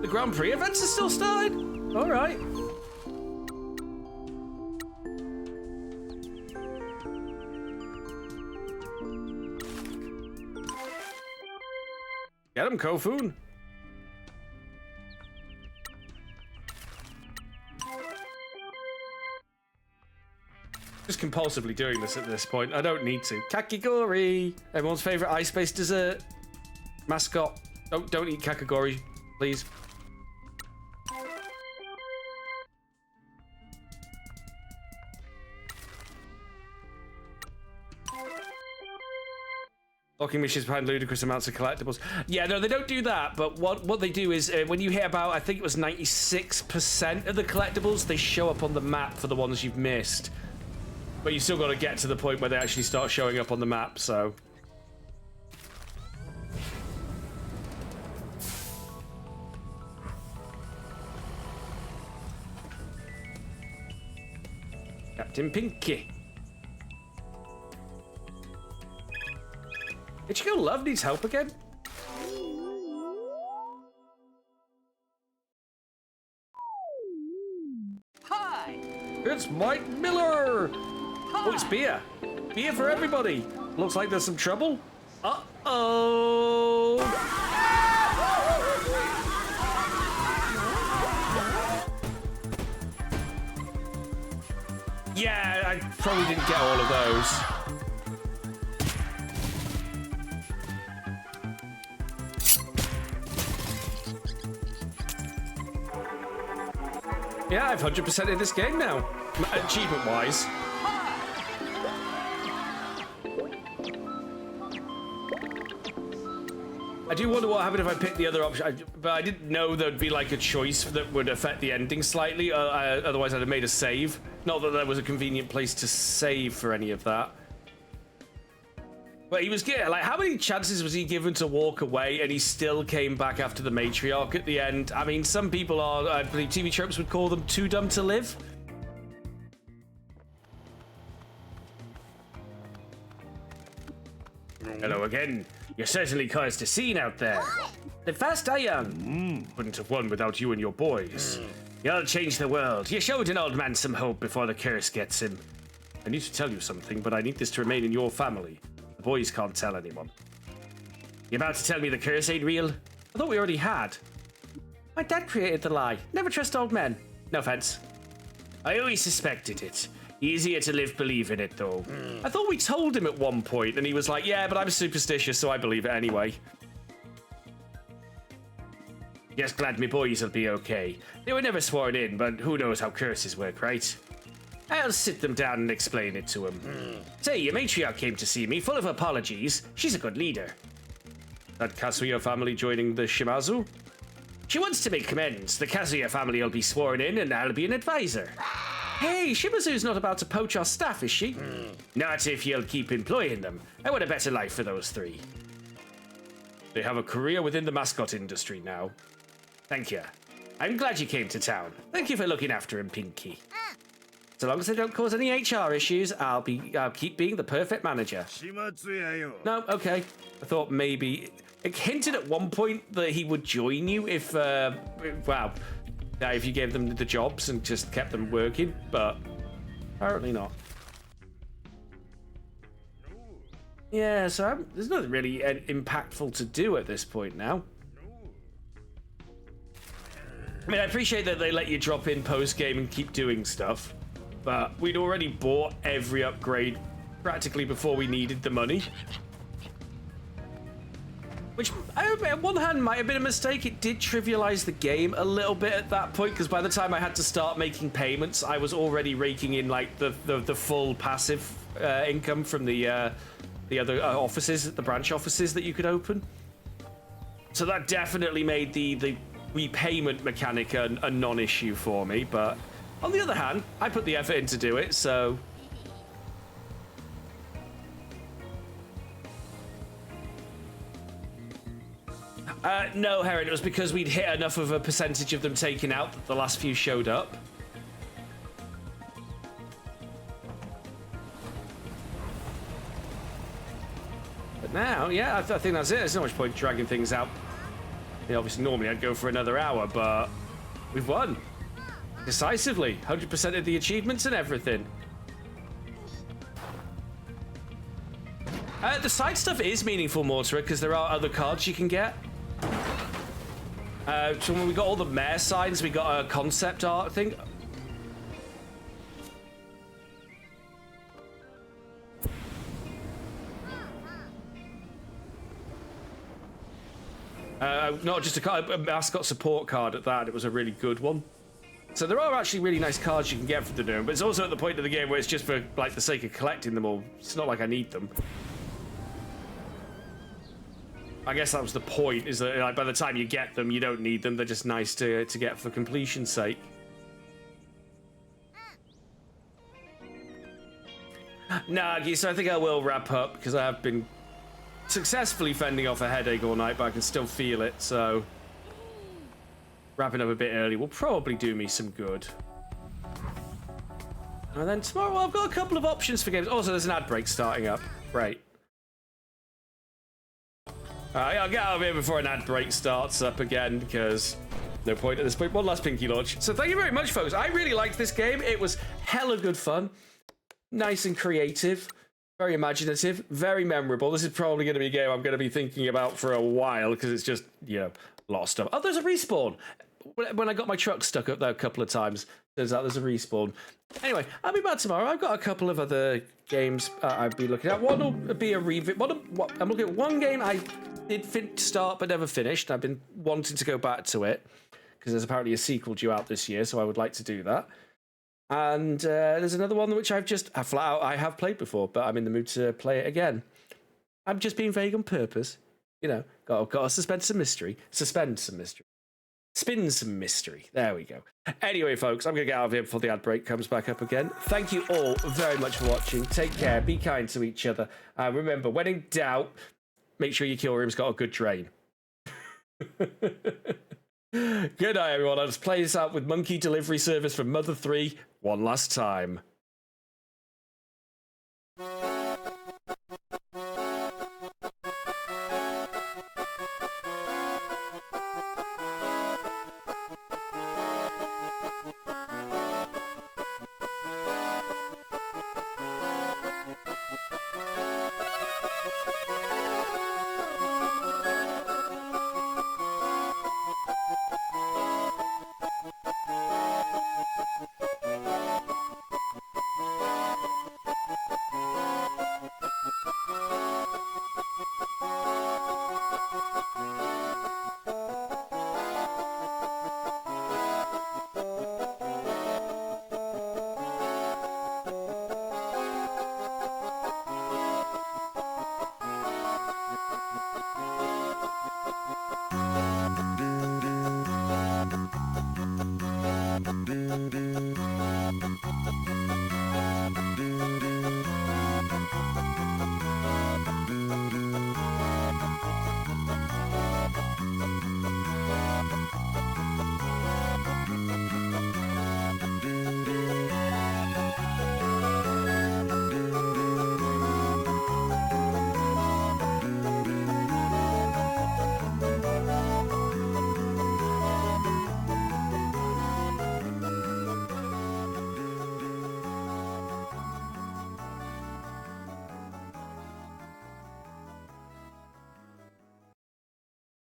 The Grand Prix events are still starting? All right. Get him, Kofun. Just compulsively doing this at this point. I don't need to. Kakigori! Everyone's favorite ice-based dessert. Mascot. Don't eat kakigori, please. Locking missions behind ludicrous amounts of collectibles. Yeah, no, they don't do that. But what they do is when you hit about, I think it was 96% of the collectibles, they show up on the map for the ones you've missed. But you still got to get to the point where they actually start showing up on the map, so. Captain Pinky. Ichigo Love needs help again? Hi! It's Mike Miller! Hi. Oh, it's beer. Beer for everybody. Looks like there's some trouble. Uh-oh! Yeah, I probably didn't get all of those. Yeah, I've 100%ed this game now, achievement-wise. I do wonder what happened if I picked the other option, but I didn't know there'd be like a choice that would affect the ending slightly, otherwise I'd have made a save. Not that there was a convenient place to save for any of that. But he was getting, like, how many chances was he given to walk away and he still came back after the matriarch at the end? I mean, some people are, I believe TV tropes would call them too dumb to live. Hello again. You're certainly caused a scene out there. The first Iron wouldn't have won without you and your boys. Y'all changed the world. You showed an old man some hope before the curse gets him. I need to tell you something, but I need this to remain in your family. The boys can't tell anyone. You about to tell me the curse ain't real? I thought we already had. My dad created the lie. Never trust old men. No offense. I always suspected it. Easier to live believing it, though. I thought we told him at one point, and he was like, yeah, but I'm superstitious, so I believe it anyway. Just glad me boys will be okay. They were never sworn in, but who knows how curses work, right? I'll sit them down and explain it to him. Say, your matriarch came to see me, full of apologies. She's a good leader. That Kazuya family joining the Shimazu? She wants to make amends. The Kazuya family will be sworn in, and I'll be an advisor. Hey, Shimazu's not about to poach our staff, is she? Not if you'll keep employing them. I want a better life for those three. They have a career within the mascot industry now. Thank you. I'm glad you came to town. Thank you for looking after him, Pinky. So long as they don't cause any HR issues, I'll keep being the perfect manager. No, okay. I thought maybe it hinted at one point that he would join you if if you gave them the jobs and just kept them working, but apparently not. Yeah, so there's nothing really impactful to do at this point now. I mean, I appreciate that they let you drop in post-game and keep doing stuff, but we'd already bought every upgrade practically before we needed the money. Which, on one hand, might have been a mistake. It did trivialize the game a little bit at that point, because by the time I had to start making payments, I was already raking in like the full passive income from the other offices, the branch offices that you could open. So that definitely made the repayment mechanic a non-issue for me. But on the other hand, I put the effort in to do it, so. No, Heron, it was because we'd hit enough of a percentage of them taken out that the last few showed up. But now, yeah, I think that's it. There's not much point dragging things out. Yeah, obviously, normally I'd go for another hour, but we've won. Decisively. 100% of the achievements and everything. The side stuff is meaningful, Mortara, because there are other cards you can get. So when we got all the mare signs, we got a concept art thing. not just a mascot support card at that. It was a really good one. So there are actually really nice cards you can get from the Gnome, but it's also at the point of the game where it's just for like the sake of collecting them all. It's not like I need them. I guess that was the point, is that like, by the time you get them, you don't need them. They're just nice to get for completion's sake. Nagi, so I think I will wrap up, because I have been successfully fending off a headache all night, but I can still feel it, so wrapping up a bit early will probably do me some good. And then tomorrow, well, I've got a couple of options for games. Also, there's an ad break starting up. Great. I'll get out of here before an ad break starts up again, because no point at this point. One last Pinky launch. So thank you very much, folks. I really liked this game. It was hella good fun. Nice and creative. Very imaginative. Very memorable. This is probably going to be a game I'm going to be thinking about for a while, because it's just, you know, a lot of stuff. Oh, there's a respawn. When I got my truck stuck up there a couple of times, turns out there's a respawn. Anyway, I'll be back tomorrow. I've got a couple of other games I'll be looking at. One will be a revisit. I'm looking at one game I did start but never finished. I've been wanting to go back to it because there's apparently a sequel due out this year, so I would like to do that. And there's another one which I have played before, but I'm in the mood to play it again. I'm just being vague on purpose. You know, got to suspend some mystery. Spin some mystery. There we go. Anyway, folks, I'm going to get out of here before the ad break comes back up again. Thank you all very much for watching. Take care. Be kind to each other. And remember, when in doubt, make sure your kill room's got a good drain. Good night, everyone. I'll just play this out with Monkey Delivery Service from Mother 3 one last time.